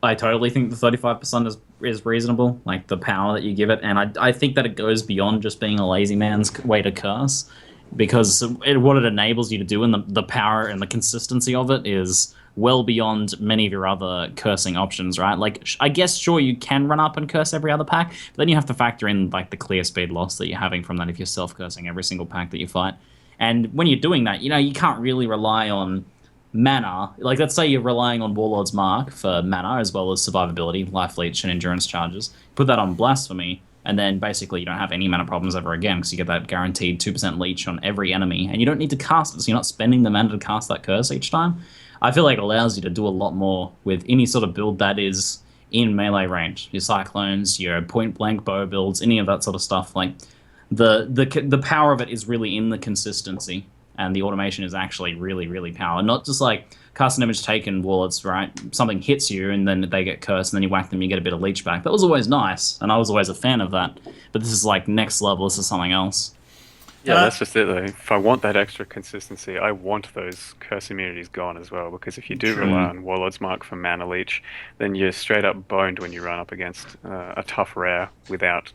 I totally think the 35% is reasonable, like the power that you give it, and I think that it goes beyond just being a lazy man's way to curse, because what it enables you to do and the power and the consistency of it is well beyond many of your other cursing options, right? Like, I guess, sure, you can run up and curse every other pack, but then you have to factor in like the clear speed loss that you're having from that if you're self-cursing every single pack that you fight. And when you're doing that, you can't really rely on mana. Like, let's say you're relying on Warlord's Mark for mana as well as survivability, life leech, and endurance charges. Put that on Blasphemy, and then basically you don't have any mana problems ever again because you get that guaranteed 2% leech on every enemy, and you don't need to cast it, so you're not spending the mana to cast that curse each time. I feel like it allows you to do a lot more with any sort of build that is in melee range. Your Cyclones, your point-blank bow builds, any of that sort of stuff. Like, the power of it is really in the consistency, and the automation is actually really, really powerful. Not just like cast an image taken warlords, right? Something hits you and then they get cursed and then you whack them, you get a bit of leech back. That was always nice, and I was always a fan of that. But this is like next level, this is something else. Yeah, that's just it though. If I want that extra consistency, I want those curse immunities gone as well, because if you do rely on Warlord's Mark for mana leech, then you're straight up boned when you run up against a tough rare without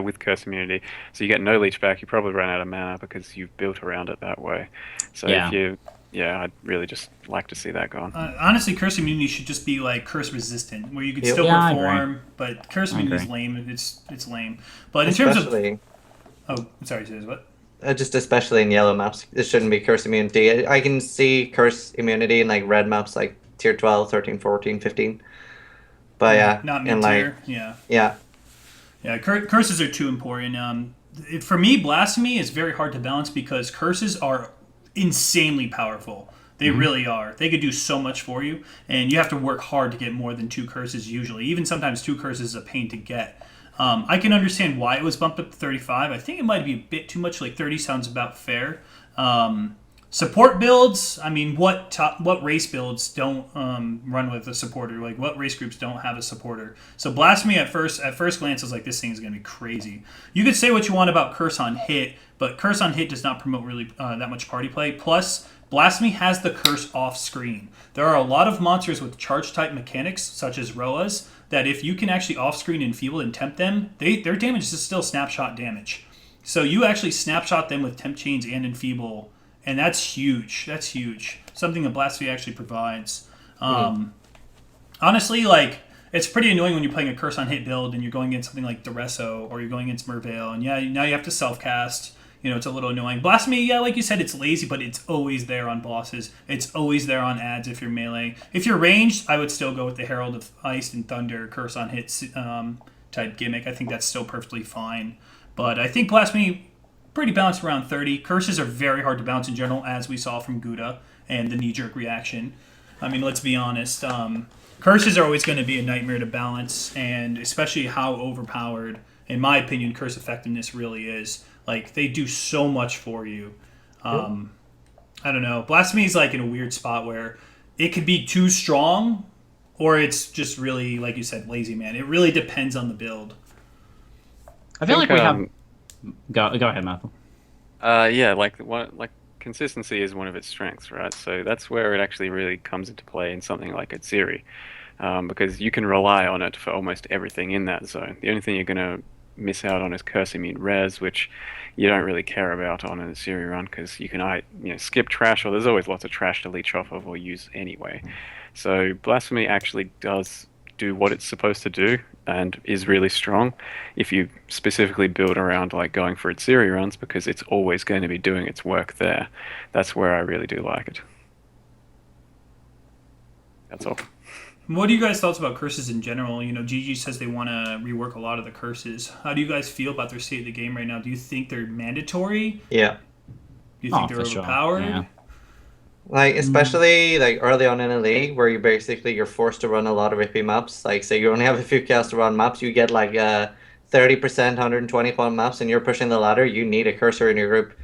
with curse immunity. So you get no leech back, you probably run out of mana because you've built around it that way. So if you I'd really just like to see that gone. Honestly, curse immunity should just be like curse resistant, where you could still perform, but curse immunity is lame. It's lame. But in terms of sorry, says what? Just especially in yellow maps, it shouldn't be curse immunity. I can see curse immunity in like red maps, like tier 12, 13, 14, 15. But not mid tier. Curses are too important. For me, blasphemy is very hard to balance because curses are insanely powerful. They really are. They could do so much for you, and you have to work hard to get more than 2 curses usually. Even sometimes 2 curses is a pain to get. I can understand why it was bumped up to 35. I think it might be a bit too much. Like 30 sounds about fair. Support builds, I mean, what race builds don't run with a supporter? Like, what race groups don't have a supporter? So Blasphemy at first glance was like, this thing is going to be crazy. You could say what you want about Curse on Hit, but Curse on Hit does not promote really that much party play. Plus, Blasphemy has the curse off screen. There are a lot of monsters with charge type mechanics, such as Roas, that if you can actually off screen Enfeeble and tempt them, their damage is still snapshot damage. So you actually snapshot them with temp chains and Enfeeble, and that's huge. That's huge. Something that Blasphemy actually provides. Honestly, like, it's pretty annoying when you're playing a Curse on Hit build and you're going against something like Duresso or you're going against Merveil, and now you have to self-cast. It's a little annoying. Blasphemy, like you said, it's lazy, but it's always there on bosses. It's always there on ads if you're melee. If you're ranged, I would still go with the Herald of Ice and Thunder Curse on Hit type gimmick. I think that's still perfectly fine. But I think Blasphemy, pretty balanced around 30. Curses are very hard to balance in general, as we saw from Gouda and the knee-jerk reaction. I mean, let's be honest. Curses are always going to be a nightmare to balance, and especially how overpowered, in my opinion, curse effectiveness really is. Like, they do so much for you. I don't know. Blasphemy is like in a weird spot where it could be too strong, or it's just really, like you said, lazy, man. It really depends on the build. I feel like we have... Go ahead, Mathil. Like consistency is one of its strengths, right? So that's where it actually really comes into play in something like a Ziri, because you can rely on it for almost everything in that zone. The only thing you're going to miss out on is Curse Immune Res, which you don't really care about on a Ziri run because you can skip trash, or there's always lots of trash to leech off of or use anyway. So Blasphemy actually does do what it's supposed to do and is really strong if you specifically build around like going for its Ziri runs, because it's always going to be doing its work there. That's where I really do like it. That's all. What do you guys thoughts about curses in general? Gigi says they want to rework a lot of the curses. How do you guys feel about their state of the game right now? Do you think they're mandatory? Yeah. Do you think they're overpowered? Sure. Yeah. Like, especially like early on in a league where you're forced to run a lot of rippy maps. Like, say you only have a few chaos to run maps, you get like 30%, 120 point maps, and you're pushing the ladder. You need a cursor in your group,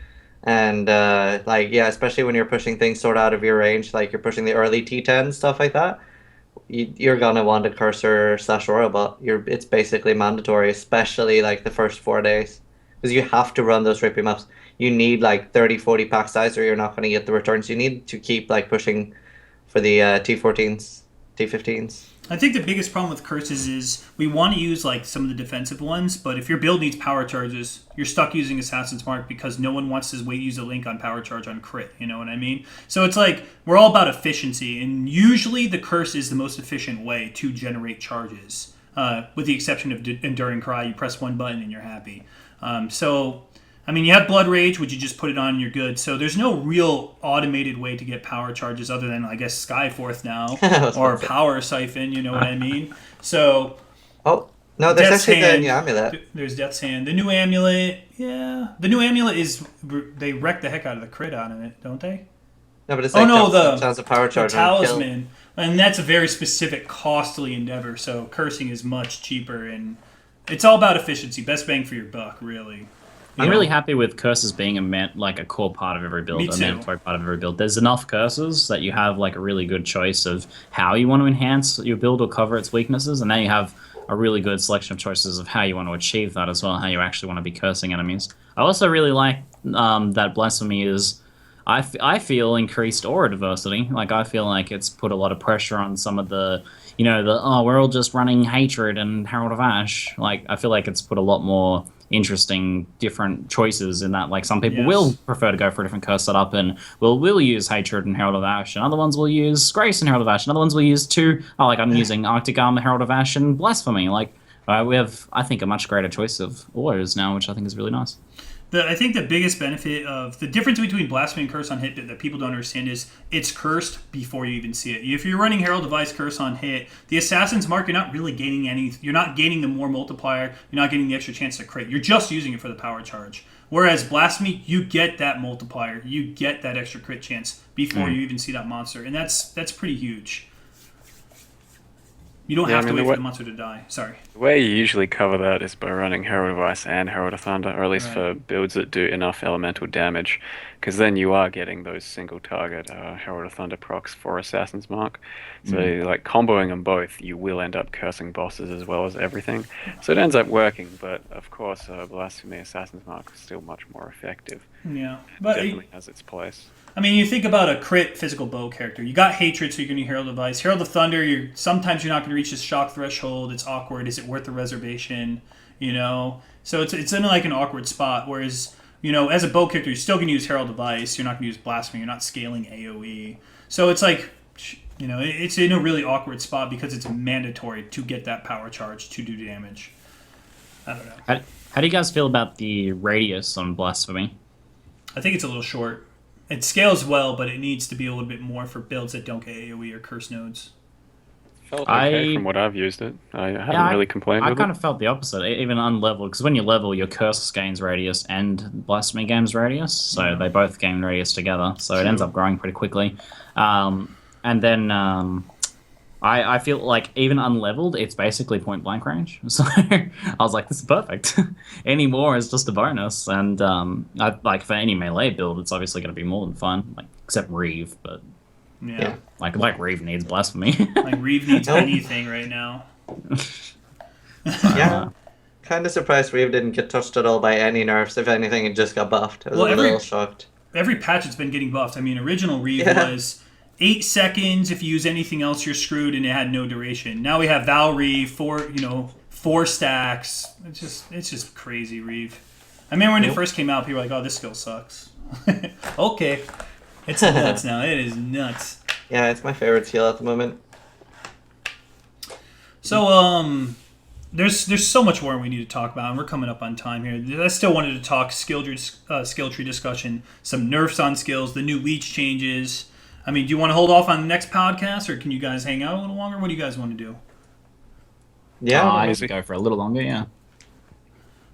and especially when you're pushing things sort of out of your range, like you're pushing the early T10 stuff like that. You're gonna want a cursor / royal bot. It's basically mandatory, especially like the first 4 days. because you have to run those Rippy maps. You need like 30-40 pack size, or you're not going to get the returns you need to keep like pushing for the T14s, T15s. I think the biggest problem with curses is we want to use like some of the defensive ones, but if your build needs power charges, you're stuck using Assassin's Mark because no one wants to use a link on power charge on crit. You know what I mean? So it's like we're all about efficiency, and usually the curse is the most efficient way to generate charges. With the exception of Enduring Cry, you press one button and you're happy. So, I mean, you have Blood Rage, which you just put it on and you're good. So there's no real automated way to get power charges other than, I guess, Skyforth now or Power Siphon, you know what I mean? So... Oh, no, there's Death's actually the Hand, new amulet. There's Death's Hand. The new amulet, yeah. The new amulet is... They wreck the heck out of the crit out of it, don't they? No, but it's like the chance of power charge Talisman. And that's a very specific, costly endeavor, so cursing is much cheaper, and it's all about efficiency. Best bang for your buck, really. I'm really happy with curses being a core part of every build, Me too. a mandatory part of every build. There's enough curses that you have like a really good choice of how you want to enhance your build or cover its weaknesses, and now you have a really good selection of choices of how you want to achieve that as well, how you actually want to be cursing enemies. I also really like that Blasphemy is, I feel, increased aura diversity. Like, I feel like it's put a lot of pressure on some of the, we're all just running Hatred and Herald of Ash. Like, I feel like it's put a lot more interesting different choices in that. Like, some people will prefer to go for a different curse setup and will use Hatred and Herald of Ash, and other ones will use Grace and Herald of Ash, and other ones will use I'm using Arctic Armor, Herald of Ash, and Blasphemy. Like, we have, I think, a much greater choice of auras now, which I think is really nice. I think the biggest benefit of the difference between Blasphemy and Curse on hit that people don't understand is it's cursed before you even see it. If you're running Herald of Ice Curse on hit, the Assassin's Mark, you're not really gaining any. You're not gaining the more multiplier. You're not getting the extra chance to crit. You're just using it for the power charge. Whereas Blasphemy, you get that multiplier. You get that extra crit chance before you even see that monster, and that's pretty huge. You don't have to wait for the monster to die. Sorry. The way you usually cover that is by running Herald of Ice and Herald of Thunder, or at least for builds that do enough elemental damage, because then you are getting those single target Herald of Thunder procs for Assassin's Mark. So like comboing them both, you will end up cursing bosses as well as everything. So it ends up working, but of course Blasphemy Assassin's Mark is still much more effective. Yeah, but it definitely has its place. I mean, you think about a crit physical bow character. You got Hatred, so you're going to Herald of Ice. Herald of Thunder, sometimes you're not going to reach this shock threshold. It's awkward. Is it worth the reservation? So it's in like an awkward spot. Whereas, as a bow character, you're still going to use Herald of Ice. You're not going to use Blasphemy. You're not scaling AoE. So it's like, it's in a really awkward spot because it's mandatory to get that power charge to do damage. I don't know. How do you guys feel about the radius on Blasphemy? I think it's a little short. It scales well, but it needs to be a little bit more for builds that don't get AoE or curse nodes. Felt okay from what I've used it. I haven't really complained with it. I kind of felt the opposite, even unleveled, because when you level, your curse gains radius and Blasphemy gains radius, so they both gain radius together, so it ends up growing pretty quickly. And then I feel like even unleveled, it's basically point blank range. So I was like, this is perfect. Any more is just a bonus. And for any melee build, it's obviously going to be more than fun, except Reave. But yeah, like Reave needs Blasphemy. Like Reave needs anything right now. Yeah. Kind of surprised Reave didn't get touched at all by any nerfs. If anything, it just got buffed. I was a little shocked. Every patch it's been getting buffed. I mean, original Reave was 8 seconds. If you use anything else, you're screwed, and it had no duration. Now we have Vaal Reave, 4 stacks. It's just crazy Reave. I remember when it first came out, people were like, "Oh, this skill sucks." Okay, it's nuts now. It is nuts. Yeah, it's my favorite skill at the moment. So there's so much more we need to talk about, and we're coming up on time here. I still wanted to talk skill tree discussion, some nerfs on skills, the new leech changes. I mean, do you want to hold off on the next podcast, or can you guys hang out a little longer? What do you guys want to do? Yeah, I could go for a little longer, yeah.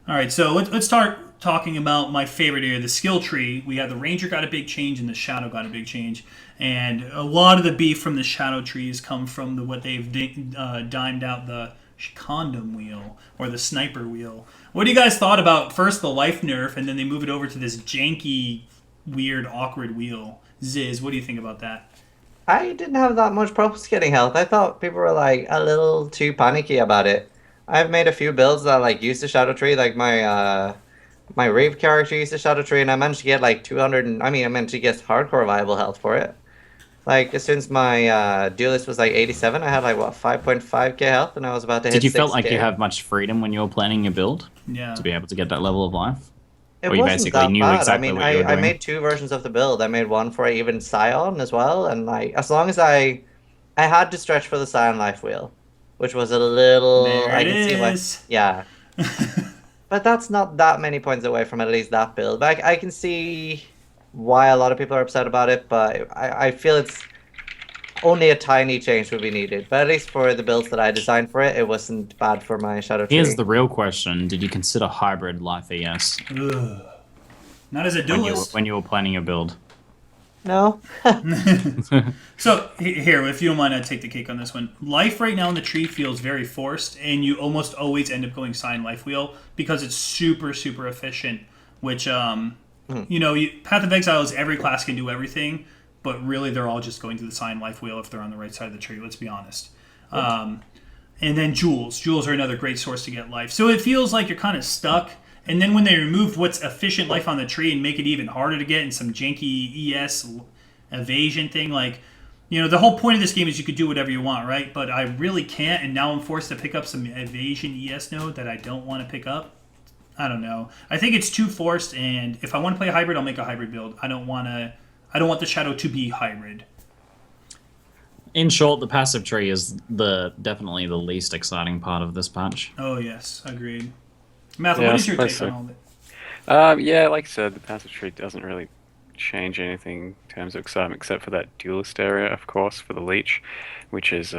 All right, so let's start talking about my favorite area, the skill tree. We have the Ranger got a big change, and the Shadow got a big change. And a lot of the beef from the Shadow trees come from what they've dimed out the condom wheel, or the sniper wheel. What do you guys thought about, first, the life nerf, and then they move it over to this janky, weird, awkward wheel? Ziz, what do you think about that? I didn't have that much problems getting health. I thought people were a little too panicky about it. I've made a few builds that use the Shadow Tree, like my my Reave character used a Shadow Tree, and I managed to get like 200. I managed to get hardcore viable health for it. Like, as soon as my duelist was like 87, I had like, what, 5.5k health, and I was about to hit 6k. Did you feel like you have much freedom when you were planning your build? Yeah. To be able to get that level of life? It or you wasn't basically that knew bad. exactly what you were doing? I made 2 versions of the build. I made one for even Scion as well, and like, as long as I had to stretch for the Scion life wheel, which was a little... There I it can see why... is. Yeah. But that's not that many points away from at least that build. But I can see why a lot of people are upset about it, but I feel it's only a tiny change would be needed. But at least for the builds that I designed for it, it wasn't bad for my Shadow Tree. Here's the real question. Did you consider hybrid life ES? Ugh. Not as a duelist. When you were planning your build? No. So, here, if you don't mind, I'd take the cake on this one. Life right now in the tree feels very forced, and you almost always end up going Sign Life Wheel because it's super, super efficient, which, you know, Path of Exile is every class can do everything, but really they're all just going to the Sign Life Wheel if they're on the right side of the tree, let's be honest. And then Jewels. Jewels are another great source to get life. So it feels like you're kind of stuck. And then when they removed what's efficient life on the tree and make it even harder to get in some janky ES evasion thing, like, you know, the whole point of this game is you could do whatever you want, right? But I really can't, and now I'm forced to pick up some evasion ES node that I don't want to pick up. I don't know. I think it's too forced, and if I want to play a hybrid, I'll make a hybrid build. I don't want the Shadow to be hybrid. In short, the passive tree is definitely the least exciting part of this patch. Oh, yes. Agreed. Mathil, what is your take on all that? Yeah, like I said, the passive tree doesn't really change anything in terms of excitement, except for that duelist area, of course, for the leech, which is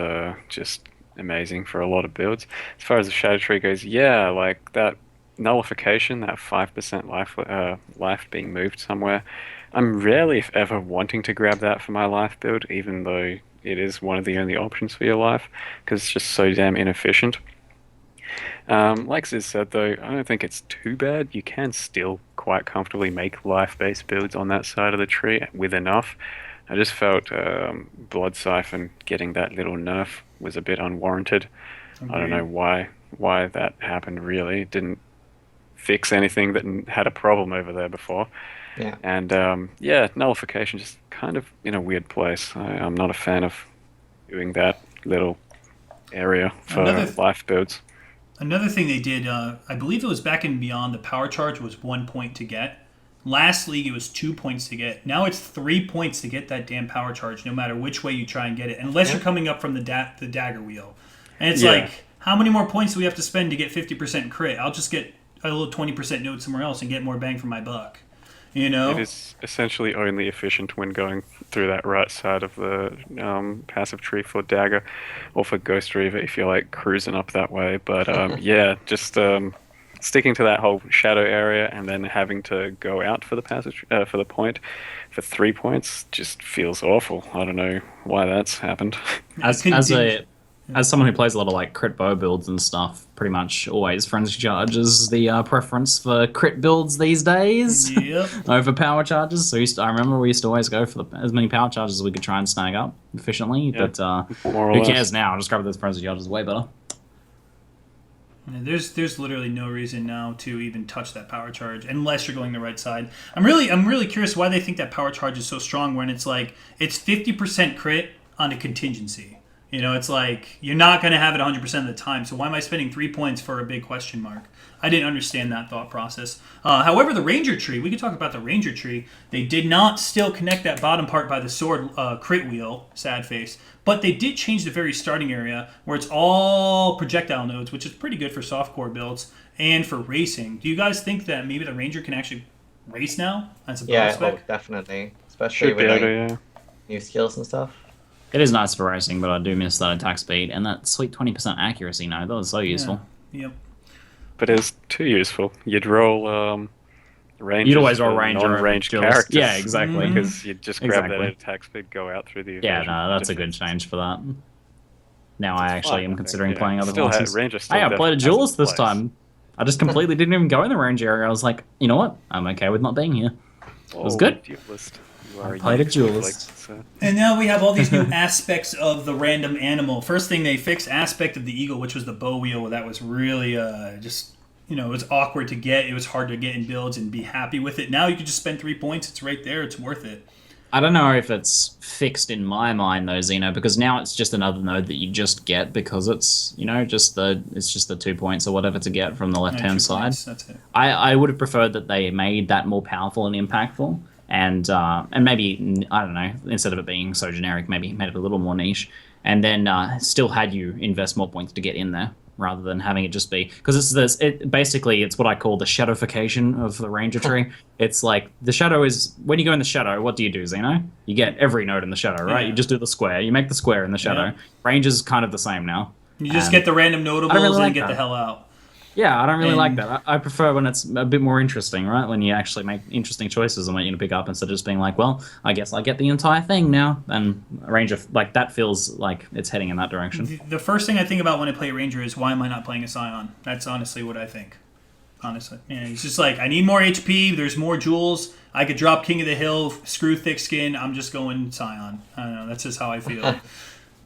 just amazing for a lot of builds. As far as the shadow tree goes, yeah, like that nullification, that 5% life being moved somewhere, I'm rarely, if ever, wanting to grab that for my life build, even though it is one of the only options for your life, because it's just so damn inefficient. Like Ziz said, though, I don't think it's too bad. You can still quite comfortably make life-based builds on that side of the tree with enough. I just felt Blood Siphon getting that little nerf was a bit unwarranted. Okay. I don't know why that happened, really. It didn't fix anything that had a problem over there before. Yeah. And, yeah, nullification just kind of in a weird place. I'm not a fan of doing that little area for life builds. Another thing they did, I believe it was back in Beyond, the power charge was 1 point to get. Last league it was 2 points to get. Now it's 3 points to get that damn power charge, no matter which way you try and get it, unless you're coming up from the dagger wheel. And it's like, how many more points do we have to spend to get 50% crit? I'll just get a little 20% node somewhere else and get more bang for my buck. You know? It is essentially only efficient when going through that right side of the passive tree for Dagger, or for Ghost Reaver if you're like cruising up that way. But yeah, just sticking to that whole shadow area and then having to go out for the passage for the point for 3 points just feels awful. I don't know why that's happened. As someone who plays a lot of like crit bow builds and stuff, pretty much always frenzy charge is the preference for crit builds these days. Yep. Over power charges. So I remember we used to always go for as many power charges as we could try and snag up efficiently. Yep. But who cares now? Just grab those frenzy charges, way better. There's literally no reason now to even touch that power charge unless you're going the right side. I'm really curious why they think that power charge is so strong when it's like it's 50% crit on a contingency. You know, it's like, you're not going to have it 100% of the time, so why am I spending 3 points for a big question mark? I didn't understand that thought process. However, the Ranger tree, we could talk about the Ranger tree. They did not still connect that bottom part by the sword crit wheel, sad face, but they did change the very starting area where it's all projectile nodes, which is pretty good for softcore builds and for racing. Do you guys think that maybe the Ranger can actually race now? That's a bonus spec? Definitely. Especially with new skills and stuff. It is nice for racing, but I do miss that attack speed and that sweet 20% accuracy node. That was so useful. Yep. But it's too useful. You'd roll rangers. You'd always roll ranger non-ranged characters. Yeah, exactly. Because you'd just grab that attack speed, go out through the evasion. Yeah, no, that's a good change for that. Now I actually am considering playing other classes. I played a duelist this time. I just completely didn't even go in the range area. I was like, you know what? I'm okay with not being here. It was good. I played a duelist. And now we have all these new aspects of the random animal. First thing, they fixed aspect of the eagle, which was the bow wheel. That was really you know, it was awkward to get. It was hard to get in builds and be happy with it. Now you can just spend 3 points. It's right there. It's worth it. I don't know if it's fixed in my mind though, Zeno, because now it's just another node that you just get because it's, you know, just the 2 points or whatever to get from the left-hand side. Points, that's it. I would have preferred that they made that more powerful and impactful, and maybe, I don't know, instead of it being so generic, maybe made it a little more niche, and then still had you invest more points to get in there, rather than having it just be, because basically it's what I call the shadowfication of the Ranger tree. It's like the shadow is, when you go in the shadow, what do you do, Zeno? You get every node in the shadow, right? Yeah. You just do the square. You make the square in the shadow. Yeah. Ranger's kind of the same now. You just get the random notables really and get that. the hell out. Yeah, I don't really like that. I prefer when it's a bit more interesting, right? When you actually make interesting choices and what you're going to pick up instead of just being like, well, I guess I get the entire thing now. And Ranger, like, that feels like it's heading in that direction. The first thing I think about when I play Ranger is, why am I not playing a Scion? That's honestly what I think. Honestly. Yeah, it's just like, I need more HP, there's more jewels, I could drop King of the Hill, screw Thick Skin, I'm just going Scion. I don't know, that's just how I feel.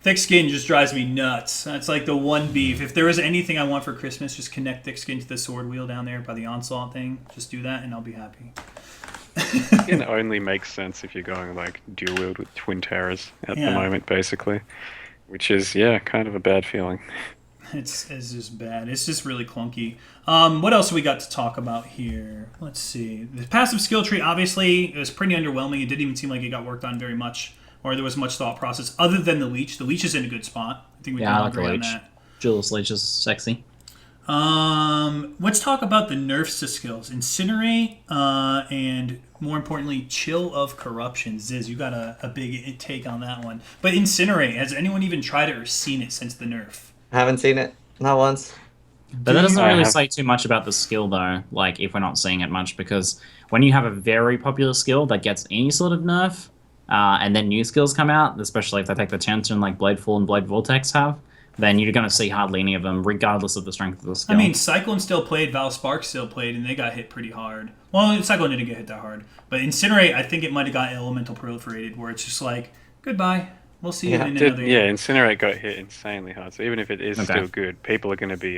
Thick Skin just drives me nuts. That's like the one beef. If there is anything I want for Christmas, just connect Thick Skin to the sword wheel down there by the Onslaught thing. Just do that and I'll be happy. It only makes sense if you're going like dual wield with Twin Terrors at the moment, basically. Which is, yeah, kind of a bad feeling. It's just bad. It's just really clunky. What else we got to talk about here? Let's see. The passive skill tree, obviously, it was pretty underwhelming. It didn't even seem like it got worked on very much, or there was much thought process, other than the Leech. The Leech is in a good spot. I think we can all agree on that. Jules Leech is sexy. Let's talk about the nerfs to skills. Incinerate, and more importantly, Chill of Corruption. Ziz, you got a big take on that one. But Incinerate, has anyone even tried it or seen it since the nerf? I haven't seen it. Not once. But that doesn't really say too much about the skill, though, like, if we're not seeing it much, because when you have a very popular skill that gets any sort of nerf, and then new skills come out, especially if they take the tension like Bladefall and Blade Vortex have, then you're going to see hardly any of them, regardless of the strength of the skill. I mean, Cyclone still played, Vaal Spark still played, and they got hit pretty hard. Well, Cyclone didn't get hit that hard. But Incinerate, I think it might have got Elemental Proliferated, where it's just like, goodbye. We'll see you in another year. Yeah, Incinerate got hit insanely hard. So even if it is still good, people are going to be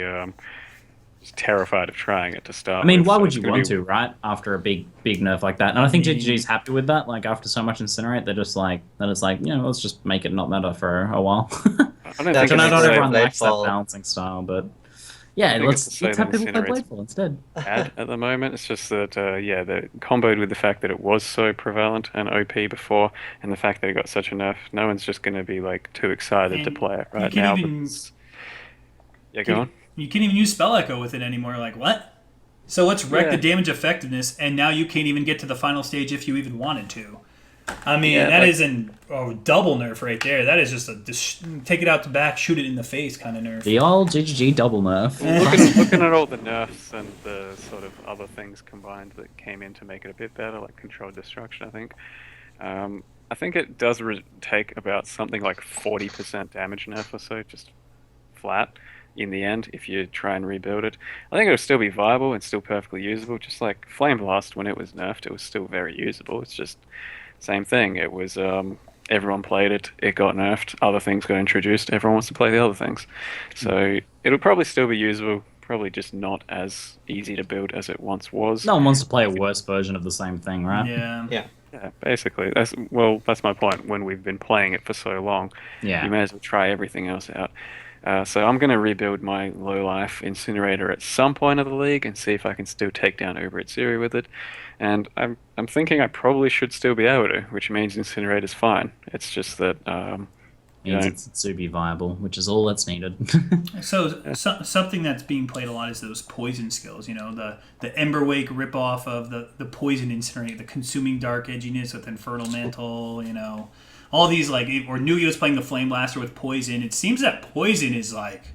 just terrified of trying it to start. I mean, with, why so would you want to, right? After a big nerf like that, and I think GGG's happy with that. Like, after so much Incinerate, they're just like, you know, let's just make it not matter for a while. I don't think not everyone likes that balancing style, but yeah, let's have people play Bladefall instead. Bad at the moment. It's just that the comboed with the fact that it was so prevalent and OP before, and the fact that it got such a nerf, no one's just going to be like too excited to play it right now. Go on. You can't even use Spell Echo with it anymore. Like, what? So let's wreck the damage effectiveness, and now you can't even get to the final stage if you even wanted to. I mean, that is a double nerf right there. That is just take it out the back, shoot it in the face kind of nerf. The old GGG double nerf. Looking at all the nerfs and the sort of other things combined that came in to make it a bit better, like Controlled Destruction, I think it does take about something like 40% damage nerf or so, just flat in the end, if you try and rebuild it. I think it'll still be viable and still perfectly usable, just like Flame Blast, when it was nerfed, it was still very usable. It's just same thing. It was everyone played it. It got nerfed. Other things got introduced. Everyone wants to play the other things. So it'll probably still be usable. Probably just not as easy to build as it once was. No one wants to play a worse version of the same thing, right? Yeah. Yeah, basically. That's my point. When we've been playing it for so long, you may as well try everything else out. So I'm going to rebuild my low-life Incinerator at some point of the league and see if I can still take down Uber Atziri with it. And I'm thinking I probably should still be able to, which means Incinerator's fine. It's just that... it's to be viable, which is all that's needed. So something that's being played a lot is those poison skills. You know, the Emberwake ripoff of the poison Incinerate, the consuming dark edginess with Infernal Mantle. You know, all these like, or Nugio's playing the Flame Blaster with poison. It seems that poison is like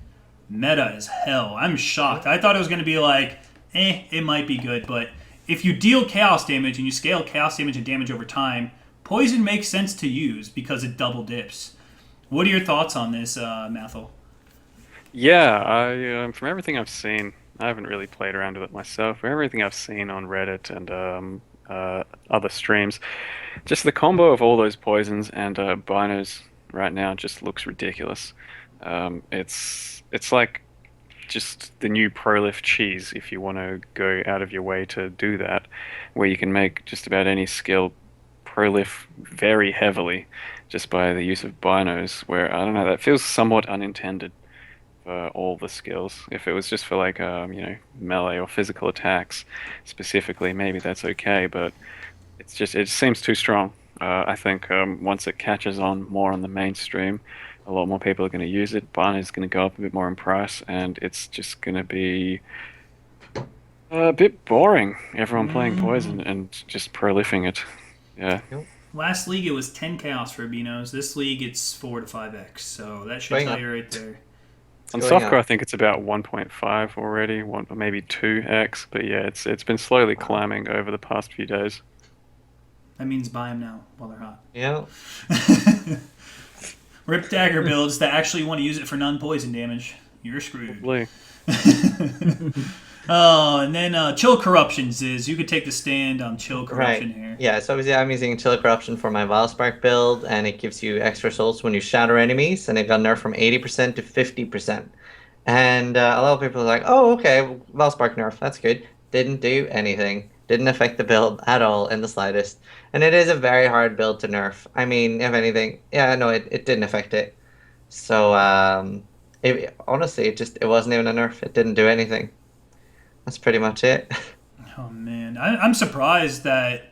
meta as hell. I'm shocked. I thought it was going to be like, it might be good, but if you deal chaos damage and you scale chaos damage and damage over time, poison makes sense to use because it double dips. What are your thoughts on this, Mathil? Yeah, from everything I've seen, I haven't really played around with it myself. From everything I've seen on Reddit and other streams, just the combo of all those poisons and binos right now just looks ridiculous. It's like just the new Prolif cheese if you want to go out of your way to do that, where you can make just about any skill Prolif very heavily just by the use of binos, where, I don't know, that feels somewhat unintended for all the skills. If it was just for like, melee or physical attacks specifically, maybe that's okay, but it seems too strong. I think once it catches on more on the mainstream, a lot more people are going to use it. Bino is going to go up a bit more in price, and it's just going to be a bit boring. Everyone playing poison and just prolifing it. Yeah. Last league it was 10 chaos for Binos. This league it's 4 to 5x. So that should tell you right there. On softcore, I think it's about 1.5 already, maybe 2x. But yeah, it's been slowly climbing over the past few days. That means buy them now while they're hot. Yeah. Rip dagger builds that actually want to use it for non-poison damage. You're screwed. Oh, and then Chill Corruption, Ziz. You could take the stand on Chill Corruption here. Yeah, so obviously I'm using Chill Corruption for my Valspark build, and it gives you extra souls when you shatter enemies, and it got nerfed from 80% to 50%. And a lot of people are like, oh, okay, Valspark nerf, that's good. Didn't do anything. Didn't affect the build at all in the slightest. And it is a very hard build to nerf. I mean, if anything, yeah, no, it didn't affect it. So, honestly, it wasn't even a nerf. It didn't do anything. That's pretty much it. Oh, man. I'm surprised that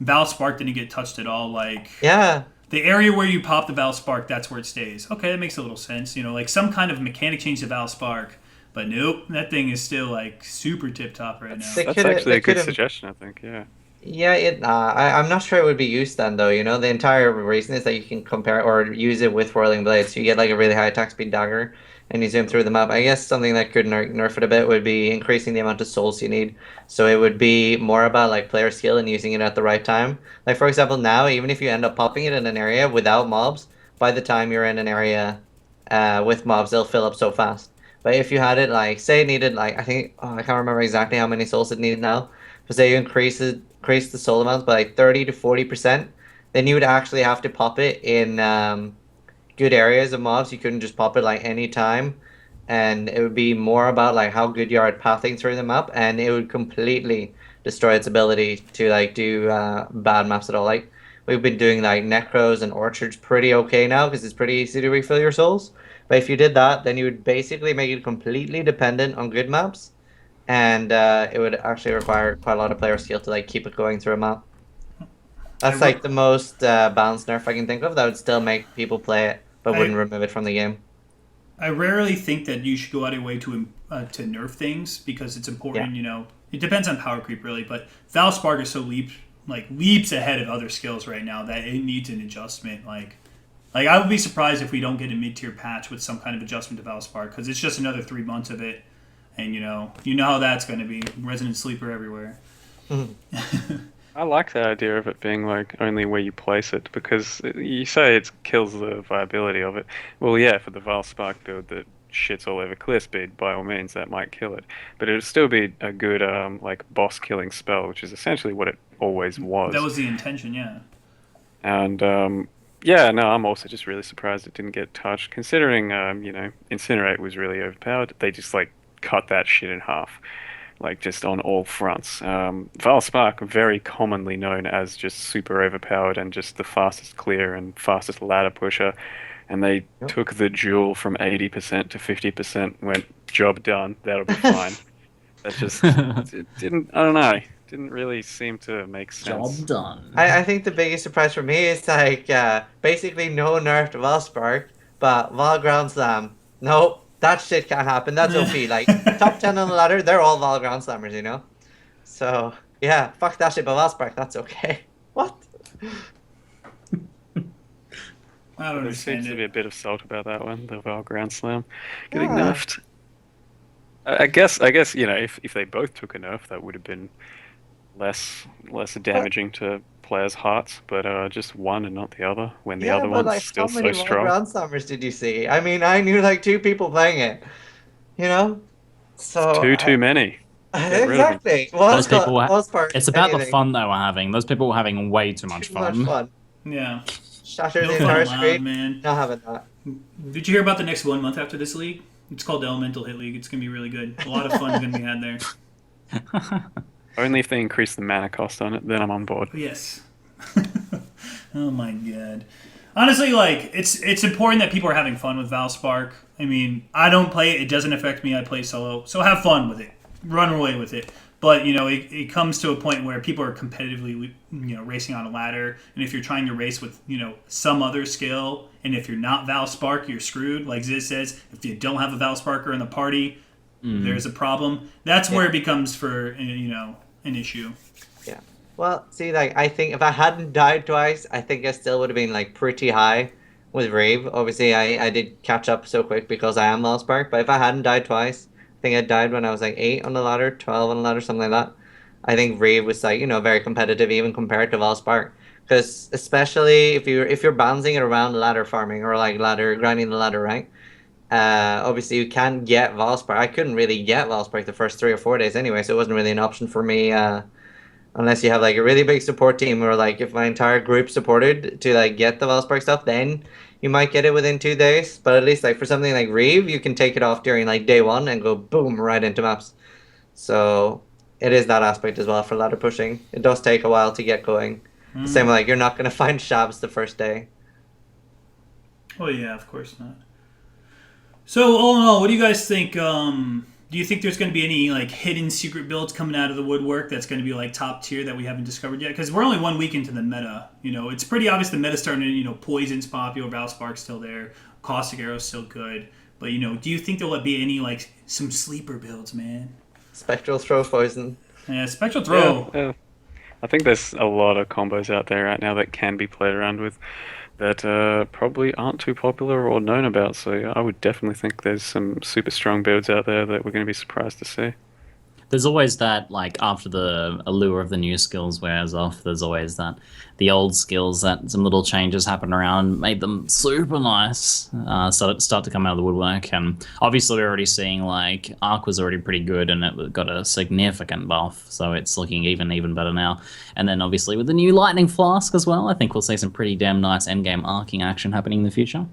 Valspark didn't get touched at all. Like, yeah. The area where you pop the Valspark, that's where it stays. Okay, that makes a little sense. You know, like some kind of mechanic change to Valspark. But nope, that thing is still like super tip top right now. That's actually a good suggestion, I think. Yeah. Yeah, I'm not sure it would be used then though. You know, the entire reason is that you can compare or use it with Whirling Blades. So you get like a really high attack speed dagger, and you zoom through the map. I guess something that could nerf it a bit would be increasing the amount of souls you need. So it would be more about like player skill and using it at the right time. Like for example, now even if you end up popping it in an area without mobs, by the time you're in an area with mobs, they'll fill up so fast. But if you had it, like, say it needed, like, I can't remember exactly how many souls it needed now. But say you increase the soul amount by like 30 to 40%, then you would actually have to pop it in good areas of mobs. You couldn't just pop it, like, any time. And it would be more about, like, how good you are at pathing through the map. And it would completely destroy its ability to, like, do bad maps at all. Like, we've been doing, like, Necros and Orchards pretty okay now because it's pretty easy to refill your souls. But if you did that, then you would basically make it completely dependent on good maps, and it would actually require quite a lot of player skill to like keep it going through a map. That's like the most balanced nerf I can think of that would still make people play it, but wouldn't remove it from the game. I rarely think that you should go out of your way to nerf things because it's important. Yeah. You know, it depends on power creep really, but Valspark is so leaps ahead of other skills right now that it needs an adjustment. Like, I would be surprised if we don't get a mid-tier patch with some kind of adjustment to Valspark, because it's just another 3 months of it, and you know how that's going to be. Resident Sleeper everywhere. I like the idea of it being, like, only where you place it, because you say it kills the viability of it. Well, yeah, for the Valspark build that shits all over clear speed, by all means, that might kill it. But it would still be a good, like, boss-killing spell, which is essentially what it always was. That was the intention, yeah. And, yeah, no, I'm also just really surprised it didn't get touched, considering, Incinerate was really overpowered. They just, like, cut that shit in half, like, just on all fronts. Valspark, very commonly known as just super overpowered and just the fastest clear and fastest ladder pusher, and they took the jewel from 80% to 50%, went, job done, that'll be fine. That just, it didn't, I don't know. Didn't really seem to make sense. Job done. I think the biggest surprise for me is like basically no nerf to Valspark, but Vaal Groundslam. Nope, that shit can't happen. That's OP. Like top 10 on the ladder, they're all Vaal Groundslammers, you know. So yeah, fuck that shit. But Valspark, that's okay. What? I don't understand. There seems to be a bit of salt about that one. The Vaal Groundslam getting nerfed. I guess if they both took a nerf, that would have been less damaging to players' hearts, but just one and not the other, when the other one's like, still so strong. How many Groundslammers did you see? I mean, I knew like 2 people playing it, you know? So too many. Exactly. Those people it's about the fun they were having. Those people were having way too much fun. Yeah. Shatter the entire screen. Man. Not having that. Did you hear about the next 1 month after this league? It's called the Elemental Hit League. It's going to be really good. A lot of fun is going to be had there. Only if they increase the mana cost on it, then I'm on board. Yes. Oh my god. Honestly, like, it's important that people are having fun with Valspark. I mean, I don't play it. It doesn't affect me. I play solo. So have fun with it. Run away with it. But, you know, it comes to a point where people are competitively, you know, racing on a ladder. And if you're trying to race with, you know, some other skill, and if you're not Valspark, you're screwed. Like Ziz says, if you don't have a Valsparker in the party, there's a problem. That's where it becomes, for, you know, an issue. Yeah. Well, see, like, I think if I hadn't died twice, I think I still would have been, like, pretty high with Reave. Obviously, I did catch up so quick because I am Valspark. But if I hadn't died twice, I think I died when I was, like, 8 on the ladder, 12 on the ladder, something like that. I think Reave was, like, you know, very competitive even compared to Valspark. Because especially if you're bouncing it around ladder farming or, like, grinding the ladder, right? Obviously, you can get Valspark. I couldn't really get Valspark the first 3 or 4 days anyway, so it wasn't really an option for me. Unless you have like a really big support team, or like if my entire group supported to like get the Valspark stuff, then you might get it within 2 days. But at least like for something like Reave, you can take it off during like day 1 and go boom right into maps. So it is that aspect as well for ladder pushing. It does take a while to get going. Same like you're not gonna find shabs the first day. Oh yeah, of course not. So all in all, what do you guys think? Do you think there's going to be any like hidden secret builds coming out of the woodwork that's going to be like top tier that we haven't discovered yet? Because we're only 1 week into the meta. You know, it's pretty obvious the meta's starting to, you know, Poison's popular, Valspark's still there, Caustic Arrow's still good. But, you know, do you think there'll be any like some sleeper builds, man? Spectral Throw Poison. Yeah, Spectral Throw. Yeah. I think there's a lot of combos out there right now that can be played around with that probably aren't too popular or known about. So yeah, I would definitely think there's some super strong builds out there that we're going to be surprised to see. There's always that, like, after the allure of the new skills wears off, there's always that the old skills that some little changes happen around made them super nice, start to come out of the woodwork. And obviously we're already seeing, like, Arc was already pretty good and it got a significant buff, so it's looking even better now. And then obviously with the new Lightning Flask as well, I think we'll see some pretty damn nice endgame arcing action happening in the future.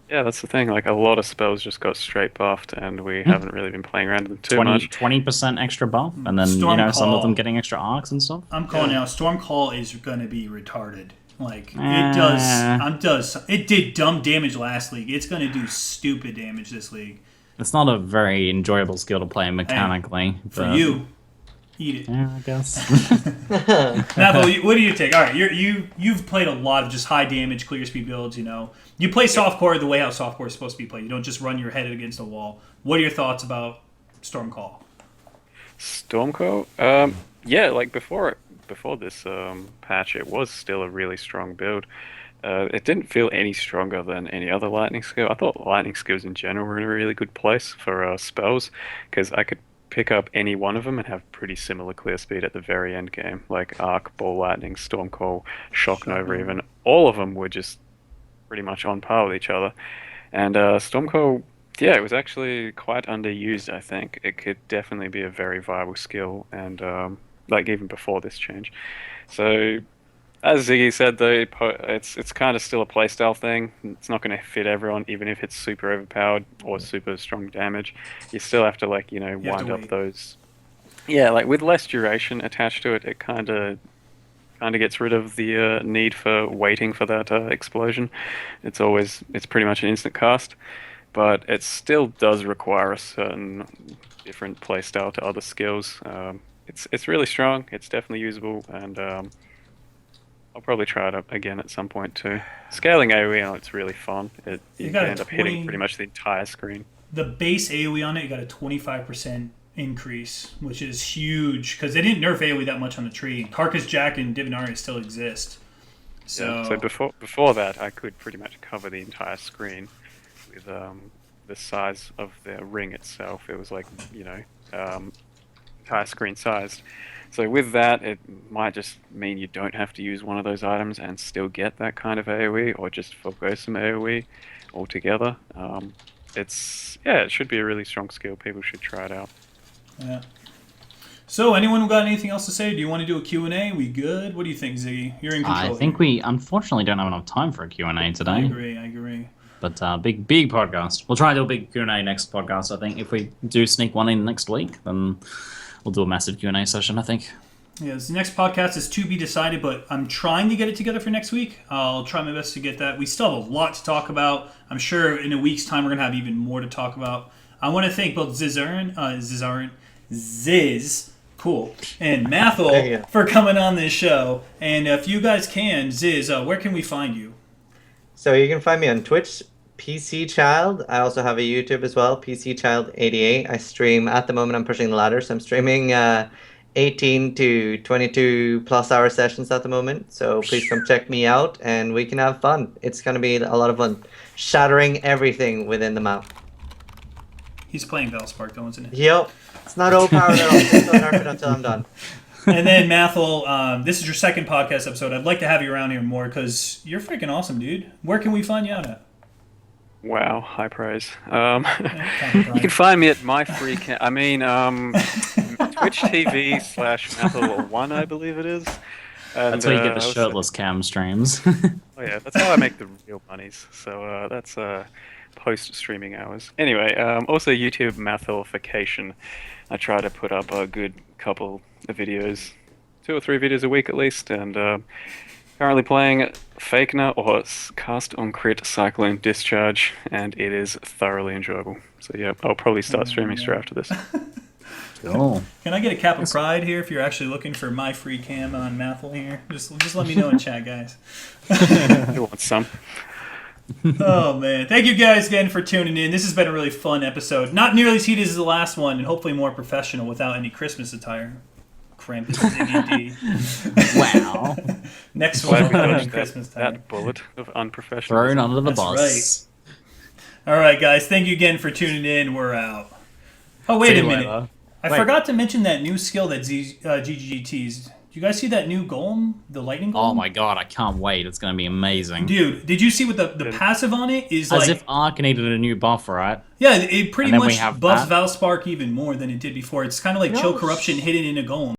Yeah, that's the thing. Like, a lot of spells just got straight buffed, and we haven't really been playing around with them too much. 20% extra buff, and then Storm you know some Call. of them getting extra arcs and stuff. I'm calling out. Storm Call is going to be retarded. Like it did dumb damage last league. It's going to do stupid damage this league. It's not a very enjoyable skill to play mechanically. For you, eat it. Yeah, I guess. Mathil, what do you take? All right, you've played a lot of just high damage, clear speed builds. You know, you play softcore the way how softcore is supposed to be played. You don't just run your head against a wall. What are your thoughts about Storm Call? Storm Call? Yeah, like before this patch, it was still a really strong build. It didn't feel any stronger than any other lightning skill. I thought lightning skills in general were in a really good place for spells, because I could pick up any one of them and have pretty similar clear speed at the very end game, like Arc, Ball Lightning, Storm Call, Shock Nova even. All of them were just pretty much on par with each other. And Storm Call, yeah, it was actually quite underused, I think. It could definitely be a very viable skill, and like even before this change. So as Ziggy said, though, it's kind of still a playstyle thing. It's not going to fit everyone, even if it's super overpowered or super strong damage. You still have to, like, you know, wind up those. Yeah, like with less duration attached to it, it kind of gets rid of the need for waiting for that explosion. It's pretty much an instant cast, but it still does require a certain different playstyle to other skills. It's really strong. It's definitely usable, and I'll probably try it up again at some point too. Scaling AoE on it's really fun. You can end up hitting pretty much the entire screen. The base AoE on it, you got a 25% increase, which is huge, because they didn't nerf AoE that much on the tree. Carcass Jack and Divinaria still exist. So before that, I could pretty much cover the entire screen with the size of the ring itself. It was like, you know, entire screen sized. So with that, it might just mean you don't have to use one of those items and still get that kind of AoE, or just forgo some AoE altogether. It should be a really strong skill. People should try it out. Yeah. So anyone got anything else to say? Do you want to do a Q&A? We good? What do you think, Ziggy? You're in control. I think we unfortunately don't have enough time for a Q&A today. I agree. But big podcast. We'll try to do a big Q&A next podcast, I think. If we do sneak one in next week, then we'll do a massive Q&A session, I think. Yes, the next podcast is to be decided, but I'm trying to get it together for next week. I'll try my best to get that. We still have a lot to talk about. I'm sure in a week's time we're going to have even more to talk about. I want to thank both Ziz, cool, and Mathil for coming on this show. And if you guys can, Ziz, where can we find you? So you can find me on Twitch, PC Child. I also have a YouTube as well, PC Child 88. I stream, at the moment I'm pushing the ladder, so I'm streaming 18 to 22 plus hour sessions at the moment. So please come check me out and we can have fun. It's going to be a lot of fun. Shattering everything within the map. He's playing Valspark though, isn't it? Yep. It's not overpowered at all. Just don't nerf it until I'm done. And then Mathil, this is your second podcast episode. I'd like to have you around here more because you're freaking awesome, dude. Where can we find you out at? Wow, high praise. You can find me at my free Twitch TV/Mathil1, I believe it is. And, that's where you get the shirtless cam streams. Oh yeah, that's how I make the real monies. So that's post-streaming hours. Anyway, also YouTube Mathilification. I try to put up a good couple of videos, 2 or 3 videos a week at least, and currently playing Fakener or Cast on Crit Cyclone Discharge, and it is thoroughly enjoyable. So yeah, I'll probably start streaming straight after this. Cool. Can I get a cap of pride here if you're actually looking for my free cam on Mathil here? Just let me know in chat, guys. You want some? Oh man, thank you guys again for tuning in. This has been a really fun episode. Not nearly as heated as the last one, and hopefully more professional without any Christmas attire. Krampus ZiggyD. Wow. Next one will have any Christmas attire. That bullet of unprofessional. Thrown under the That's bus. Right. All right, guys. Thank you again for tuning in. We're out. Oh, wait a minute. I forgot to mention that new skill that GGG teased. You guys see that new golem? The lightning golem? Oh my god, I can't wait. It's going to be amazing. Dude, did you see what the passive on it is like? As if Arc needed a new buff, right? Yeah, it pretty much buffs that. Valspark even more than it did before. It's kind of like Chill Corruption hidden in a golem.